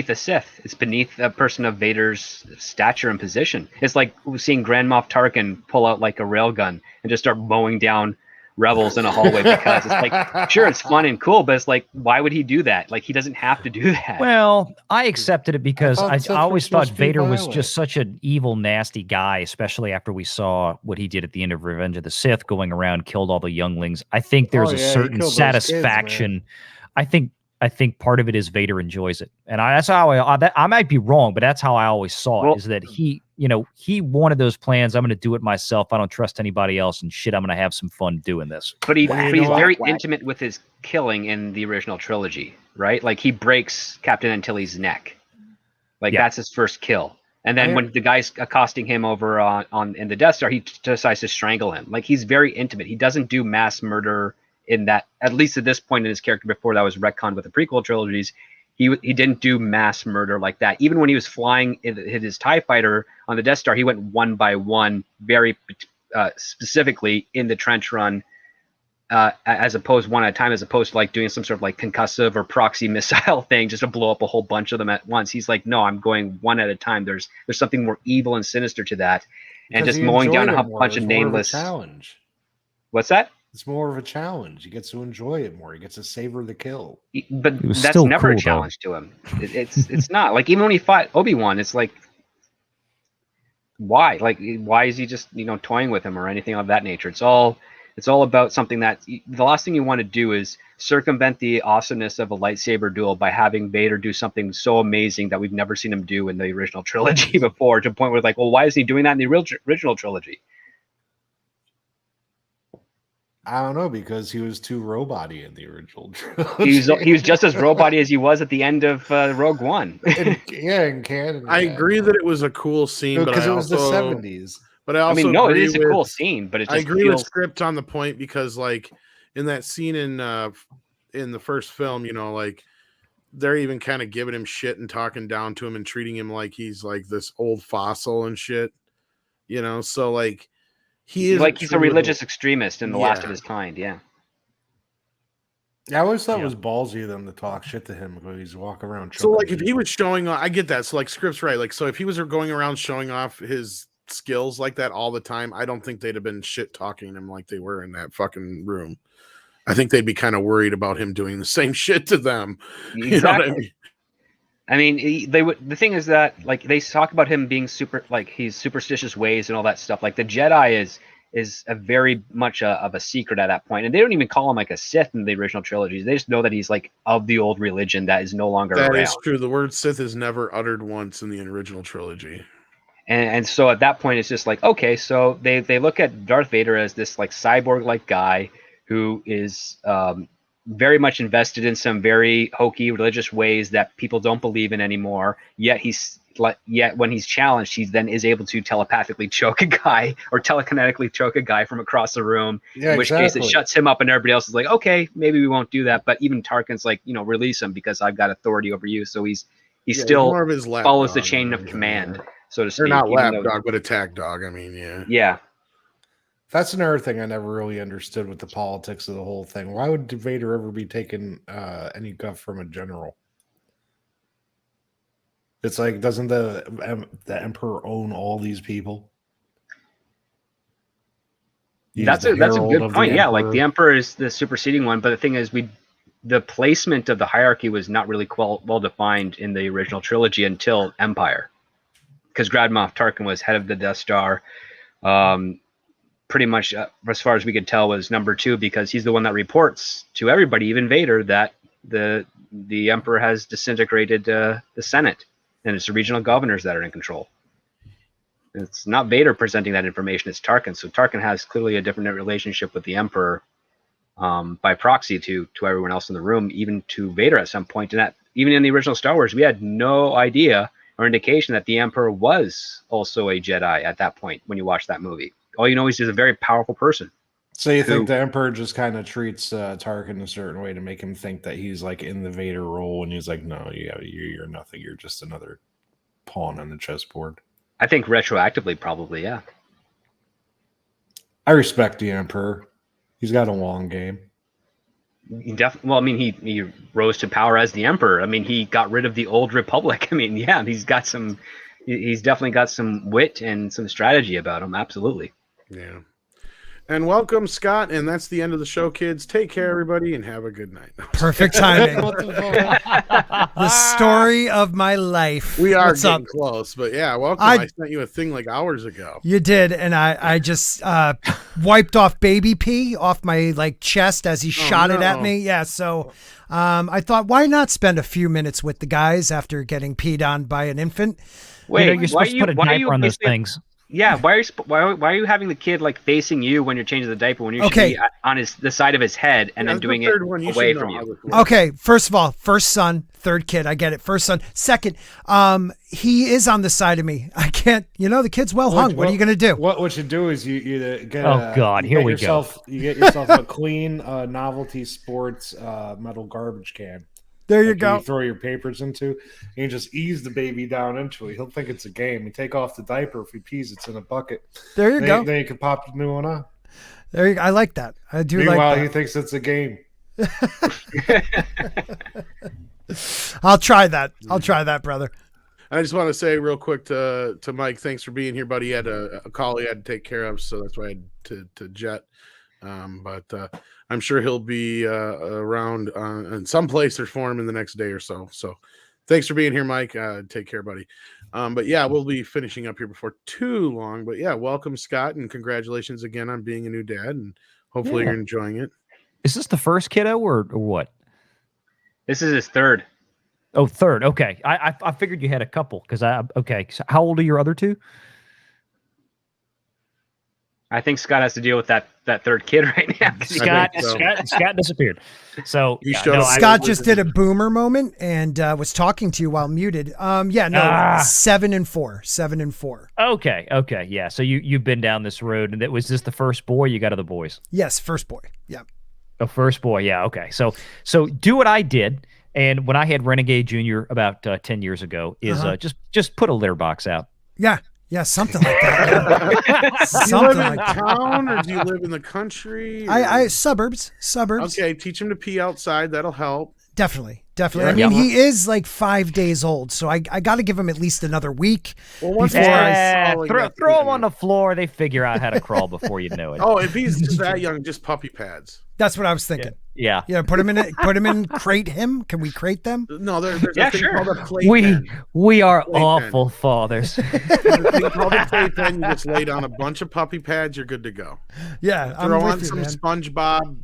a Sith. It's beneath a person of Vader's stature and position. It's like seeing Grand Moff Tarkin pull out like a railgun and just start mowing down rebels in a hallway, because it's like, sure, it's fun and cool, but it's like, why would he do that? Like, he doesn't have to do that. Well, I accepted it because I always thought Vader was violent. just such an evil, nasty guy, especially after we saw what he did at the end of Revenge of the Sith, going around, killed all the younglings. I think there's a certain satisfaction. I think part of it is Vader enjoys it, and that's how I might be wrong, but that's how I always saw it. Is that he wanted those plans. I'm going to do it myself. I don't trust anybody else, and shit, I'm going to have some fun doing this. But he's very intimate with his killing in the original trilogy, right? Like, he breaks Captain Antilles' neck. Like, that's his first kill. And then when the guy's accosting him over in the Death Star, he decides to strangle him. Like, he's very intimate. He doesn't do mass murder in that, at least at this point in his character. Before that was retconned with the prequel trilogies, he didn't do mass murder like that. Even when he was flying in his TIE fighter on the Death Star, he went one by one, very specifically in the trench run, as opposed one at a time, as opposed to like doing some sort of like concussive or proxy missile thing just to blow up a whole bunch of them at once. He's like, no, I'm going one at a time. There's something more evil and sinister to that, and just mowing down a bunch of nameless. Challenge. What's that? It's more of a challenge. He gets to enjoy it more. He gets to savor the kill. But that's never a challenge to him. It's not. Like, even when he fought Obi-Wan, it's like, why? Like, why is he just toying with him or anything of that nature? It's all about something that the last thing you want to do is circumvent the awesomeness of a lightsaber duel by having Vader do something so amazing that we've never seen him do in the original trilogy before, to the point where, like, well, why is he doing that in the original trilogy? I don't know, because he was too robot-y in the original trilogy. He was just as robot-y as he was at the end of Rogue One. in canon. I agree that it was a cool scene, but because it was the 70s. But I also it is a cool scene, but it just I agree with Script on the point, because like in that scene in the first film, like they're even kind of giving him shit and talking down to him and treating him like he's like this old fossil and shit, so like he is like he's a religious extremist and the last of his kind. Yeah. I always thought it was ballsy of them to talk shit to him because he's walking around. So like if he was showing off, I get that. So like Script's right. Like, so if he was going around showing off his skills like that all the time, I don't think they'd have been shit talking him like they were in that fucking room. I think they'd be kind of worried about him doing the same shit to them. Exactly. You know what I mean? I mean, they would. The thing is that, like, they talk about him being he's superstitious ways and all that stuff. Like, the Jedi is a very much of a secret at that point. And they don't even call him like a Sith in the original trilogies. They just know that he's like of the old religion that is no longer That around. is true. The word Sith is never uttered once in the original trilogy. And so at that point, it's just like, okay, so they look at Darth Vader as this like cyborg-like guy who is very much invested in some very hokey religious ways that people don't believe in anymore. Yet when he's challenged, he then is able to telepathically choke a guy or telekinetically choke a guy from across the room. Yeah, in which case it shuts him up, and everybody else is like, okay, maybe we won't do that. But even Tarkin's like, release him because I've got authority over you. So he still more of his lap follows the dog chain and of everything, command, yeah. so to They're speak. not lap even though- dog, but attack dog. I mean, yeah. Yeah. That's another thing I never really understood with the politics of the whole thing. Why would Vader ever be taking any guff from a general? It's like, doesn't the Emperor own all these people? He's That's the a herald good of the point. Yeah, like the Emperor. Emperor is the superseding one, but the thing is, the placement of the hierarchy was not really well defined in the original trilogy until Empire, because Grand Moff Tarkin was head of the Death Star. Pretty much, as far as we could tell, was number 2 because he's the one that reports to everybody, even Vader, that the Emperor has disintegrated the Senate, and it's the regional governors that are in control. It's not Vader presenting that information; it's Tarkin. So Tarkin has clearly a different relationship with the Emperor by proxy to everyone else in the room, even to Vader at some point. And that even in the original Star Wars, we had no idea or indication that the Emperor was also a Jedi at that point when you watch that movie. All you know is he's a very powerful person. So you think the Emperor just kind of treats Tarkin a certain way to make him think that he's like in the Vader role, and he's like, no, you're nothing. You're just another pawn on the chessboard. I think retroactively, probably, yeah. I respect the Emperor. He's got a long game. He rose to power as the Emperor. I mean, he got rid of the old Republic. I mean, yeah, he's definitely got some wit and some strategy about him. Absolutely. Yeah. And welcome, Scott. And that's the end of the show, kids. Take care, everybody, and have a good night. Perfect timing. The story of my life. We are What's getting up? close, but yeah, welcome. I sent you a thing like hours ago. You did, and I just wiped off baby pee off my chest as he shot it at me. Yeah, so I thought, why not spend a few minutes with the guys after getting peed on by an infant? Wait, you're supposed to put a diaper on those things. Yeah, why are you having the kid facing you when you're changing the diaper when you should be on the side of his head and then doing it away from you? Okay, first of all, first son, third kid, I get it. First son, second, he is on the side of me. I can't, the kid's well hung. What are you gonna do? What you do is you get. Oh God, here we go. You get yourself a clean novelty sports metal garbage can. There you go. You throw your papers into, and you just ease the baby down into it. He'll think it's a game. You take off the diaper. If he pees, it's in a bucket. There you go. Then you can pop the new one on. There you go. I like that. I do. Meanwhile, like that. he thinks it's a game. I'll try that. Brother. I just want to say real quick to Mike, thanks for being here, buddy. He had a call he had to take care of, so that's why I had to jet. But I'm sure he'll be around in some place or for him in the next day or so. So thanks for being here, Mike. Take care, buddy. But yeah, we'll be finishing up here before too long. But yeah, welcome, Scott, and congratulations again on being a new dad. And hopefully you're enjoying it. Is this the first kiddo or what? This is his third. Oh, third. Okay. I figured you had a couple because okay. So how old are your other two? I think Scott has to deal with that third kid right now. Scott disappeared. So Scott just did a boomer moment and was talking to you while muted. 7 and 4. 7 and 4. Okay. Yeah. So you've been down this road, and was this the first boy? You got other boys? Yes, first boy. Yeah. Oh, first boy. Yeah. Okay. So do what I did, and when I had Renegade Jr. about 10 years ago, is just put a litter box out. Yeah, something like that. Do you live in town or do you live in the country? I suburbs. Okay, teach him to pee outside. That'll help. Definitely. Yeah. I mean, he is like 5 days old, so I got to give him at least another week. Well, once before throw him on the floor. They figure out how to crawl before you know it. Oh, if he's just that young, just puppy pads. That's what I was thinking. Yeah. Put him in crate him. Can we crate them? No, there's a thing sure. called a playpen. We are Playpen. awful fathers. There's a thing called a playpen. You just lay down a bunch of puppy pads, you're good to go. Yeah, I'm Throw with on you, some man. SpongeBob,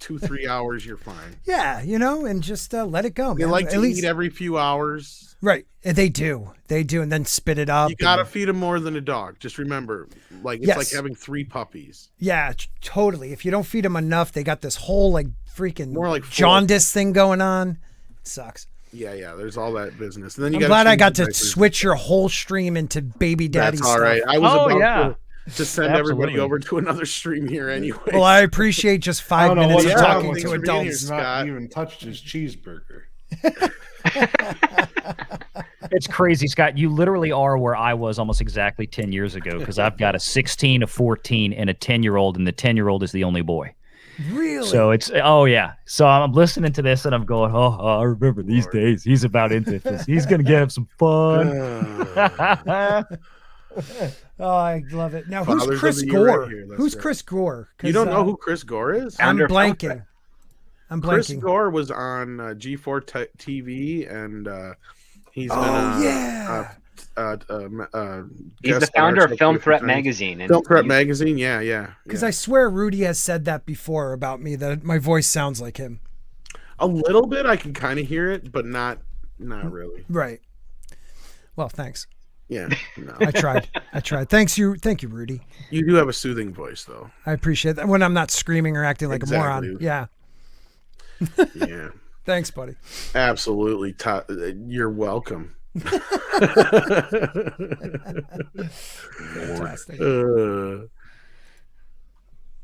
2-3 hours, you're fine. Yeah, and just let it go. They Man. like At to least, eat every few hours. right? They do, and then spit it up. You gotta feed them more than a dog. Just remember, like it's like having 3 puppies. Yeah, totally. If you don't feed them enough, they got this whole like freaking More like 4. jaundice thing going on. It sucks. Yeah. There's all that business. And then you I'm gotta glad I change got the to diapers. switch your whole stream into baby daddy That's all stuff. right. I was about to send everybody Absolutely. over to another stream here anyway. Well, I appreciate just 5 minutes of what's talking wrong to with being adults. here, Not Scott. even touched his cheeseburger. It's crazy, Scott. You literally are where I was almost exactly 10 years ago because I've got a 16, a 14, and a 10-year-old, and the 10-year-old is the only boy. Really? So it's So I'm listening to this and I'm going, I remember these days. He's about into this. He's gonna have some fun. Oh, I love it. Now, Fathers who's of Chris the Year right Gore? here. That's Who's right. Chris Gore? You don't know who Chris Gore is? I'm Under blanking. Chris Gore was on G4 TV, and he's been He's the founder of Film Threat Magazine. And Film Threat Magazine, yeah. Because I swear Rudy has said that before about me, that my voice sounds like him. A little bit, I can kind of hear it, but not really. Right. Well, thanks. Yeah, no. I tried. Thank you, Rudy. You do have a soothing voice, though. I appreciate that when I'm not screaming or acting like a moron. Exactly. Yeah. Yeah. Thanks, buddy. Absolutely. You're welcome. Fantastic.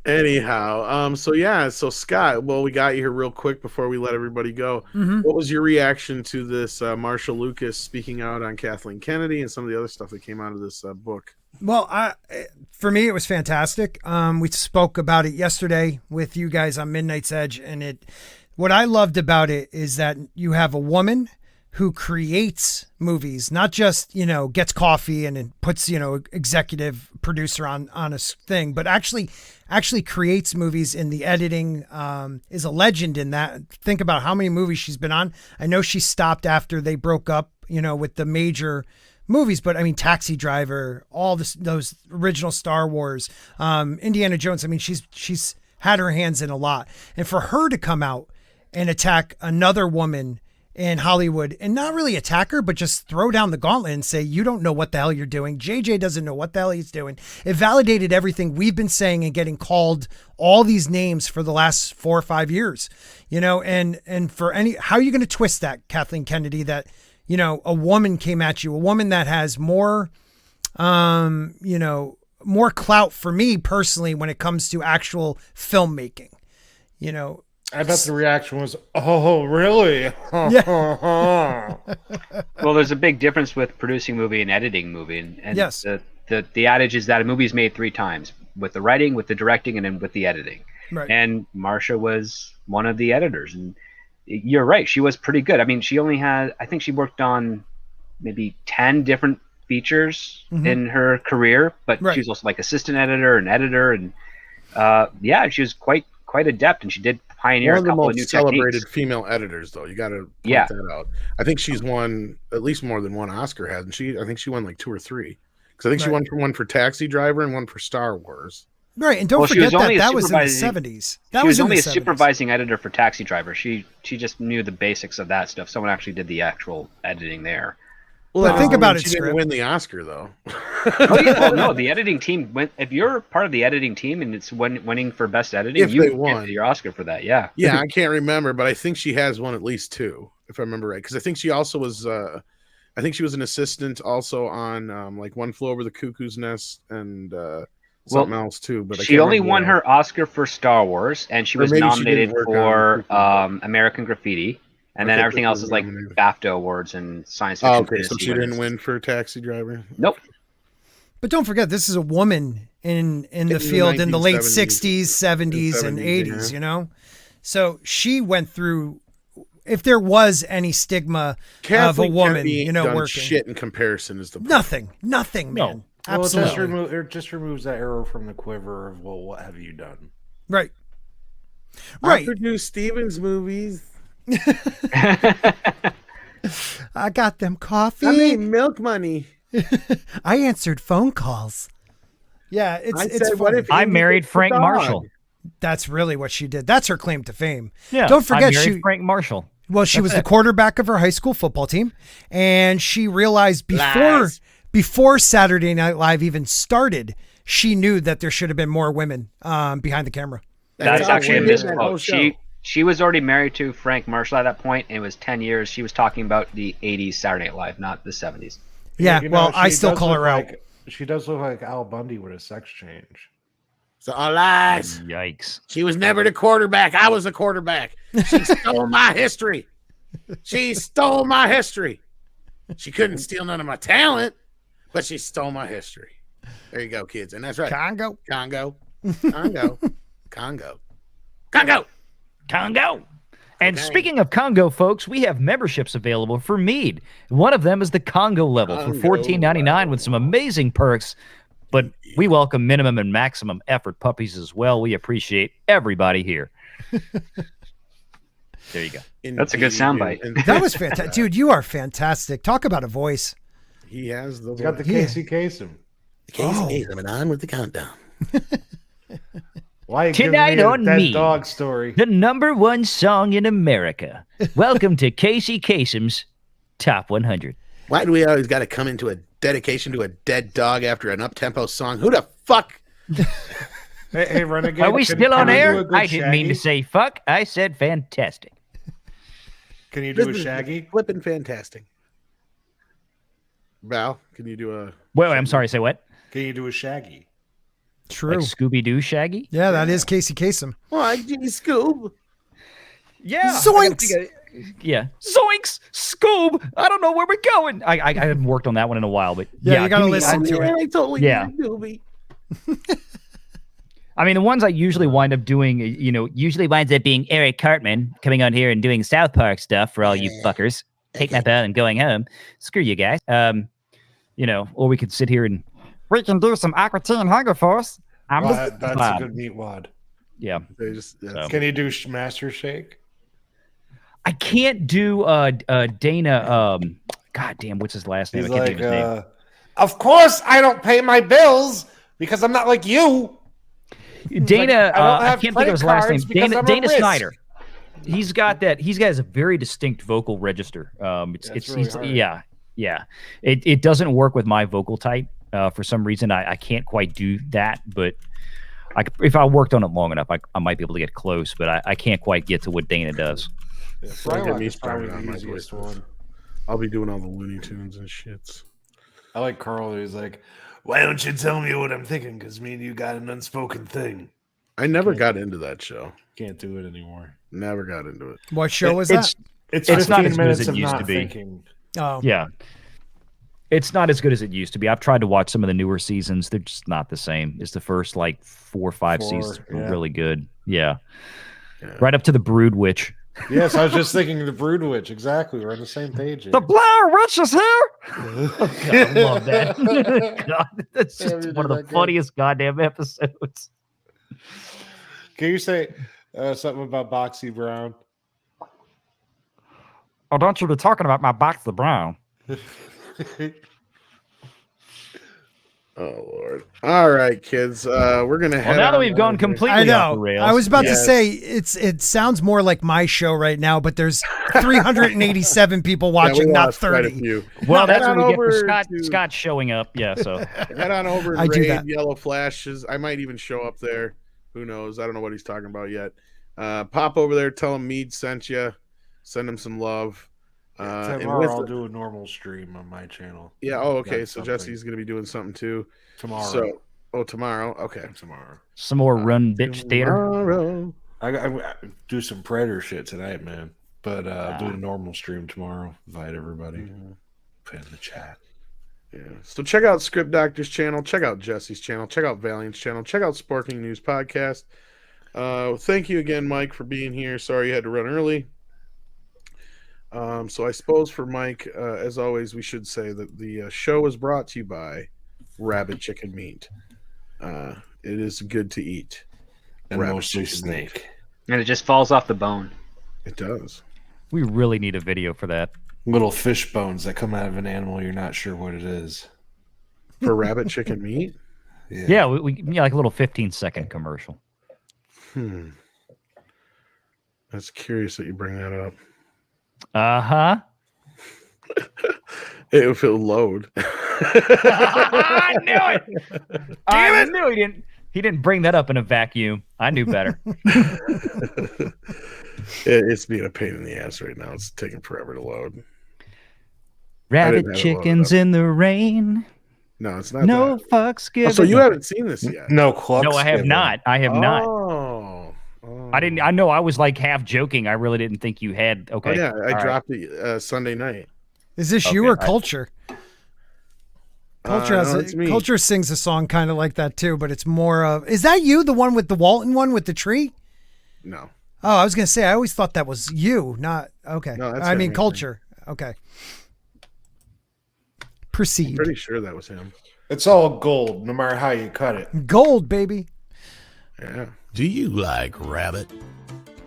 Anyhow, so Scott, well, we got you here real quick before we let everybody go. Mhm. What was your reaction to this Marcia Lucas speaking out on Kathleen Kennedy and some of the other stuff that came out of this book? Well, for me, it was fantastic. We spoke about it yesterday with you guys on Midnight's Edge, and what I loved about it is that you have a woman who creates movies, not just, gets coffee and puts, executive producer on a thing, but actually creates movies in the editing, is a legend in that. Think about how many movies she's been on. I know she stopped after they broke up, with the major movies, but I mean, Taxi Driver, all those original Star Wars, Indiana Jones. I mean, she's had her hands in a lot. And for her to come out and attack another woman in Hollywood, and not really attack her, but just throw down the gauntlet and say, you don't know what the hell you're doing. JJ doesn't know what the hell he's doing. It validated everything we've been saying and getting called all these names for the last 4 or 5 years, and for how are you going to twist that, Kathleen Kennedy, that, a woman came at you, a woman that has more, more clout for me personally when it comes to actual filmmaking, I bet the reaction was, "Oh, really?" Yeah. Well, there's a big difference with producing movie and editing movie, and Yes. the adage is that a movie is made 3 times: with the writing, with the directing, and then with the editing. Right. And Marcia was one of the editors, and you're right, she was pretty good. I mean, I think she worked on maybe 10 different features in her career, but Right. she was also like assistant editor and editor, and she was quite adept, and she did pioneer One a of the couple of most new celebrated techniques. female editors, though. You got to point Yeah. that out. I think she's won at least more than one Oscar, hasn't she? I think she won like 2 or 3. Because I think she Right. won one for Taxi Driver and one for Star Wars. Right. And don't Well, she was forget only that a was in the supervising- 70s. She was in only the a 70s. supervising editor for Taxi Driver. She just knew the basics of that stuff. Someone actually did the actual editing there. Well, But that think doesn't about mean it, She didn't Script. win the Oscar, though. Oh, yeah. Well, no, the editing team went. If you're part of the editing team and it's winning for best editing, If you they get won. your Oscar for that. Yeah. Yeah, I can't remember, but I think she has won at least 2, if I remember right. Because I think she also was, I think she was an assistant also on like One Flew Over the Cuckoo's Nest and something else too. But I She can't only remember won what. her Oscar for Star Wars, and she Or was maybe she nominated didn't work for on American Graffiti, and then Okay, everything Cuckoo else was is like nominated. BAFTA awards and science fiction. Oh, okay, so fantasy she didn't winners. win for Taxi Driver. Nope. But don't forget, this is a woman in the the field in the late 1970s, 60s, 70s, and 70s, 80s, So she went through if there was any stigma Kathleen of a woman, Kennedy ain't done working. shit in comparison is the problem. Nothing, No. man. Well, Absolutely. it just removes that arrow from the quiver of, well, what have you done? Right. I Right. produce Stevens movies. I got them coffee. I made milk money. I answered phone calls. Yeah, it's said, what funny. if I Indy married gets the Frank dog? Marshall. That's really what she did. That's her claim to fame. Yeah. Don't forget I married she Frank Marshall. Well, she was the quarterback of her high school football team, and she realized Lies. before Saturday Night Live even started, she knew that there should have been more women behind the camera. That's how actually a she did that whole misquote. show. She was already married to Frank Marshall at that point, and it was 10 years. She was talking about the 80s Saturday Night Live, not the 70s. Yeah, You know, well, I she still does call look her out. like- She does look like Al Bundy with a sex change. So all lies. Yikes. She was never the quarterback. I was the quarterback. She stole my history. She stole my history. She couldn't steal none of my talent, but she stole my history. There you go, kids. And that's right. Congo. Congo. Congo. Congo. Congo. Congo. And Okay. speaking of Congo, folks, we have memberships available for MEAD. One of them is the Congo level for Congo $14.99 with some amazing perks. But we welcome minimum and maximum effort puppies as well. We appreciate everybody here. There you go. That's a good soundbite. And That was fantastic. Dude, you are fantastic. Talk about a voice. he has the He's got the Yeah. Casey Kasem. Casey Kasem, and on with the countdown. Why are you giving Tonight me a on dead Me. dog story? The #1 song in America. Welcome to Casey Kasem's Top 100. Why do we always got to come into a dedication to a dead dog after an up-tempo song? Who the fuck? Hey, Renegade. Are we can- still can on you do air? a good I didn't mean to Shaggy? say fuck. I said fantastic. Can you do a This is Shaggy? Flipping fantastic. Val, can you do a... Wait, I'm sorry. Say what? Can you do a Shaggy? True. Like Scooby-Doo Shaggy? Yeah, that is Casey Kasem. Oh, Jimmy Scoob. Yeah. Zoinks! Yeah. Zoinks! Scoob! I don't know where we're going. I haven't worked on that one in a while, but Yeah, you gotta give me- listen to it. I totally Yeah. did a doobie. I mean, the ones I usually wind up doing, usually winds up being Eric Cartman coming on here and doing South Park stuff for all you fuckers. Taking up out and going home. Screw you guys. Or we could sit here and we can do some Aqua Teen Hunger Force. Well, that's a good meat wad. Yeah. They just, that's- Can you do Master Shake? I can't do Dana. God damn, what's his last name? He's I can't like, think of his name. of course I don't pay my bills because I'm not like you. Dana, like, I don't I have can't think of his last name. credit cards because I'm a Dana risk. Snyder. He's got that. He's got a very distinct vocal register. It's really hard. Yeah. It doesn't work with my vocal type. For some reason, I can't quite do that. But if I worked on it long enough, I might be able to get close. But I can't quite get to what Dana does. Yeah, Don't get Frylock me is probably started on the my easiest voices. one. I'll be doing all the Looney Tunes and shits. I like Carl. He's like, why don't you tell me what I'm thinking? Because me and you got an unspoken thing. I never got into that show. Can't do it anymore. Never got into it. What show was that? It's It's not 15 as good minutes as it of used not to be. thinking. Oh, Yeah. It's not as good as it used to be. I've tried to watch some of the newer seasons. They're just not the same. It's the first 4 or 5 seasons were yeah. really good. Yeah. Yeah. Right up to the Brood Witch. Yes, I was just thinking the Brood Witch. Exactly. We're on the same page. here. Blair Witch is here. God, I love that. God, that's just Everything one of the that good. funniest goddamn episodes. Can you say something about Boxy Brown? Oh, don't you be talking about my box of brown. Oh Lord! All right, kids. We're gonna Well, head. now that on we've gone out of here. completely I off know. the rails. I was about to Yes. say it sounds more like my show right now, but there's 387 people Yeah, we watching, not lost quite a 30. few. well, that's Head what on we get for over Scott. to- Scott showing up. Yeah. So Head on over and I do raid that. Yellow Flashes. I might even show up there. Who knows? I don't know what he's talking about yet. Pop over there. Tell him Mead sent you. Send him some love. And Tomorrow with I'll the- do a normal stream on my channel. yeah. Oh, okay. Got So something. Jesse's gonna be doing something too. Tomorrow. Tomorrow. Okay. Tomorrow. some more run bitch theater. Tomorrow. I do some Predator shit tonight, man. But do a normal stream tomorrow. Invite everybody. Put in the chat. Yeah. So check out Script Doctor's channel. Check out Jesse's channel. Check out Valiant's channel. Check out Sporking News Podcast. Thank you again, Mike, for being here. Sorry you had to run early. So I suppose for Mike, as always, we should say that the show is brought to you by Rabbit Chicken Meat. It is good to eat. And Rabbit mostly chicken snake. meat. And it just falls off the bone. It does. We really need a video for that. Little fish bones that come out of an animal you're not sure what it is. For rabbit chicken meat? Yeah, like a little 15-second commercial. That's curious that you bring that up. Uh-huh. If it'll load. I knew it. I knew he didn't bring that up in a vacuum. I knew better. It's being a pain in the ass right now. It's taking forever to load. Rabbit chickens in the rain. No, it's not. No that. fucks given. Oh, so you haven't seen this yet? No clucks. No, I have not. I have not. Oh. I didn't. I know. I was like half joking. I really didn't think you had. Okay. Oh, yeah, I All dropped it Sunday night. Is this you or Culture? Culture Culture sings a song kind of like that too, but it's more of. Is that you, the one with the Walton one with the tree? No. Oh, I was gonna say. I always thought that was you, not okay. No, that's I mean him. Culture. Okay. Proceed. I'm pretty sure that was him. It's all gold, no matter how you cut it. Gold, baby. Yeah. Do you like rabbit?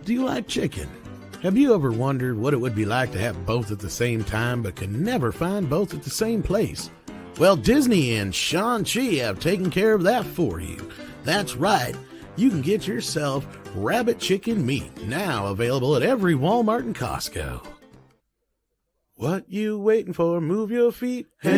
Do you like chicken? Have you ever wondered what it would be like to have both at the same time but can never find both at the same place? Well, Disney and Shang-Chi have taken care of that for you. That's right. You can get yourself rabbit chicken meat, now available at every Walmart and Costco. What you waiting for? Move your feet and